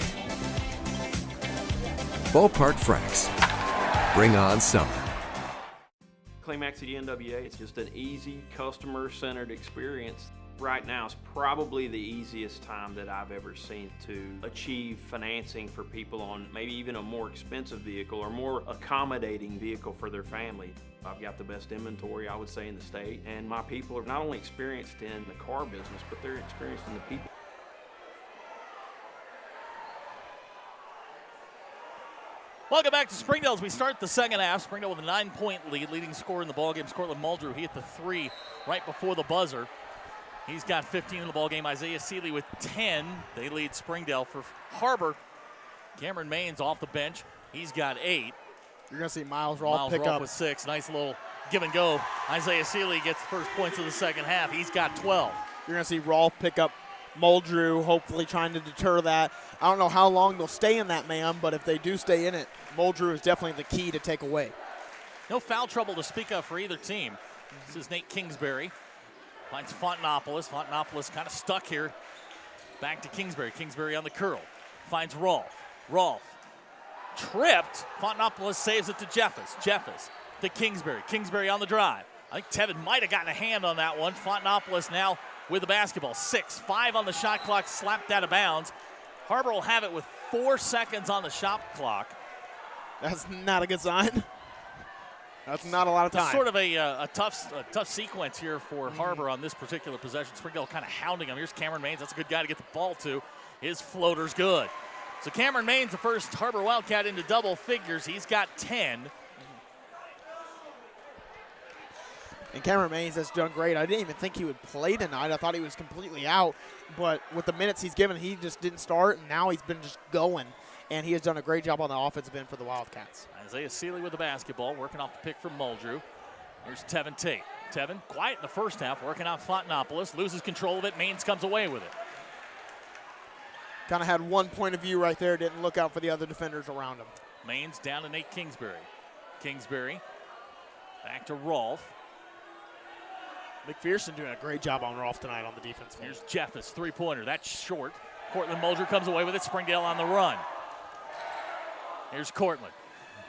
Ballpark Franks, bring on summer. Climax at the NWA, it's just an easy, customer-centered experience. Right now is probably the easiest time that I've ever seen to achieve financing for people on maybe even a more expensive vehicle or more accommodating vehicle for their family. I've got the best inventory, I would say, in the state, and my people are not only experienced in the car business, but they're experienced in the people. Welcome back to Springdale as we start the second half. Springdale with a 9-point lead. Leading scorer in the ballgame is Cortland Muldrew. He hit the 3 right before the buzzer. He's got 15 in the ballgame. Isaiah Seeley with 10. They lead Springdale. For Har-Ber, Cameron Maines off the bench. He's got 8. You're going to see Miles Rolfe pick up with 6. Nice little give and go. Isaiah Seeley gets the first points of the second half. He's got 12. You're going to see Rolfe pick up Muldrew hopefully trying to deter that. I don't know how long they'll stay in that man, but if they do stay in it, Muldrew is definitely the key to take away. No foul trouble to speak of for either team. This is Nate Kingsbury. Finds Fontanopolis. Fontanopolis kind of stuck here. Back to Kingsbury. Kingsbury on the curl. Finds Rolfe. Rolfe tripped. Fontanopolis saves it to Jeffers. Jeffers to Kingsbury. Kingsbury on the drive. I think Tevin might have gotten a hand on that one. Fontanopolis now with the basketball. 6-5 on the shot clock, slapped out of bounds. Har-Ber will have it with 4 seconds on the shot clock. That's not a good sign. That's not a lot of time. It's sort of a tough sequence here for Har-Ber on this particular possession. Springdale kind of hounding him. Here's Cameron Maines. That's a good guy to get the ball to. His floater's good. So Cameron Maines, the first Har-Ber Wildcat into double figures. He's got 10. And Cameron Maines has done great. I didn't even think he would play tonight. I thought he was completely out. But with the minutes he's given, he just didn't start, and now he's been just going. And he has done a great job on the offensive end for the Wildcats. Isaiah Seeley with the basketball, working off the pick from Muldrew. Here's Tevin Tate. Tevin, quiet in the first half, working out Fontanopolis, loses control of it. Maines comes away with it. Kind of had one point of view right there, didn't look out for the other defenders around him. Maines down to Nate Kingsbury. Kingsbury back to Rolfe. McPherson doing a great job on Rolfe tonight on the defense. Here's Jeffers, three-pointer. That's short. Cortland Muldrew comes away with it. Springdale on the run. Here's Cortland.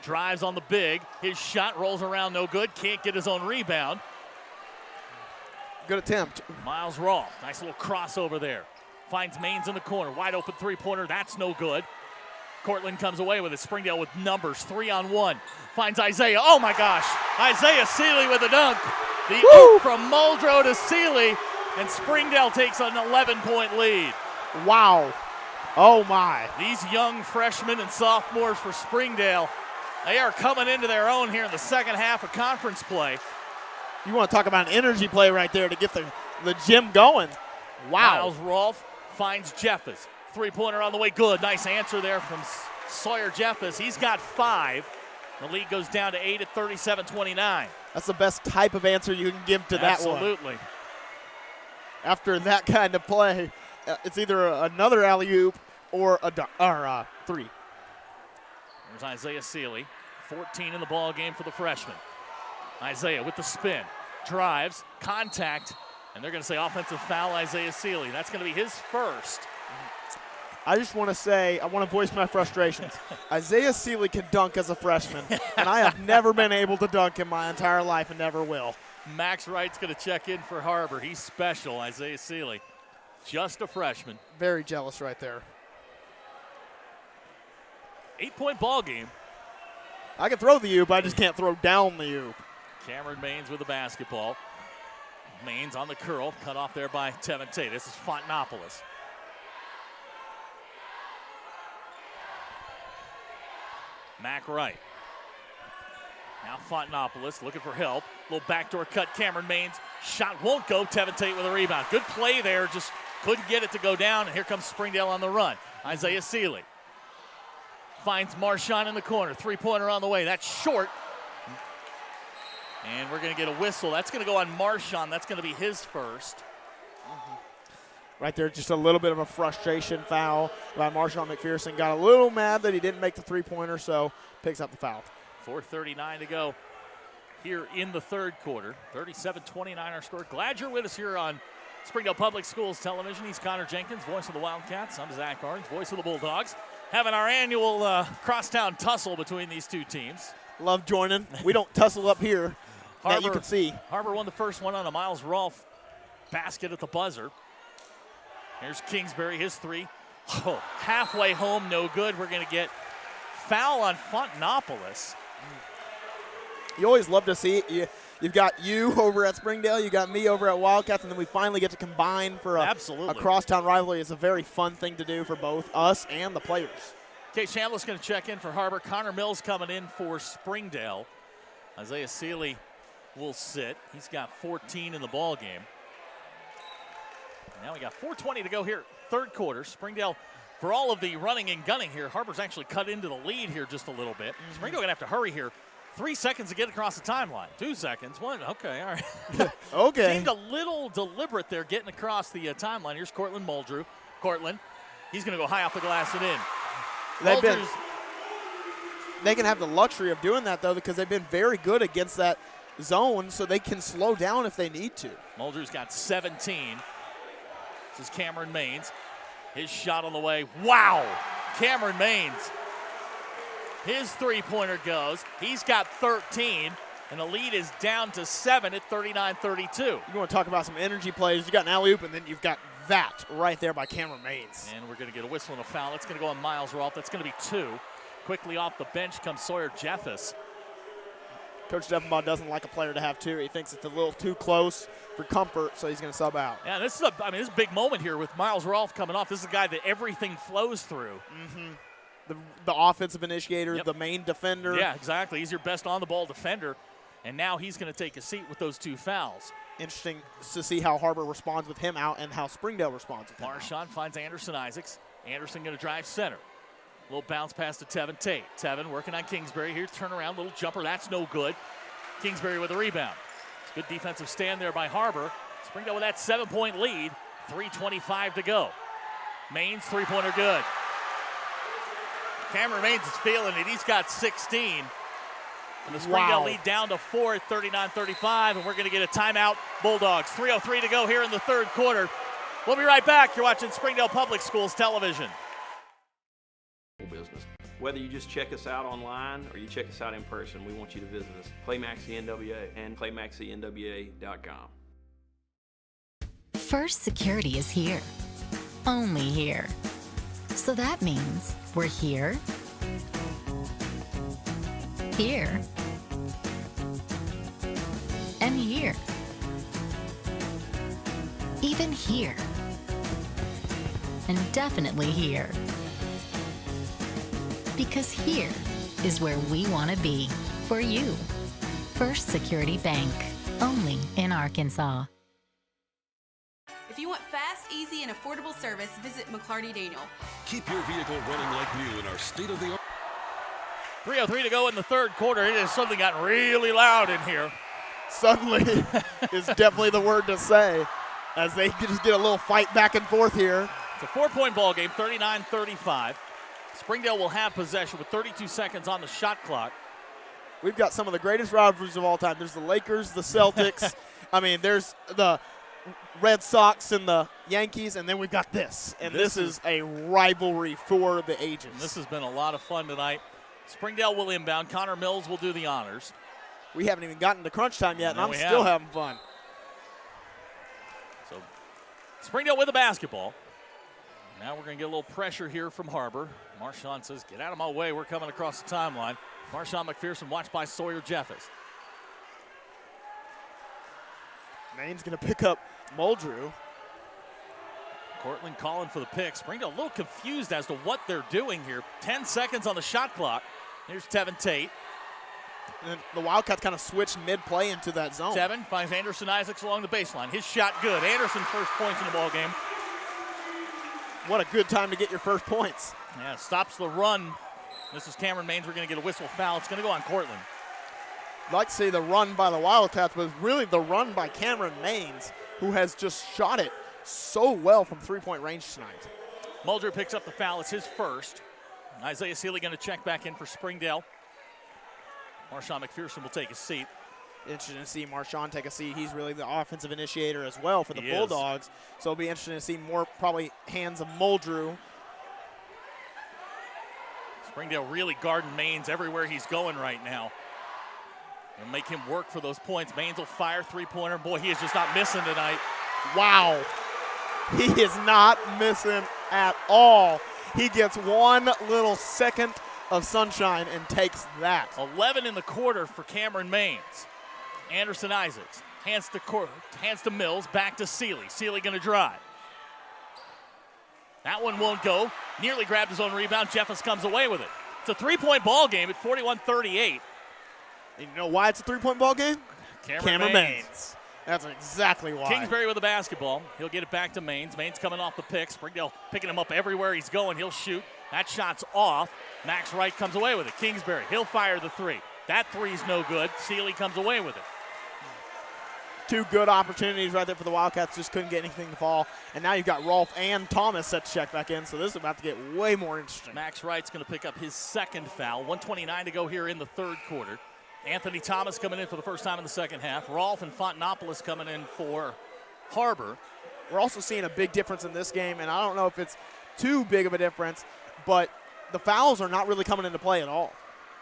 Drives on the big. His shot rolls around, no good. Can't get his own rebound. Good attempt. Miles Rolfe. Nice little crossover there. Finds Maines in the corner. Wide open three-pointer. That's no good. Cortland comes away with it. Springdale with numbers. 3-on-1. Finds Isaiah. Oh, my gosh. Isaiah Seeley with a dunk. The oop from Muldrew to Seeley. And Springdale takes an 11-point lead. Wow. Oh, my. These young freshmen and sophomores for Springdale, they are coming into their own here in the second half of conference play. You want to talk about an energy play right there to get the gym going. Wow. Miles Rolfe finds Jeffers. Three-pointer on the way. Good. Nice answer there from Sawyer Jeffers. He's got 5. The lead goes down to 8 at 37-29. That's the best type of answer you can give to that one. Absolutely. After that kind of play, it's either another alley-oop or a three. There's Isaiah Seeley, 14 in the ball game for the freshman. Isaiah with the spin, drives, contact, and they're going to say offensive foul Isaiah Seeley. That's going to be his first. I just want to say, I want to voice my frustrations. Isaiah Seeley can dunk as a freshman, and I have never been able to dunk in my entire life and never will. Max Wright's going to check in for Har-Ber. He's special, Isaiah Seeley. Just a freshman. Very jealous right there. 8-point ball game. I can throw the oop, I just can't throw down the oop. Cameron Maines with the basketball. Maines on the curl, cut off there by Tevin Tate. This is Fontanopolis. Mac Wright. Now Fontanopolis looking for help. Little backdoor cut, Cameron Maines. Shot won't go. Tevin Tate with a rebound. Good play there, just couldn't get it to go down. And here comes Springdale on the run. Isaiah Seeley finds Marchand in the corner. Three-pointer on the way. That's short. And we're going to get a whistle. That's going to go on Marchand. That's going to be his first. Right there, just a little bit of a frustration foul by Marshall McPherson. Got a little mad that he didn't make the three-pointer, so picks up the foul. 4:39 to go here in the third quarter. 37-29 our score. Glad you're with us here on Springdale Public Schools Television. He's Connor Jenkins, voice of the Wildcats. I'm Zach Arns, voice of the Bulldogs. Having our annual crosstown tussle between these two teams. Love joining. We don't tussle up here that you can see. Har-Ber won the first one on a Miles Rolfe basket at the buzzer. Here's Kingsbury, his three. Oh, halfway home, no good. We're going to get foul on Fontanopolis. You always love to see it. You've got you over at Springdale, you got me over at Wildcats, and then we finally get to combine for a crosstown rivalry. It's a very fun thing to do for both us and the players. Case Chandler's going to check in for Har-Ber. Connor Mills coming in for Springdale. Isaiah Seeley will sit. He's got 14 in the ball game. Now we got 4:20 to go here, third quarter. Springdale, for all of the running and gunning here, Har-Ber's actually cut into the lead here just a little bit. Springdale going to have to hurry here. 3 seconds to get across the timeline. 2 seconds. 1. Okay, all right. Okay. Seemed a little deliberate there getting across the timeline. Here's Cortland Muldrew. Cortland, he's going to go high off the glass and in. They can have the luxury of doing that, though, because they've been very good against that zone, so they can slow down if they need to. Muldrew's got 17. This is Cameron Maines. His shot on the way. Wow! Cameron Maines. His three-pointer goes. He's got 13, and the lead is down to 7 at 39-32. You want to talk about some energy plays. You got an alley-oop, and then you've got that right there by Cameron Maines. And we're going to get a whistle and a foul. That's going to go on Miles Rolfe. That's going to be 2. Quickly off the bench comes Sawyer Jeffus. Coach Steffenbaugh doesn't like a player to have 2. He thinks it's a little too close for comfort, so he's going to sub out. Yeah, this is a big moment here with Miles Rolfe coming off. This is a guy that everything flows through. Mm-hmm. The offensive initiator, the main defender. Yeah, exactly. He's your best on-the-ball defender, and now he's going to take a seat with those 2 fouls. Interesting to see how Har-Ber responds with him out and how Springdale responds with him Marchand finds Anderson Isaacs. Anderson going to drive center. Little bounce pass to Tevin Tate. Tevin working on Kingsbury here. Turnaround, little jumper. That's no good. Kingsbury with a rebound. Good defensive stand there by Har-Ber. Springdale with that 7-point lead. 3:25 to go. Maines, three-pointer good. Cameron Maines is feeling it. He's got 16. And the Springdale lead down to 4 at 39-35. And we're going to get a timeout. Bulldogs. 3:03 to go here in the third quarter. We'll be right back. You're watching Springdale Public Schools television. Business. Whether you just check us out online or you check us out in person, we want you to visit us. Claymaxi NWA and ClayMaxiNWA.com. First Security is here. Only here. So that means we're here, here, and here. Even here. And definitely here. Because here is where we want to be for you. First Security Bank, only in Arkansas. If you want fast, easy, and affordable service, visit McClarty Daniel. Keep your vehicle running like new in our state-of-the-art. 3:03 to go in the third quarter. It has suddenly gotten really loud in here. Suddenly is definitely the word to say, as they just get a little fight back and forth here. It's a 4-point ball game, 39-35. Springdale will have possession with 32 seconds on the shot clock. We've got some of the greatest rivalries of all time. There's the Lakers, the Celtics. I mean, there's the Red Sox and the Yankees, and then we've got this. And this is a rivalry for the ages. This has been a lot of fun tonight. Springdale will inbound. Connor Mills will do the honors. We haven't even gotten to crunch time yet, and I'm still having fun. So Springdale with the basketball. Now we're going to get a little pressure here from Har-Ber. Marchand says, get out of my way. We're coming across the timeline. Marchand McPherson watched by Sawyer Jeffus. Maine's going to pick up Muldrew. Cortland calling for the pick. Springdale a little confused as to what they're doing here. 10 seconds on the shot clock. Here's Tevin Tate. And the Wildcats kind of switched mid-play into that zone. Tevin finds Anderson Isaacs along the baseline. His shot good. Anderson first points in the ball game. What a good time to get your first points. Yeah, stops the run. This is Cameron Maines. We're going to get a whistle foul. It's going to go on Cortland. I'd like to say the run by the Wildcats was really the run by Cameron Maines, who has just shot it so well from three-point range tonight. Muldrew picks up the foul. It's his first. Isaiah Seeley going to check back in for Springdale. Marchand McPherson will take a seat. Interesting to see Marchand take a seat. He's really the offensive initiator as well for the Bulldogs. So it'll be interesting to see more probably hands of Muldrew. Springdale really guarding Maines everywhere he's going right now. And make him work for those points. Maines will fire three-pointer. Boy, he is just not missing tonight. Wow. He is not missing at all. He gets one little second of sunshine and takes that. 11 in the quarter for Cameron Maines. Anderson Isaacs hands to Mills, back to Seeley. Seeley going to drive. That one won't go. Nearly grabbed his own rebound. Jeffus comes away with it. It's a three-point ball game at 41-38. You know why it's a three-point ball game? Cameron Maines. That's exactly why. Kingsbury with the basketball. He'll get it back to Maines. Maines coming off the pick. Springdale picking him up everywhere he's going. He'll shoot. That shot's off. Max Wright comes away with it. Kingsbury, he'll fire the three. That three's no good. Sealy comes away with it. Two good opportunities right there for the Wildcats, just couldn't get anything to fall. And now you've got Rolfe and Thomas set to check back in, so this is about to get way more interesting. Max Wright's going to pick up his second foul. 1:29 to go here in the third quarter. Anthony Thomas coming in for the first time in the second half. Rolfe and Fontanopolis coming in for Har-Ber. We're also seeing a big difference in this game, and I don't know if it's too big of a difference, but the fouls are not really coming into play at all.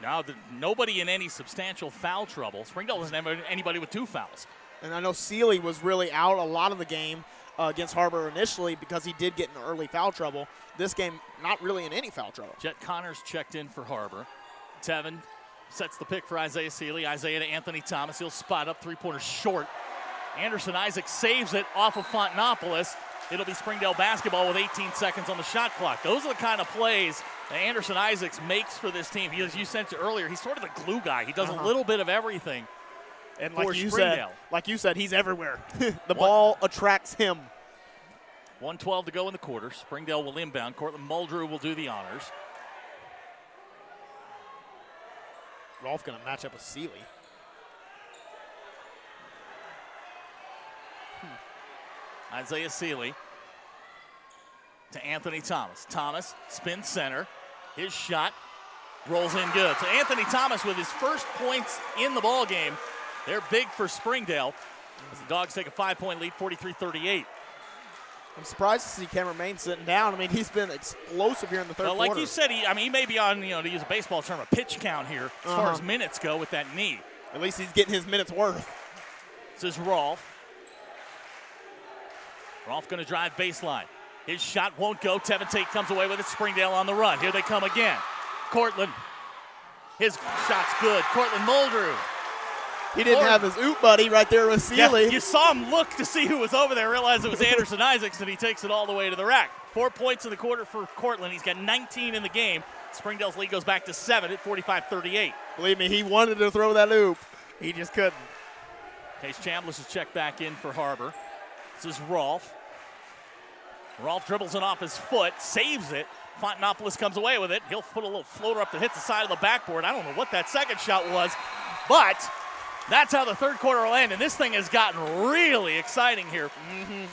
Now, nobody in any substantial foul trouble. Springdale doesn't have anybody with 2 fouls. And I know Sealy was really out a lot of the game against Har-Ber initially because he did get in early foul trouble. This game, not really in any foul trouble. Jet Connors checked in for Har-Ber. Tevin sets the pick for Isaiah Sealy. Isaiah to Anthony Thomas. He'll spot up, three-pointer short. Anderson Isaac saves it off of Fontanopolis. It'll be Springdale basketball with 18 seconds on the shot clock. Those are the kind of plays that Anderson Isaacs makes for this team. As you said earlier, he's sort of the glue guy. He does a little bit of everything. And like you said, he's everywhere. The ball attracts him. 1:12 to go in the quarter. Springdale will inbound. Cortland Muldrew will do the honors. Rolfe going to match up with Sealy. Isaiah Sealy to Anthony Thomas. Thomas spins center. His shot rolls in good. So Anthony Thomas with his first points in the ball game. They're big for Springdale as the Dogs take a 5-point lead, 43-38. I'm surprised to see Cameron Main sitting down. I mean, he's been explosive here in the third quarter. Like you said, he may be on, to use a baseball term, a pitch count here as far as minutes go with that knee. At least he's getting his minutes worth. This is Rolfe. Rolfe going to drive baseline. His shot won't go. Tevin Tate comes away with it. Springdale on the run. Here they come again. Cortland. His shot's good. Cortland Muldrew. He didn't have his oop buddy right there with Sealy. Yeah, you saw him look to see who was over there, realized it was Anderson Isaacs, and he takes it all the way to the rack. 4 points in the quarter for Cortland. He's got 19 in the game. Springdale's lead goes back to 7 at 45-38. Believe me, he wanted to throw that oop. He just couldn't. Case Chambliss is checked back in for Har-Ber. This is Rolfe. Rolfe dribbles it off his foot, saves it. Fontanopolis comes away with it. He'll put a little floater up that hits the side of the backboard. I don't know what that second shot was, but that's how the third quarter will end, and this thing has gotten really exciting here.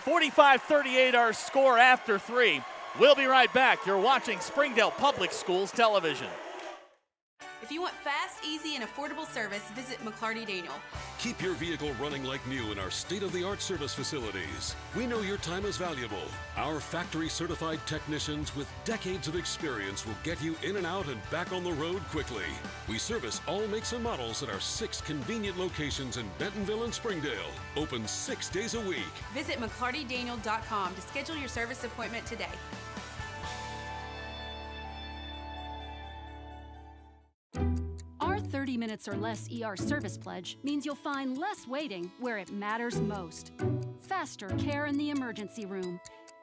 45-38 our score after 3. We'll be right back. You're watching Springdale Public Schools Television. If you want fast, easy, and affordable service, visit McClarty Daniel. Keep your vehicle running like new in our state-of-the-art service facilities. We know your time is valuable. Our factory-certified technicians with decades of experience will get you in and out and back on the road quickly. We service all makes and models at our 6 convenient locations in Bentonville and Springdale. Open 6 days a week. Visit McClartyDaniel.com to schedule your service appointment today. Our 30 minutes or less ER service pledge means you'll find less waiting where it matters most. Faster care in the emergency room.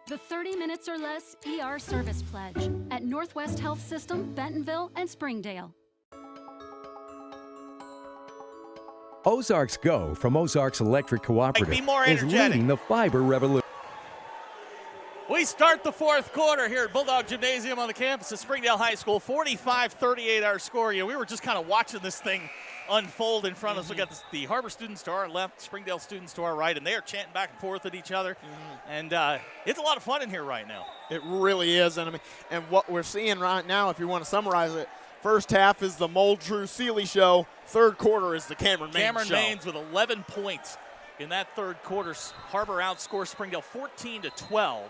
The 30 minutes or less ER service pledge at Northwest Health System, Bentonville, and Springdale. Ozarks Go from Ozarks Electric Cooperative Be more is energetic. leading the fiber revolution. We start the fourth quarter here at Bulldog Gymnasium on the campus of Springdale High School. 45-38 our score. We were just kind of watching this thing unfold in front of us. We got the Har-Ber students to our left, Springdale students to our right, and they are chanting back and forth at each other. And it's a lot of fun in here right now. It really is. And what we're seeing right now, if you want to summarize it, first half is the Muldrew Sealy show. Third quarter is the Cameron Mains show. Cameron Mains with 11 points. In that third quarter, Har-Ber outscores Springdale 14-12.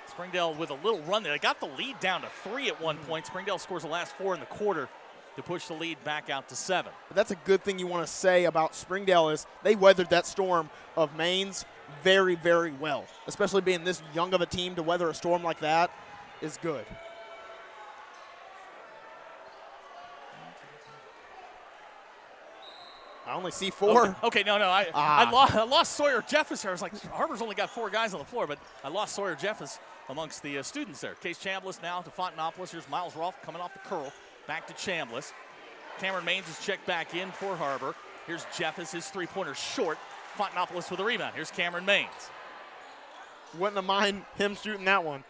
Springdale with a little run there. They got the lead down to 3 at one point. Springdale scores the last 4 in the quarter to push the lead back out to 7. But that's a good thing you want to say about Springdale is they weathered that storm of Mains very, very well. Especially being this young of a team to weather a storm like that is good. I only see 4. Okay, no. I lost Sawyer Jeffers here. I was like, Har-Ber's only got 4 guys on the floor, but I lost Sawyer Jeffers amongst the students there. Case Chambliss now to Fontanopolis. Here's Miles Rolfe coming off the curl. Back to Chambliss. Cameron Mains is checked back in for Har-Ber. Here's Jeffers, his three-pointer short. Fontanopolis with a rebound. Here's Cameron Mains. Wouldn't have mind him shooting that one.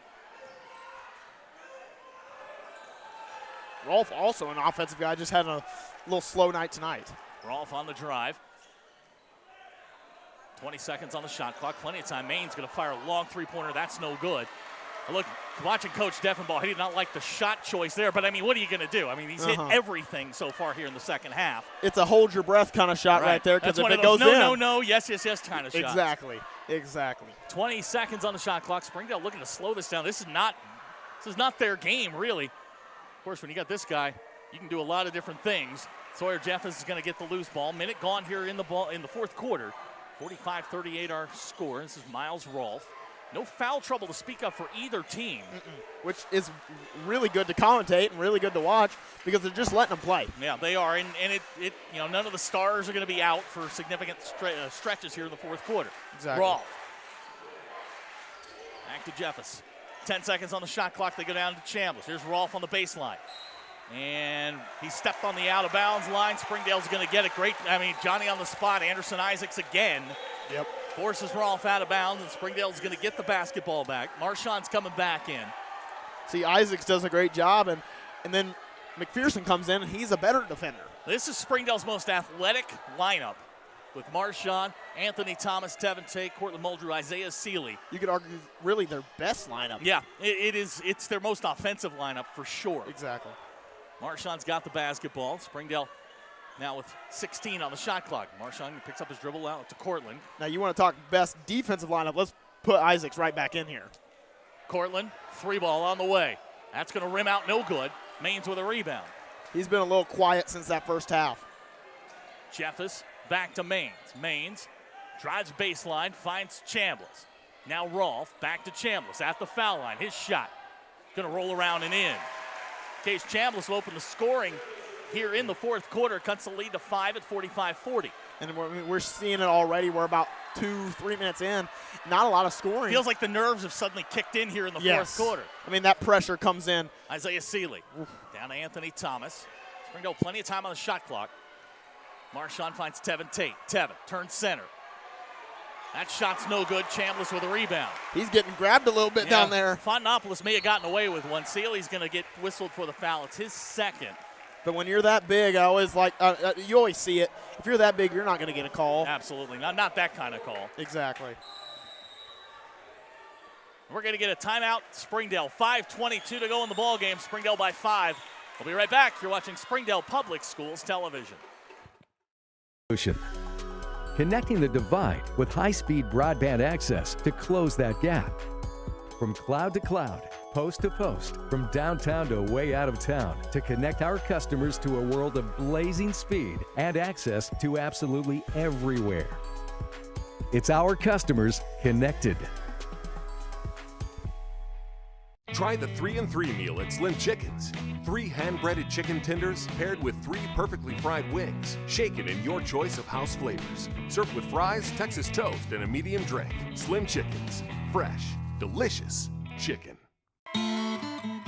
Rolf also an offensive guy, just had a little slow night tonight. Rolf on the drive. 20 seconds on the shot clock. Plenty of time. Maine's going to fire a long three-pointer. That's no good. Look, watching Coach Deffenbaugh, he did not like the shot choice there, but, I mean, what are you going to do? I mean, he's hit everything so far here in the second half. It's a hold-your-breath kind of shot right there, because if it goes in. No, yes kind of shot. Exactly. 20 seconds on the shot clock. Springdale looking to slow this down. This is not their game, really. Of course, when you got this guy, you can do a lot of different things. Sawyer Jeffers is going to get the loose ball. Minute gone here in the fourth quarter. 45-38 our score. This is Miles Rolfe. No foul trouble to speak of for either team. Which is really good to commentate and really good to watch because they're just letting them play. Yeah, they are. And it none of the stars are going to be out for significant stretches here in the fourth quarter. Exactly. Rolfe. Back to Jeffers. 10 seconds on the shot clock. They go down to Chambliss. Here's Rolfe on the baseline. And he stepped on the out-of-bounds line. Springdale's going to get it. Great. I mean, Johnny on the spot. Anderson Isaacs again. Yep. Forces Rolfe out of bounds, and Springdale's going to get the basketball back. Marshawn's coming back in. See, Isaacs does a great job, and then McPherson comes in, and he's a better defender. This is Springdale's most athletic lineup with Marshawn, Anthony Thomas, Tevin Tate, Cortland Muldrew, Isaiah Seeley. You could argue really their best lineup. Yeah, it is. It's their most offensive lineup for sure. Exactly. Marshawn's got the basketball. Springdale now with 16 on the shot clock. Marshawn picks up his dribble out to Cortland. Now you want to talk best defensive lineup. Let's put Isaacs right back in here. Cortland, three ball on the way. That's going to rim out no good. Maines with a rebound. He's been a little quiet since that first half. Jeffers back to Maines. Maines drives baseline, finds Chambliss. Now Rolfe back to Chambliss at the foul line. His shot going to roll around and in. Case Chambliss will open the scoring here in the fourth quarter. Cuts the lead to 5 at 45-40. And we're seeing it already. We're about 2-3 minutes in. Not a lot of scoring. Feels like the nerves have suddenly kicked in here in the fourth quarter. I mean, that pressure comes in. Isaiah Seeley down to Anthony Thomas. Springdale plenty of time on the shot clock. Marshawn finds Tevin Tate. Tevin turns center. That shot's no good. Chambliss with a rebound. He's getting grabbed a little bit down there. Fontenopoulos may have gotten away with one. Seeley's going to get whistled for the foul. It's his second. But when you're that big, I always like you always see it. If you're that big, you're not going to get a call. Absolutely. Not that kind of call. Exactly. We're going to get a timeout. Springdale, 5:22 to go in the ball game. Springdale by 5. We'll be right back. You're watching Springdale Public Schools Television. Connecting the divide with high-speed broadband access to close that gap. From cloud to cloud, post to post, from downtown to way out of town, to connect our customers to a world of blazing speed and access to absolutely everywhere. It's our customers connected. Try the 3-and-3 meal at Slim Chickens. 3 hand-breaded chicken tenders paired with 3 perfectly fried wings, shaken in your choice of house flavors. Served with fries, Texas toast, and a medium drink. Slim Chickens. Fresh, delicious chicken.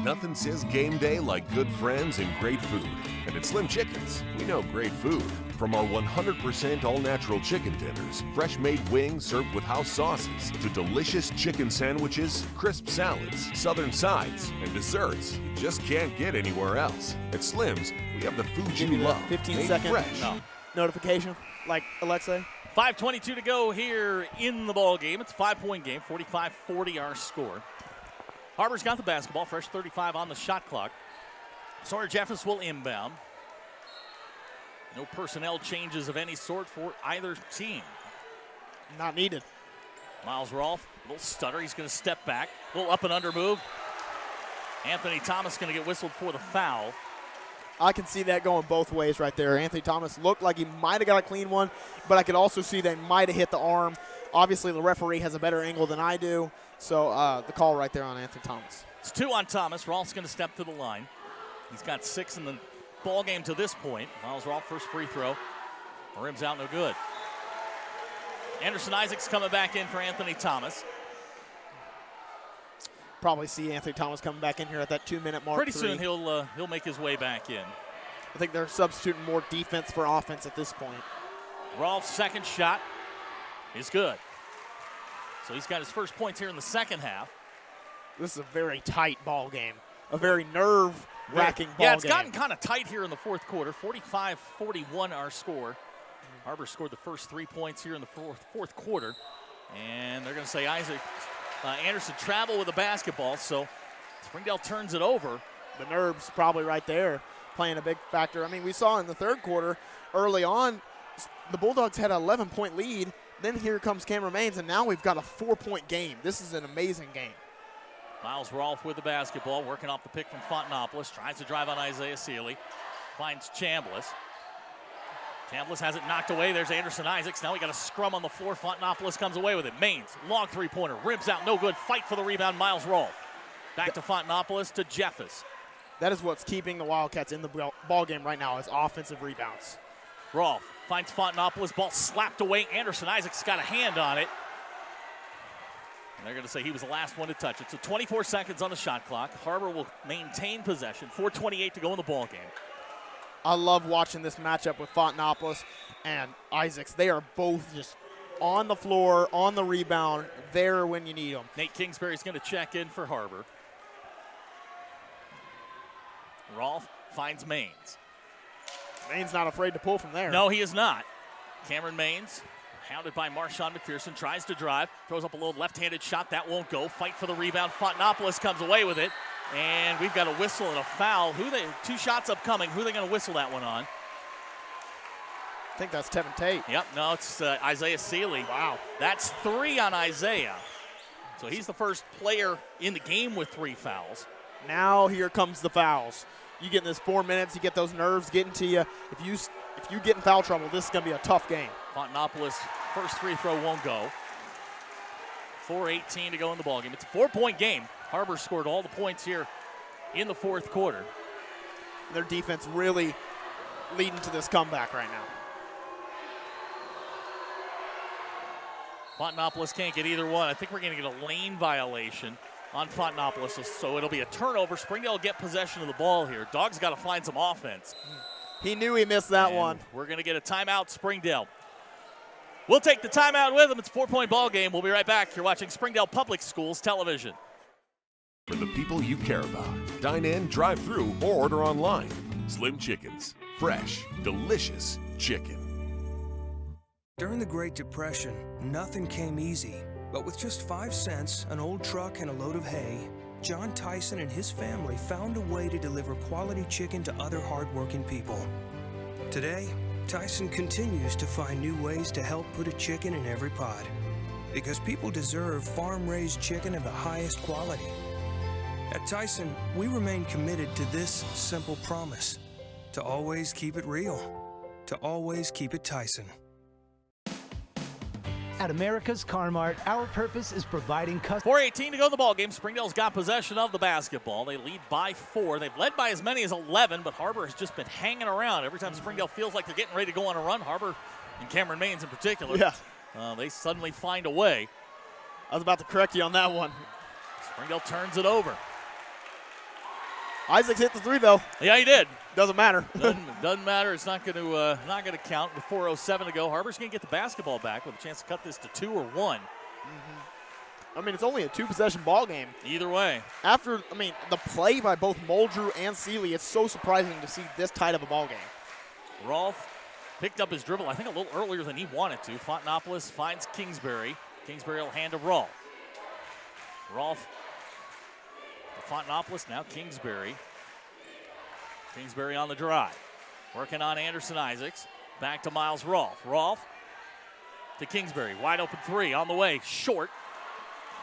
Nothing says game day like good friends and great food. And at Slim Chickens, we know great food. From our 100% all-natural chicken tenders, fresh-made wings served with house sauces, to delicious chicken sandwiches, crisp salads, southern sides, and desserts you just can't get anywhere else. At Slim's, we have the food you love, 15-second fresh. Notification, like Alexei. 5:22 to go here in the ball game. It's a 5-point game, 45-40 our score. Har-Ber's got the basketball, fresh 35 on the shot clock. Sawyer Jeffers will inbound. No personnel changes of any sort for either team. Not needed. Miles Rolfe, a little stutter. He's going to step back. A little up and under move. Anthony Thomas going to get whistled for the foul. I can see that going both ways right there. Anthony Thomas looked like he might have got a clean one, but I could also see that he might have hit the arm. Obviously, the referee has a better angle than I do, so the call right there on Anthony Thomas. It's 2 on Thomas. Rolfe's going to step to the line. He's got 6 in the ball game to this point. Miles Rolfe, first free throw. The rim's out, no good. Anderson Isaacs coming back in for Anthony Thomas. Probably see Anthony Thomas coming back in here at that 2-minute mark. Pretty soon he'll make his way back in. I think they're substituting more defense for offense at this point. Rolfe's second shot is good. So he's got his first points here in the second half. This is a very tight ball game. A very nerve nerve-wracking ball game. Yeah, it's gotten kind of tight here in the fourth quarter. 45-41 our score. Har-Ber scored the first 3 points here in the fourth quarter. And they're going to say Isaac Anderson travel with the basketball, so Springdale turns it over. The nerves probably right there playing a big factor. I mean, we saw in the third quarter early on, the Bulldogs had an 11-point lead. Then here comes Cameron Maines, and now we've got a 4-point game. This is an amazing game. Miles Rolfe with the basketball, working off the pick from Fontanopolis. Tries to drive on Isaiah Sealy. Finds Chambliss. Chambliss has it knocked away. There's Anderson Isaacs. Now we got a scrum on the floor. Fontanopolis comes away with it. Maines, long three-pointer. Ribs out, no good. Fight for the rebound, Miles Rolfe. Back to Fontanopolis to Jeffers. That is what's keeping the Wildcats in the ball game right now is offensive rebounds. Rolfe finds Fontanopolis. Ball slapped away. Anderson Isaacs got a hand on it. And they're going to say he was the last one to touch it. So 24 seconds on the shot clock. Har-Ber will maintain possession. 4:28 to go in the ball game. I love watching this matchup with Fontanopolis and Isaacs. They are both just on the floor, on the rebound, there when you need them. Nate Kingsbury's going to check in for Har-Ber. Rolfe finds Maines. Maines not afraid to pull from there. No, he is not. Cameron Maines, hounded by Marshawn McPherson, tries to drive, throws up a little left-handed shot. That won't go. Fight for the rebound. Fontanopolis comes away with it. And we've got a whistle and a foul. Two shots upcoming. Who are they going to whistle that one on? I think that's Tevin Tate. Yep, no, it's Isaiah Sealy. Wow. That's 3 on Isaiah. So he's the first player in the game with 3 fouls. Now here comes the fouls. You get in this 4 minutes, you get those nerves getting to you. If you get in foul trouble, this is going to be a tough game. Fontanopolis' first free throw won't go. 4:18 to go in the ballgame. It's a 4-point game. Har-Ber scored all the points here in the fourth quarter. Their defense really leading to this comeback right now. Fontanopolis can't get either one. I think we're going to get a lane violation on Fontanopolis, so it'll be a turnover. Springdale will get possession of the ball here. Dogs got to find some offense. He knew he missed that one. We're going to get a timeout, Springdale. We'll take the timeout with them. It's a 4-point ball game. We'll be right back. You're watching Springdale Public Schools Television. For the people you care about, dine in, drive through, or order online. Slim Chickens. Fresh, delicious chicken. During the Great Depression, nothing came easy. But with just 5 cents, an old truck, and a load of hay, John Tyson and his family found a way to deliver quality chicken to other hardworking people. Today, Tyson continues to find new ways to help put a chicken in every pot. Because people deserve farm-raised chicken of the highest quality. At Tyson, we remain committed to this simple promise: to always keep it real, to always keep it Tyson. At America's Car-Mart, our purpose is providing 4:18 to go in the ballgame. Springdale's got possession of the basketball. They lead by 4. They've led by as many as 11, but Har-Ber has just been hanging around. Every time Springdale feels like they're getting ready to go on a run, Har-Ber and Cameron Maines in particular, they suddenly find a way. I was about to correct you on that one. Springdale turns it over. Isaacs hit the 3 though. Yeah, he did. Doesn't matter. Doesn't matter. It's not going to count. With 4:07 to go, Har-Ber's going to get the basketball back with a chance to cut this to 2 or 1. I mean, it's only a 2-possession ball game. Either way. The play by both Muldrew and Sealy, it's so surprising to see this tight of a ball game. Rolfe picked up his dribble, I think, a little earlier than he wanted to. Fontanopolis finds Kingsbury. Kingsbury will hand to Rolfe. Rolfe to Fontanopolis, now Kingsbury. Kingsbury on the drive. Working on Anderson Isaacs. Back to Miles Rolfe. Rolfe to Kingsbury. Wide open 3 on the way. Short.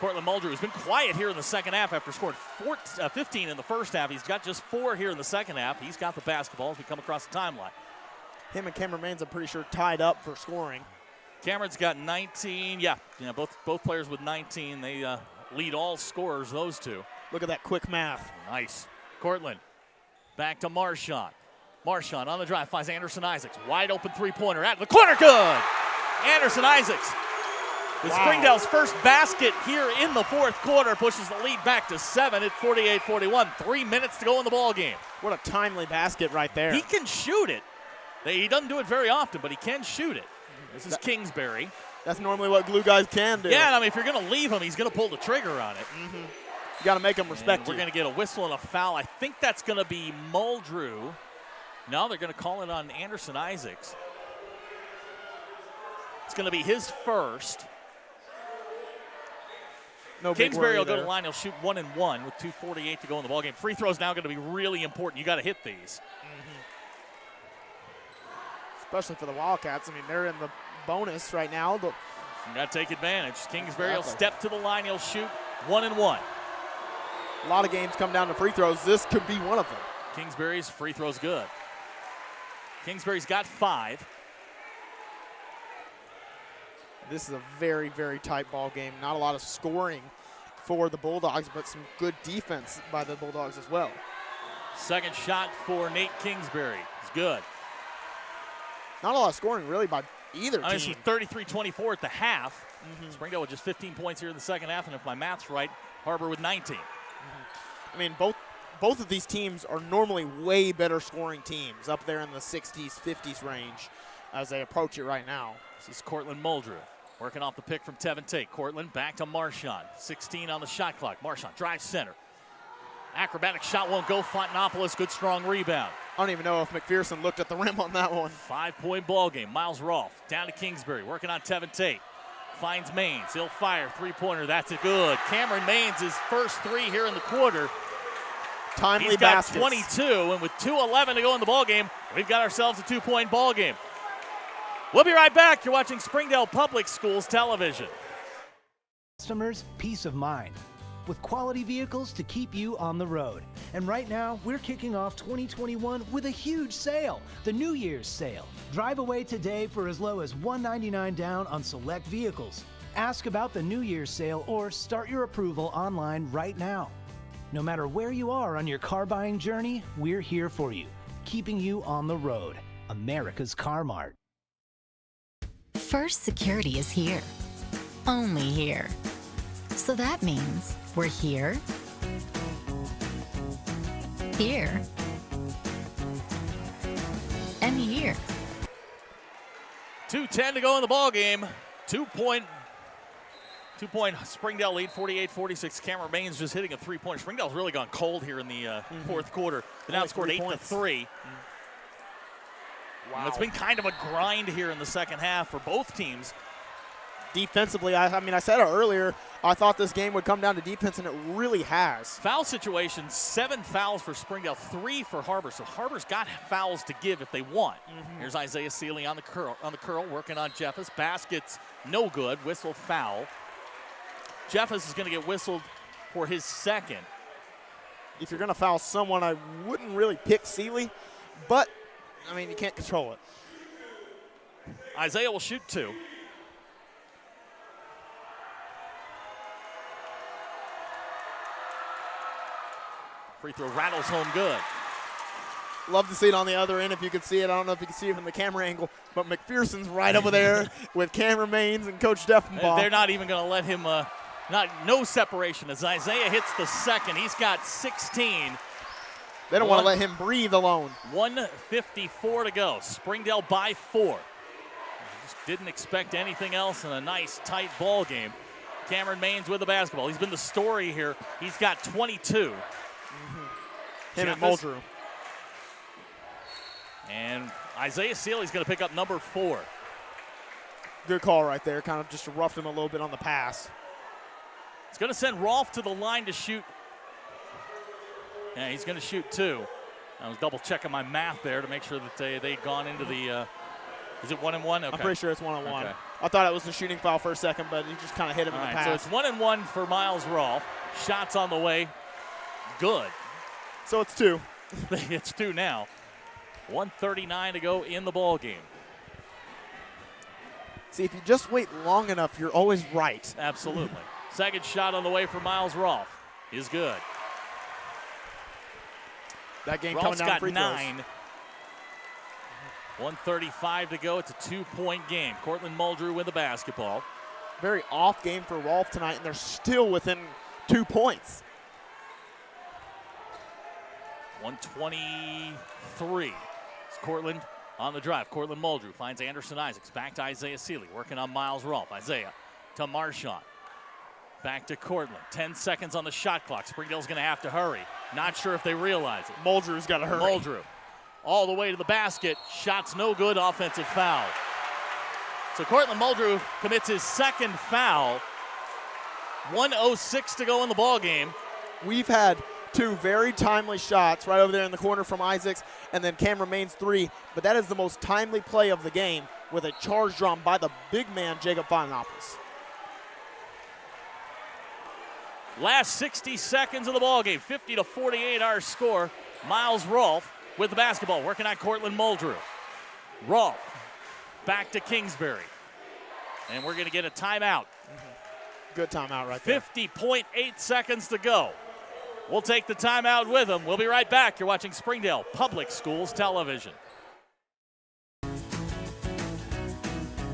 Cortland Muldrew has been quiet here in the second half after scoring 15 in the first half. He's got just 4 here in the second half. He's got the basketball as we come across the timeline. Him and Cameron Maines, I'm pretty sure, tied up for scoring. Cameron's got 19. Yeah, both players with 19. They lead all scorers, those two. Look at that quick math. Nice. Cortland back to Marshawn. Marshawn on the drive finds Anderson Isaacs. Wide open three-pointer at the corner. Good. Anderson Isaacs with Springdale's first basket here in the fourth quarter pushes the lead back to 7 at 48-41. 3 minutes to go in the ball game. What a timely basket right there. He can shoot it. He doesn't do it very often, but he can shoot it. This is Kingsbury. That's normally what glue guys can do. Yeah, if you're going to leave him, he's going to pull the trigger on it. You got to make them respect We're you. going to get a whistle and a foul. I think that's going to be Muldrew. No, they're going to call it on Anderson Isaacs. It's going to be his first. No big Kingsbury worry will go to there. the line. He'll shoot 1 and 1 with 2:48 to go in the ballgame. Free throws now going to be really important. You got to hit these. Especially for the Wildcats. I mean, they're in the bonus right now. You got to take advantage. Kingsbury will Exactly. step to the line. He'll shoot 1 and 1. A lot of games come down to free throws. This could be one of them. Kingsbury's free throw's good. Kingsbury's got 5. This is a very, very tight ball game. Not a lot of scoring for the Bulldogs, but some good defense by the Bulldogs as well. Second shot for Nate Kingsbury. It's good. Not a lot of scoring really by either I mean, team. it's 33-24 at the half. Springdale with just 15 points here in the second half, and if my math's right, Har-Ber with 19. I mean, both of these teams are normally way better scoring teams, up there in the 60s, 50s range as they approach it right now. This is Cortland Muldrew working off the pick from Tevin Tate. Cortland back to Marchand. 16 on the shot clock. Marchand drives center. Acrobatic shot won't go. Fontenopoulos, good strong rebound. I don't even know if McPherson looked at the rim on that one. 5-point ball game. Miles Rolfe down to Kingsbury, working on Tevin Tate. Finds Maines. He'll fire. Three-pointer. That's it. Good. Cameron Maines, his first 3 here in the quarter. Timely He's got baskets. 22, and with 2:11 to go in the ball game, we've got ourselves a 2-point ball game. We'll be right back. You're watching Springdale Public Schools Television. Customers, peace of mind. With quality vehicles to keep you on the road. And right now, we're kicking off 2021 with a huge sale, the New Year's sale. Drive away today for as low as $199 down on select vehicles. Ask about the New Year's sale or start your approval online right now. No matter where you are on your car buying journey, we're here for you, keeping you on the road. America's Car Mart. First Security is here. Only here. So that means we're here, here, and here. 2:10 to go in the ball game. Two-point Springdale lead, 48-46. Cameron Maines just hitting a three-pointer. Springdale's really gone cold here in the fourth quarter. They now scored 8 to 3. Wow. It's been kind of a grind here in the second half for both teams. Defensively, I mean, I said it earlier, I thought this game would come down to defense, and it really has. Foul situation, 7 fouls for Springdale, 3 for Har-Ber. So Har-Ber's got fouls to give if they want. Here's Isaiah Seeley on the curl, working on Jeffers. Basket's no good, whistle foul. Jeffers is going to get whistled for his second. If you're going to foul someone, I wouldn't really pick Seeley, but, I mean, you can't control it. Isaiah will shoot 2. Free throw rattles home good. Love to see it on the other end if you could see it. I don't know if you can see it from the camera angle, but McPherson's right over there with Cameron Maines and Coach Deffenbaugh. They're not even going to let him, no separation as Isaiah hits the second. He's got 16. They don't want to let him breathe alone. 1:54 to go. Springdale by 4. Just didn't expect anything else in a nice, tight ball game. Cameron Maines with the basketball. He's been the story here. He's got 22. Him and Muldrew. And Isaiah Seeley's going to pick up number 4. Good call right there. Kind of just roughed him a little bit on the pass. It's going to send Rolfe to the line to shoot. Yeah, he's going to shoot 2. I was double checking my math there to make sure that they'd gone into the, is it 1 and 1? Okay. I'm pretty sure it's 1 and 1. Okay. I thought it was a shooting foul for a second, but he just kind of hit him in the pass. So it's 1 and 1 for Miles Rolfe. Shots on the way. Good. So it's 2. It's 2 now. 1:39 to go in the ball game. See, if you just wait long enough, you're always right. Absolutely. Second shot on the way for Miles Rolfe is good. That game Rolfe's coming down got free 9. 1:35 to go. It's a 2-point game. Cortland Muldrew with the basketball. Very off game for Rolfe tonight, and they're still within 2 points. 1:23. It's Cortland on the drive. Cortland Muldrew finds Anderson Isaacs. Back to Isaiah Seeley, working on Miles Rolfe. Isaiah to Marchand. Back to Cortland. 10 seconds on the shot clock. Springdale's going to have to hurry. Not sure if they realize it. Muldrew's got to hurry. Muldrew all the way to the basket. Shot's no good. Offensive foul. So Cortland Muldrew commits his second foul. 1:06 to go in the ball game. We've had two very timely shots right over there in the corner from Isaacs, and then Cameron Main's three. But that is the most timely play of the game with a charge drawn by the big man, Jacob Fontanopoulos. Last 60 seconds of the ball game. 50-48 our score. Miles Rolfe with the basketball, working on Cortland Muldrew. Rolfe back to Kingsbury. And we're going to get a timeout. Good timeout right there. 50.8 seconds to go. We'll take the timeout with them. We'll be right back. You're watching Springdale Public Schools Television.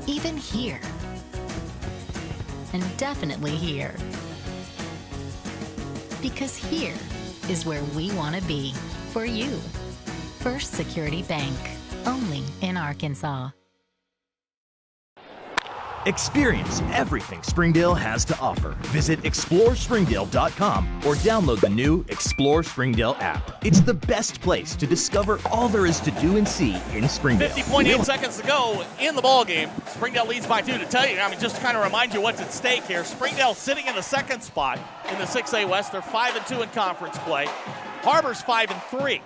Even here. And definitely here. Because here is where we want to be for you. First Security Bank, only in Arkansas. Experience everything Springdale has to offer. Visit ExploreSpringdale.com or download the new Explore Springdale app. It's the best place to discover all there is to do and see in Springdale. 50.8 seconds to go in the ball game. Springdale leads by 2. To tell you, just to kind of remind you what's at stake here. Springdale sitting in the second spot in the 6A West. They're 5-2 in conference play. Har-Ber's 5-3.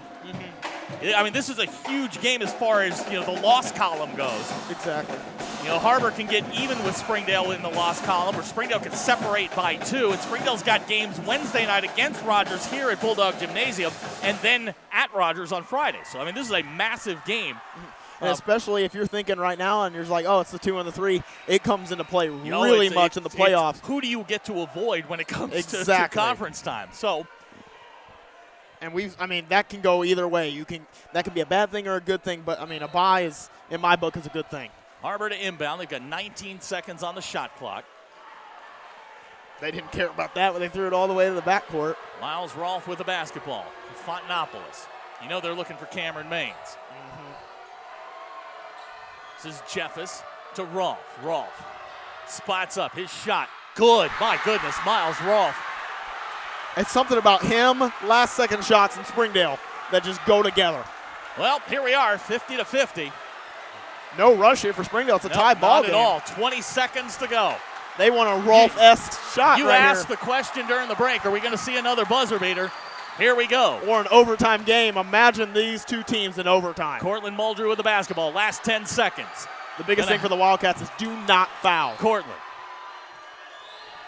This is a huge game as far as the loss column goes. Exactly. Har-Ber can get even with Springdale in the loss column, or Springdale can separate by 2. And Springdale's got games Wednesday night against Rogers here at Bulldog Gymnasium, and then at Rogers on Friday. So this is a massive game. And especially if you're thinking right now and you're like, oh, it's the 2 and the 3, it comes into play really much in the playoffs. Who do you get to avoid when it comes to conference time? So. And that can go either way. That can be a bad thing or a good thing, but a bye is, in my book, is a good thing. Har-Ber to inbound. They've got 19 seconds on the shot clock. They didn't care about that, but they threw it all the way to the backcourt. Miles Rolfe with the basketball. Fontanopoulos. They're looking for Cameron Maines. This is Jeffus to Rolfe. Rolfe spots up. His shot. Good. My goodness, Miles Rolfe. It's something about him, last-second shots in Springdale that just go together. Well, here we are, 50-50. No rush here for Springdale. It's a tie ball game. Not at all. 20 seconds to go. They want a Rolfe-esque shot You right asked here. the question during the break, are we going to see another buzzer beater? Here we go. Or an overtime game. Imagine these two teams in overtime. Cortland Muldrew with the basketball. Last 10 seconds. The biggest thing for the Wildcats is do not foul. Cortland.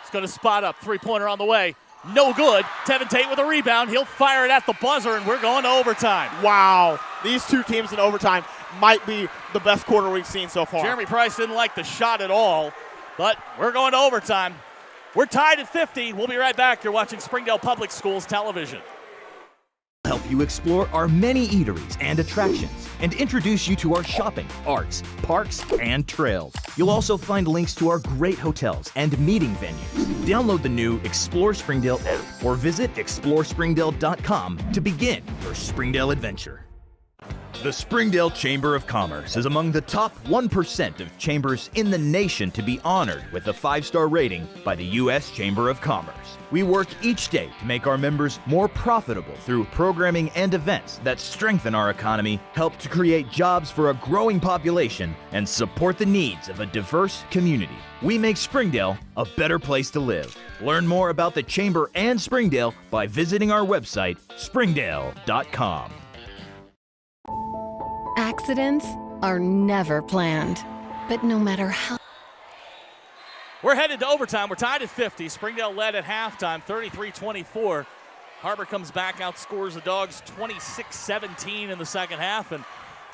He's going to spot up. Three-pointer on the way. No good. Tevin Tate with a rebound. He'll fire it at the buzzer, and we're going to overtime. Wow. These two teams in overtime might be the best quarter we've seen so far. Jeremy Price didn't like the shot at all, but we're going to overtime. We're tied at 50. We'll be right back. You're watching Springdale Public Schools Television. Help you explore our many eateries and attractions and introduce you to our shopping, arts, parks, and trails. You'll also find links to our great hotels and meeting venues. Download the new Explore Springdale app or visit ExploreSpringdale.com to begin your Springdale adventure. The Springdale Chamber of Commerce is among the top 1% of chambers in the nation to be honored with a 5-star rating by the U.S. Chamber of Commerce. We work each day to make our members more profitable through programming and events that strengthen our economy, help to create jobs for a growing population, and support the needs of a diverse community. We make Springdale a better place to live. Learn more about the Chamber and Springdale by visiting our website, springdale.com. Accidents are never planned, but no matter how. We're headed to overtime. We're tied at 50. Springdale led at halftime, 33-24. Har-Ber comes back, outscores the Dogs 26-17 in the second half, and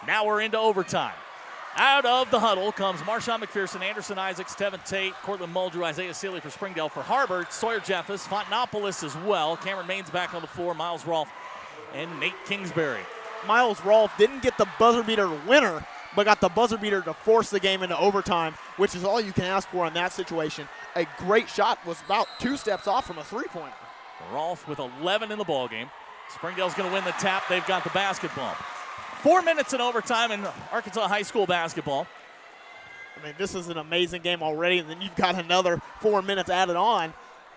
now we're into overtime. Out of the huddle comes Marshawn McPherson, Anderson Isaacs, Tevin Tate, Cortland Muldrew, Isaiah Sealy for Springdale. For Har-Ber, Sawyer Jeffus, Fontanopoulos as well. Cameron Maines back on the floor, Miles Rolfe, and Nate Kingsbury. Miles Rolfe didn't get the buzzer beater winner, but got the buzzer beater to force the game into overtime, which is all you can ask for in that situation. A great shot, was about 2 steps off from a three-pointer. Rolfe with 11 in the ballgame. Springdale's going to win the tap. They've got the basketball. 4 minutes in overtime in Arkansas high school basketball. This is an amazing game already, and then you've got another 4 minutes added on.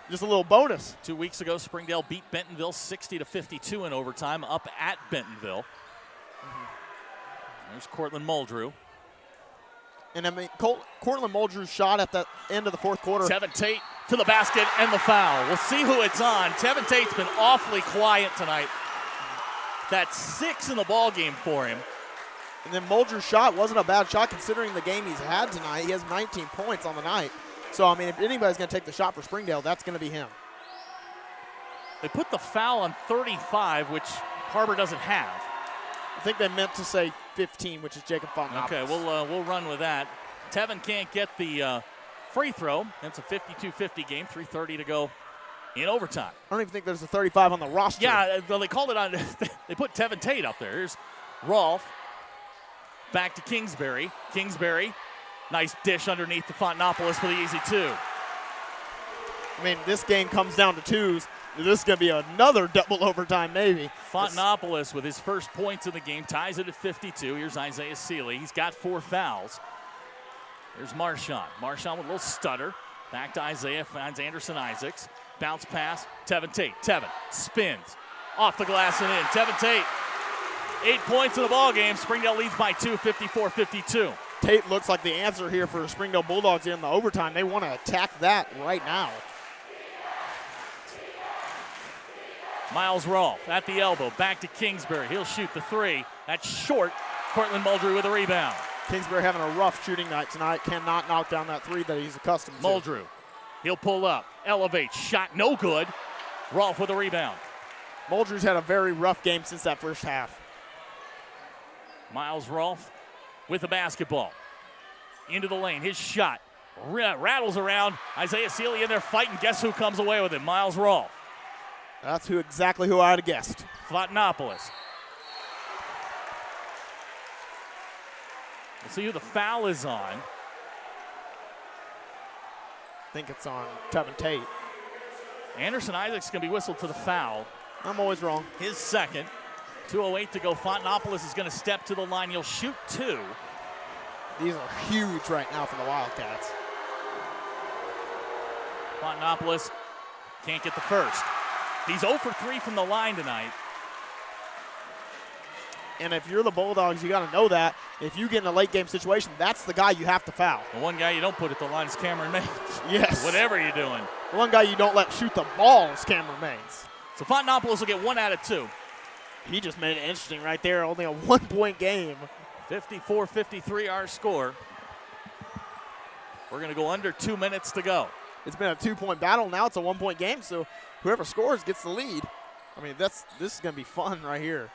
just a little bonus. 2 weeks ago, Springdale beat Bentonville 60-52 in overtime up at Bentonville. There's Cortland Muldrew. And I mean, Cortland Muldrew's shot at the end of the fourth quarter. Tevin Tate to the basket and the foul. We'll see who it's on. Tevin Tate's been awfully quiet tonight. That's 6 in the ball game for him. And then Muldrew's shot wasn't a bad shot considering the game he's had tonight. He has 19 points on the night. So, I mean, if anybody's going to take the shot for Springdale, that's going to be him. They put the foul on 35, which Har-Ber doesn't have. I think they meant to say 15, which is Jacob Fontenopoulos. Okay, we'll run with that. Tevin can't get the free throw. That's a 52-50 game, 3:30 to go in overtime. I don't even think there's a 35 on the roster. Yeah, well, they called it on. They put Tevin Tate up there. Here's Rolfe. Back to Kingsbury. Kingsbury, nice dish underneath to Fontenopoulos for the easy 2. I mean, this game comes down to 2s. This is going to be another double overtime, maybe. Fontenopoulos with his first points in the game ties it at 52. Here's Isaiah Seeley. He's got 4 fouls. There's Marchand. Marchand with a little stutter. Back to Isaiah, finds Anderson Isaacs. Bounce pass, Tevin Tate. Tevin spins. Off the glass and in. Tevin Tate, 8 points in the ball game. Springdale leads by 2, 54-52. Tate looks like the answer here for Springdale Bulldogs in the overtime. They want to attack that right now. Miles Rolfe at the elbow, back to Kingsbury. He'll shoot the 3. That's short. Cortland Muldrew with a rebound. Kingsbury having a rough shooting night tonight. Cannot knock down that 3 that he's accustomed to. Muldrew, he'll pull up, elevate, shot no good. Rolfe with a rebound. Muldrew's had a very rough game since that first half. Miles Rolfe with the basketball. Into the lane, his shot rattles around. Isaiah Seeley in there fighting. Guess who comes away with it? Miles Rolfe. That's exactly who I would have guessed. Fontenopoulos. We'll see who the foul is on. I think it's on Tevin Tate. Anderson Isaacs going to be whistled for the foul. I'm always wrong. His second. 2:08 to go. Fontenopoulos is going to step to the line. He'll shoot 2. These are huge right now for the Wildcats. Fontenopoulos can't get the first. He's 0 for 3 from the line tonight. And if you're the Bulldogs, you got to know that. If you get in a late game situation, that's the guy you have to foul. The one guy you don't put at the line is Cameron Maines. Yes. Whatever you're doing. The one guy you don't let shoot the ball is Cameron Maines. So Fontenopoulos will get 1 out of 2. He just made it interesting right there. Only a 1-point game. 54-53 our score. We're going to go under 2 minutes to go. It's been a 2-point battle. Now it's a 1-point game, so whoever scores gets the lead. I mean, this is going to be fun right here.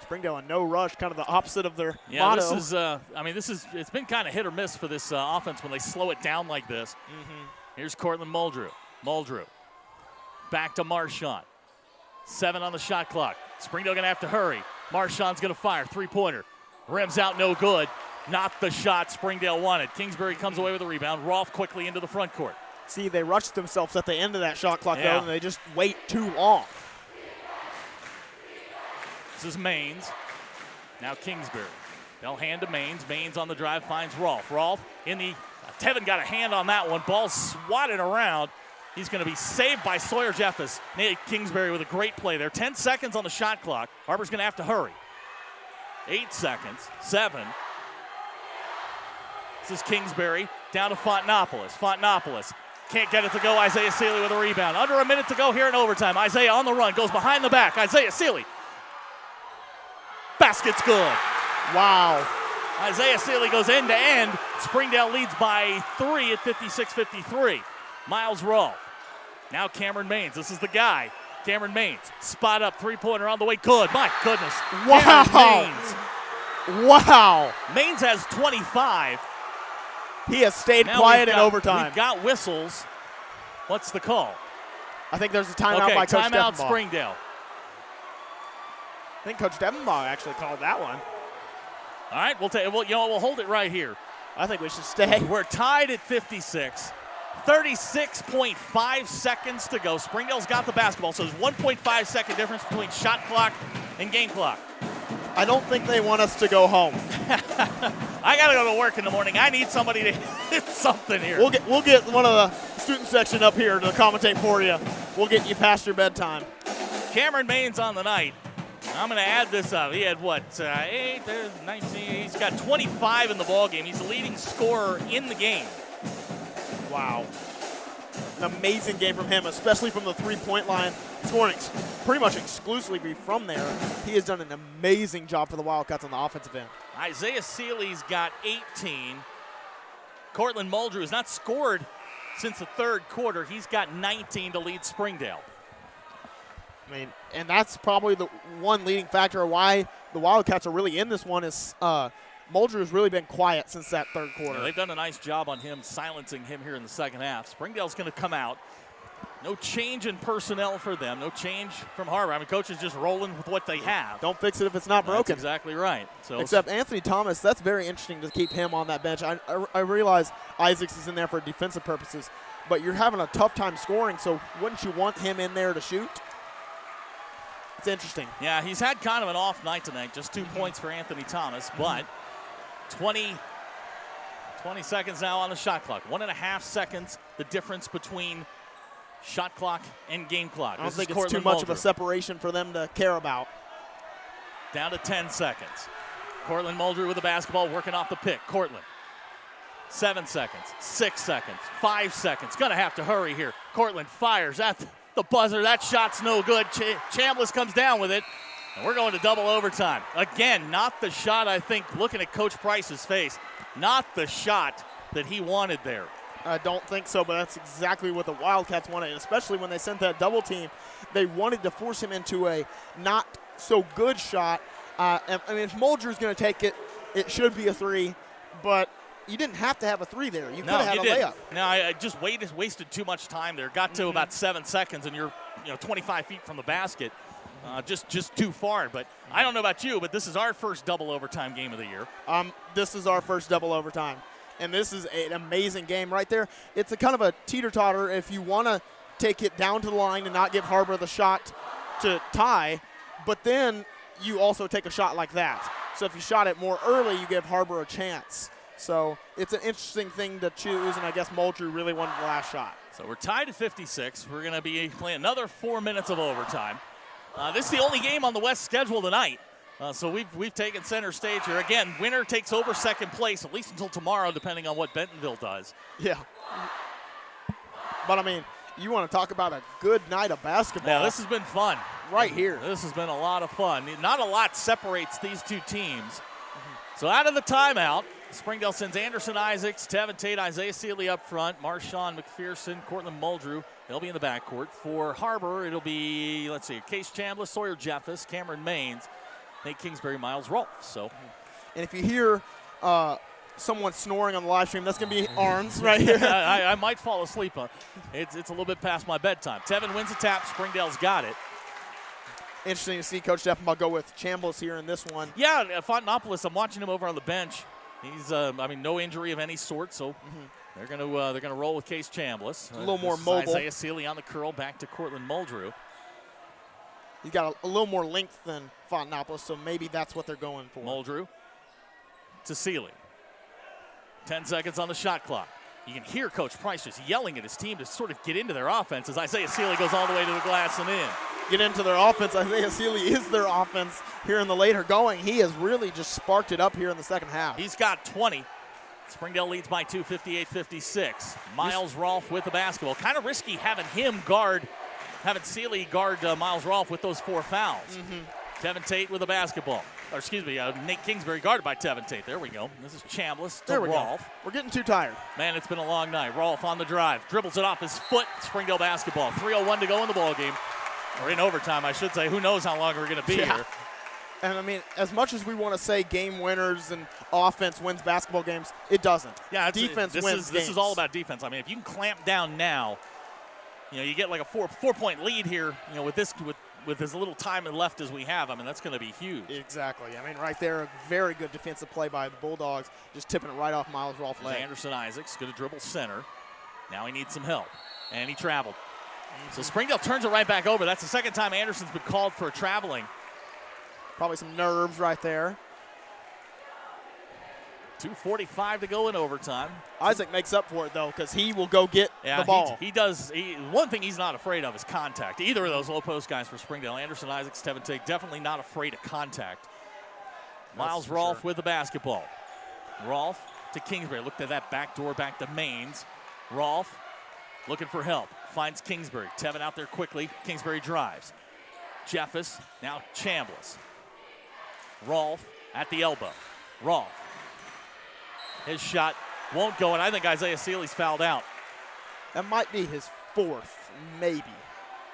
Springdale in no rush, kind of the opposite of their motto. It's been kind of hit or miss for this offense when they slow it down like this. Here's Cortland Muldrew. Muldrew back to Marchand. 7 on the shot clock. Springdale going to have to hurry. Marchand's going to fire. 3-pointer. Rims out, no good. Not the shot Springdale wanted. Kingsbury comes away with a rebound. Rolfe quickly into the front court. See, they rushed themselves at the end of that shot clock, though, and they just wait too long. This is Maines. Now Kingsbury. They'll hand to Maines. Maines on the drive finds Rolfe. Rolfe in the Tevin got a hand on that one. Ball swatted around. He's going to be saved by Sawyer Jeffers. Nate Kingsbury with a great play there. 10 seconds on the shot clock. Har-Ber's going to have to hurry. 8 seconds. 7. This is Kingsbury down to Fontenopoulos. Fontenopoulos can't get it to go. Isaiah Seeley with a rebound. Under a minute to go here in overtime. Isaiah on the run. Goes behind the back. Isaiah Seeley. Basket's good. Wow. Isaiah Seeley goes end to end. Springdale leads by 3 at 56-53. Miles Rolfe. Now Cameron Maines. This is the guy. Cameron Maines. Spot up. 3-pointer on the way. Good. My goodness. Wow. Wow. Maines has 25. He has stayed quiet in overtime. We've got whistles. What's the call? I think there's a timeout by Coach timeout Steffenbach. Springdale. I think Coach Steffenbach actually called that one. All right, we'll hold it right here. I think we should stay. We're tied at 56. 36.5 seconds to go. Springdale's got the basketball, so there's 1.5 second difference between shot clock and game clock. I don't think they want us to go home. I got to go to work in the morning. I need somebody to hit something here. We'll get one of the student section up here to commentate for you. We'll get you past your bedtime. Cameron Maines on the night. I'm going to add this up. He had, 8, 19. He's got 25 in the ballgame. He's the leading scorer in the game. Wow. An amazing game from him, especially from the three-point line, scoring pretty much exclusively from there. He has done an amazing job for the Wildcats on the offensive end. Isaiah Seeley's got 18. Cortland Muldrew has not scored since the third quarter. He's got 19 to lead Springdale. I mean, and that's probably the one leading factor of why the Wildcats are really in this one is Muldrew has really been quiet since that third quarter. Yeah, they've done a nice job on him, silencing him here in the second half. Springdale's going to come out. No change in personnel for them. No change from Har-Ber. I mean, coach is just rolling with what they have. Don't fix it if it's not broken. That's exactly right. So except Anthony Thomas, that's very interesting to keep him on that bench. I realize Isaacs is in there for defensive purposes, but you're having a tough time scoring, so wouldn't you want him in there to shoot? It's interesting. Yeah, he's had kind of an off night tonight. Just 2 points for Anthony Thomas, but 20 seconds now on the shot clock. 1.5 seconds, the difference between shot clock and game clock. I don't think it's too much of a separation for them to care about. Down to 10 seconds. Cortland Muldrew with the basketball, working off the pick. Cortland, 7 seconds, 6 seconds, 5 seconds. Gonna have to hurry here. Cortland fires at the buzzer. That shot's no good. Chambliss comes down with it, and we're going to double overtime. Again, not the shot, I think, looking at Coach Price's face, not the shot that he wanted there. I don't think so, but that's exactly what the Wildcats wanted, especially when they sent that double team. They wanted to force him into a not so good shot. I mean, if Muldrew's going to take it, it should be a three, but you didn't have to have a three there. You could have had a layup. No, I just wasted too much time there. Got to about 7 seconds, and you're 25 feet from the basket. Just too far. But I don't know about you, but this is our first double overtime game of the year. This is our first double overtime. And this is an amazing game right there. It's a kind of a teeter-totter if you want to take it down to the line and not give Har-Ber the shot to tie, but then you also take a shot like that. So if you shot it more early, you give Har-Ber a chance. So it's an interesting thing to choose, and I guess Muldrew really wanted the last shot. So we're tied at 56. We're going to be playing another 4 minutes of overtime. This is the only game on the West schedule tonight. So we've taken center stage here. Again, winner takes over second place, at least until tomorrow, depending on what Bentonville does. Yeah. But, I mean, you want to talk about a good night of basketball. Yeah, this has been fun. Right here. This has been a lot of fun. Not a lot separates these two teams. So out of the timeout, Springdale sends Anderson Isaacs, Tevin Tate, Isaiah Seeley up front, Marshawn McPherson, Cortland Muldrew. They'll be in the backcourt. For Har-Ber, it'll be, Case Chambliss, Sawyer Jeffus, Cameron Maines, Nate Kingsbury, Miles Rolfe. So, and if you hear someone snoring on the live stream, that's going to be Arns right here. I might fall asleep. It's a little bit past my bedtime. Tevin wins the tap. Springdale's got it. Interesting to see Coach Steffenbach go with Chambliss here in this one. Yeah, Fontenopoulos, I'm watching him over on the bench. He's, no injury of any sort, so they're gonna roll with Case Chambliss. A little more mobile. Isaiah Seeley on the curl, back to Cortland Muldrew. He's got a little more length than Fontenopoulos, so maybe that's what they're going for. Muldrew to Seeley. 10 seconds on the shot clock. You can hear Coach Price just yelling at his team to sort of get into their offense as Isaiah Seeley goes all the way to the glass and in. Get into their offense. Isaiah Seeley is their offense here in the later going. He has really just sparked it up here in the second half. He's got 20. Springdale leads by 2, 58-56. Miles Rolfe with the basketball. Kind of risky having Seeley guard Miles Rolfe with those 4 fouls. Tevin Tate with the basketball. Nate Kingsbury guarded by Tevin Tate. There we go. This is Chambliss to Rolfe. We're getting too tired. Man, it's been a long night. Rolfe on the drive. Dribbles it off his foot. Springdale basketball. 3:01 to go in the ballgame. Or in overtime, I should say. Who knows how long we're going to be here. And, I mean, as much as we want to say game winners and offense wins basketball games, it doesn't. Yeah, defense wins games. This is all about defense. I mean, if you can clamp down now, you get like a four-point lead here, with as little time left as we have. I mean, that's going to be huge. Exactly. I mean, right there, a very good defensive play by the Bulldogs, just tipping it right off Miles Rolfe's leg. Anderson Isaacs going to dribble center. Now he needs some help, and he traveled. So Springdale turns it right back over. That's the second time Anderson's been called for traveling. Probably some nerves right there. 2:45 to go in overtime. Isaac makes up for it, though, because he will go get the ball. He does. One thing he's not afraid of is contact. Either of those low post guys for Springdale, Anderson, Isaac, Tevin Tate, definitely not afraid of contact. Miles Rolfe with the basketball. Rolfe to Kingsbury. Looked at that back door, back to Maines. Rolfe looking for help. Finds Kingsbury. Tevin out there quickly. Kingsbury drives. Jeffus, now Chambliss. Rolfe at the elbow. Rolfe. His shot won't go, and I think Isaiah Seeley's fouled out. That might be his 4th, maybe.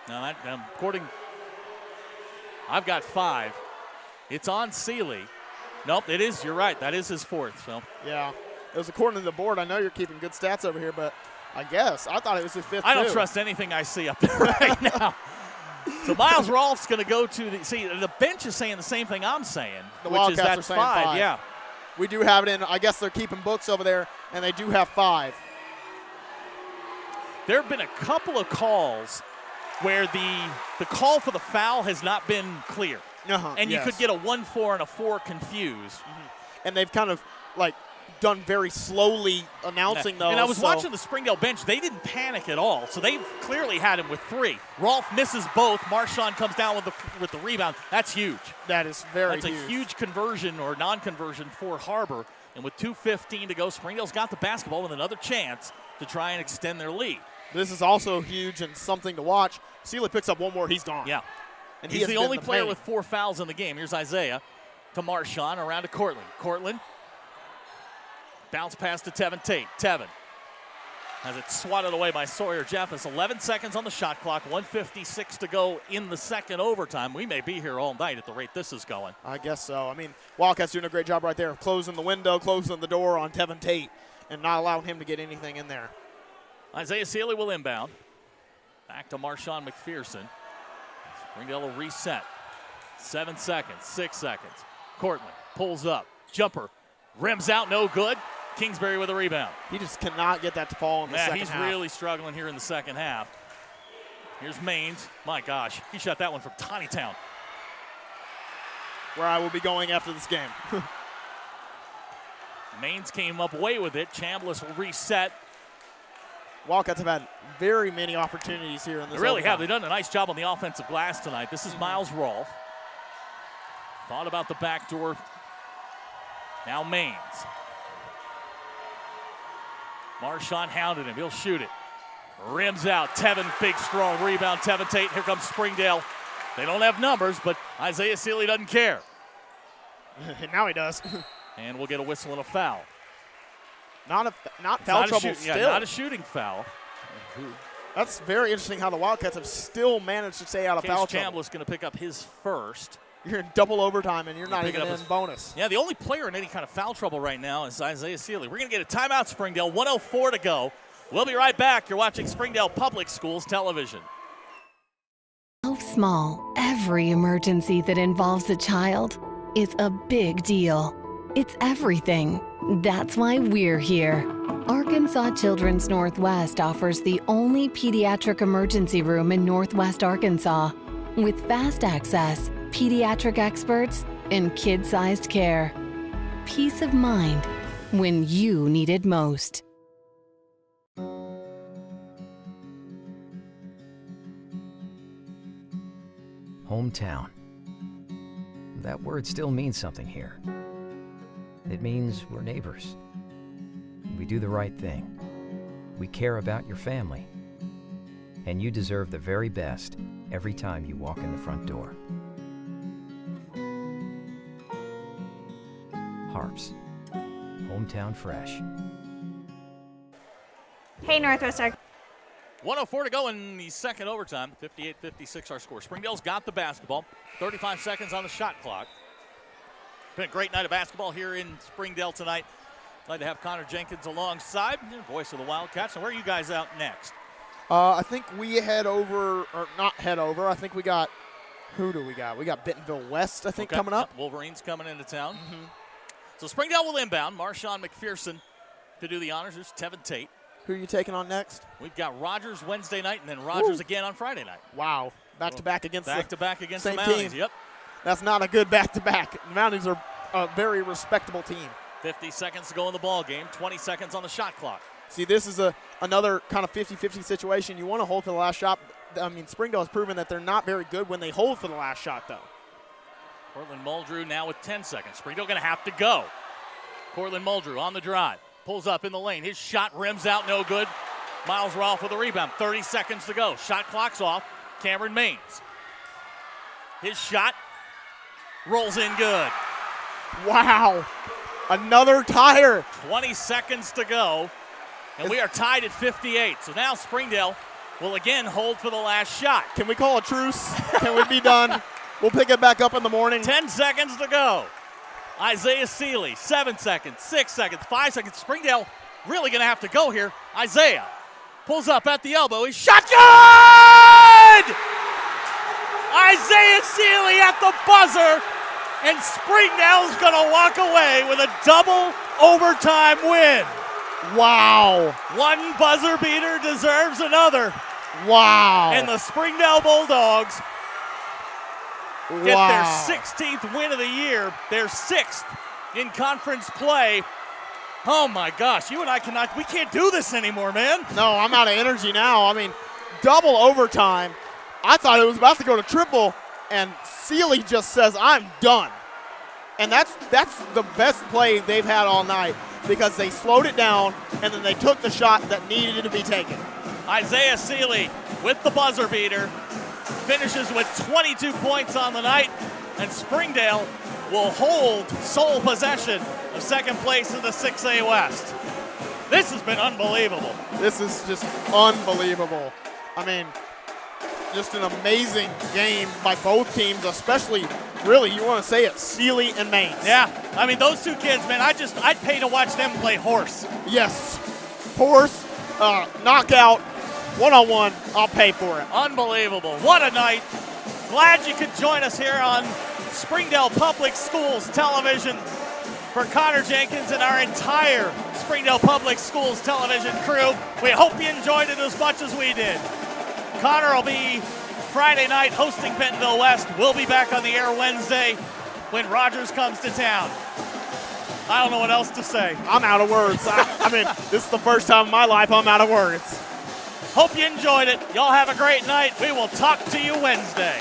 No, according, I've got 5. It's on Seeley. Nope, it is. You're right. That is his 4th. So yeah, it was according to the board. I know you're keeping good stats over here, but I thought it was his 5th. I don't trust anything I see up there right now. So Miles Rolfe's going to go to the bench is saying the same thing I'm saying, which is that's 5. Yeah. We do have it in. I guess they're keeping books over there, and they do have 5. There have been a couple of calls where the call for the foul has not been clear. And you could get a 1-4 and a 4 confused. And they've kind of done very slowly announcing those. And I was watching the Springdale bench. They didn't panic at all. So they've clearly had him with 3. Rolfe misses both. Marchand comes down with the rebound. That's huge. That is very huge. That's a huge conversion or non-conversion for Har-Ber. And with 2:15 to go, Springdale's got the basketball with another chance to try and extend their lead. This is also huge and something to watch. Seeley picks up one more. He's gone. Yeah. And he's the only player with 4 fouls in the game. Here's Isaiah to Marchand, around to Cortland. Cortland, bounce pass to Tevin Tate. Tevin has it swatted away by Sawyer Jeffus. 11 seconds on the shot clock, 1:56 to go in the second overtime. We may be here all night at the rate this is going. I guess so. I mean, Wildcats doing a great job right there of closing the window, closing the door on Tevin Tate, and not allowing him to get anything in there. Isaiah Seeley will inbound. Back to Marshawn McPherson. Springdale will reset. 7 seconds, 6 seconds. Cortland pulls up. Jumper. Rims out, no good. Kingsbury with a rebound. He just cannot get that to fall in the second half. He's really struggling here in the second half. Here's Maines. My gosh, he shot that one from Tawny Town. Where I will be going after this game. Maines came up away with it. Chambliss will reset. Wildcats have had very many opportunities here in this. They really have. They've done a nice job on the offensive glass tonight. This is Miles Rolfe. Thought about the back door. Now Maines. Marchand hounded him. He'll shoot it. Rims out. Tevin, big, strong rebound. Tevin Tate. Here comes Springdale. They don't have numbers, but Isaiah Seeley doesn't care. Now he does. And we'll get a whistle and a foul. Not foul trouble still. Yeah, not a shooting foul. That's very interesting how the Wildcats have still managed to stay out of foul trouble. Chambliss going to pick up his first. You're in double overtime, and you're not even in bonus. Yeah, the only player in any kind of foul trouble right now is Isaiah Seeley. We're going to get a timeout, Springdale. 1:04 to go. We'll be right back. You're watching Springdale Public Schools Television. So small, every emergency that involves a child is a big deal. It's everything. That's why we're here. Arkansas Children's Northwest offers the only pediatric emergency room in Northwest Arkansas with fast access, pediatric experts, and kid-sized care. Peace of mind when you need it most. Hometown. That word still means something here. It means we're neighbors. We do the right thing. We care about your family. And you deserve the very best every time you walk in the front door. Har-Ber's. Hometown fresh. Hey, Northwest Arkansas. 1:04 to go in the second overtime. 58-56 our score. Springdale's got the basketball. 35 seconds on the shot clock. Been a great night of basketball here in Springdale tonight. Glad to have Connor Jenkins alongside, voice of the Wildcats. And where are you guys out next? I think we head over, or not head over. I think we got, who do we got? We got Bentonville West, I think, coming up. Wolverines coming into town. So Springdale will inbound. Marshawn McPherson to do the honors. There's Tevin Tate. Who are you taking on next? We've got Rogers Wednesday night and then Rogers again on Friday night. Wow. Back-to-back against the same Mounties. team. Yep. That's not a good back-to-back. The Mounties are a very respectable team. 50 seconds to go in the ball game, 20 seconds on the shot clock. See, this is another kind of 50-50 situation. You want to hold for the last shot. I mean, Springdale has proven that they're not very good when they hold for the last shot, though. Cortland Muldrew now with 10 seconds. Springdale going to have to go. Cortland Muldrew on the drive. Pulls up in the lane. His shot rims out, no good. Miles Rolfe with the rebound. 30 seconds to go. Shot clock's off. Cameron Maines. His shot rolls in good. Wow. Another tire. 20 seconds to go. And we are tied at 58. So now Springdale will again hold for the last shot. Can we call a truce? Can we be done? We'll pick it back up in the morning. 10 seconds to go. Isaiah Seeley, 7 seconds, 6 seconds, 5 seconds. Springdale really going to have to go here. Isaiah pulls up at the elbow. He's shot good! Isaiah Seeley at the buzzer. And Springdale's going to walk away with a double overtime win. Wow. One buzzer beater deserves another. Wow. And the Springdale Bulldogs get their 16th win of the year, their 6th in conference play. Oh my gosh, you and I we can't do this anymore, man. No, I'm out of energy now. I mean, double overtime. I thought it was about to go to triple, and Seeley just says, I'm done. And that's the best play they've had all night, because they slowed it down, and then they took the shot that needed to be taken. Isaiah Seeley with the buzzer beater finishes with 22 points on the night, and Springdale will hold sole possession of second place in the 6A West. This has been unbelievable. This is just unbelievable. I mean, just an amazing game by both teams, especially, really, you want to say it, Seeley and Maines. Yeah, I mean, those two kids, man, I'd pay to watch them play horse. Yes, horse, knockout, one-on-one, I'll pay for it. Unbelievable. What a night. Glad you could join us here on Springdale Public Schools Television. For Connor Jenkins and our entire Springdale Public Schools television crew, we hope you enjoyed it as much as we did. Connor will be Friday night hosting Bentonville West. We'll be back on the air Wednesday when Rogers comes to town. I don't know what else to say. I'm out of words. I mean, this is the first time in my life I'm out of words. Hope you enjoyed it. Y'all have a great night. We will talk to you Wednesday.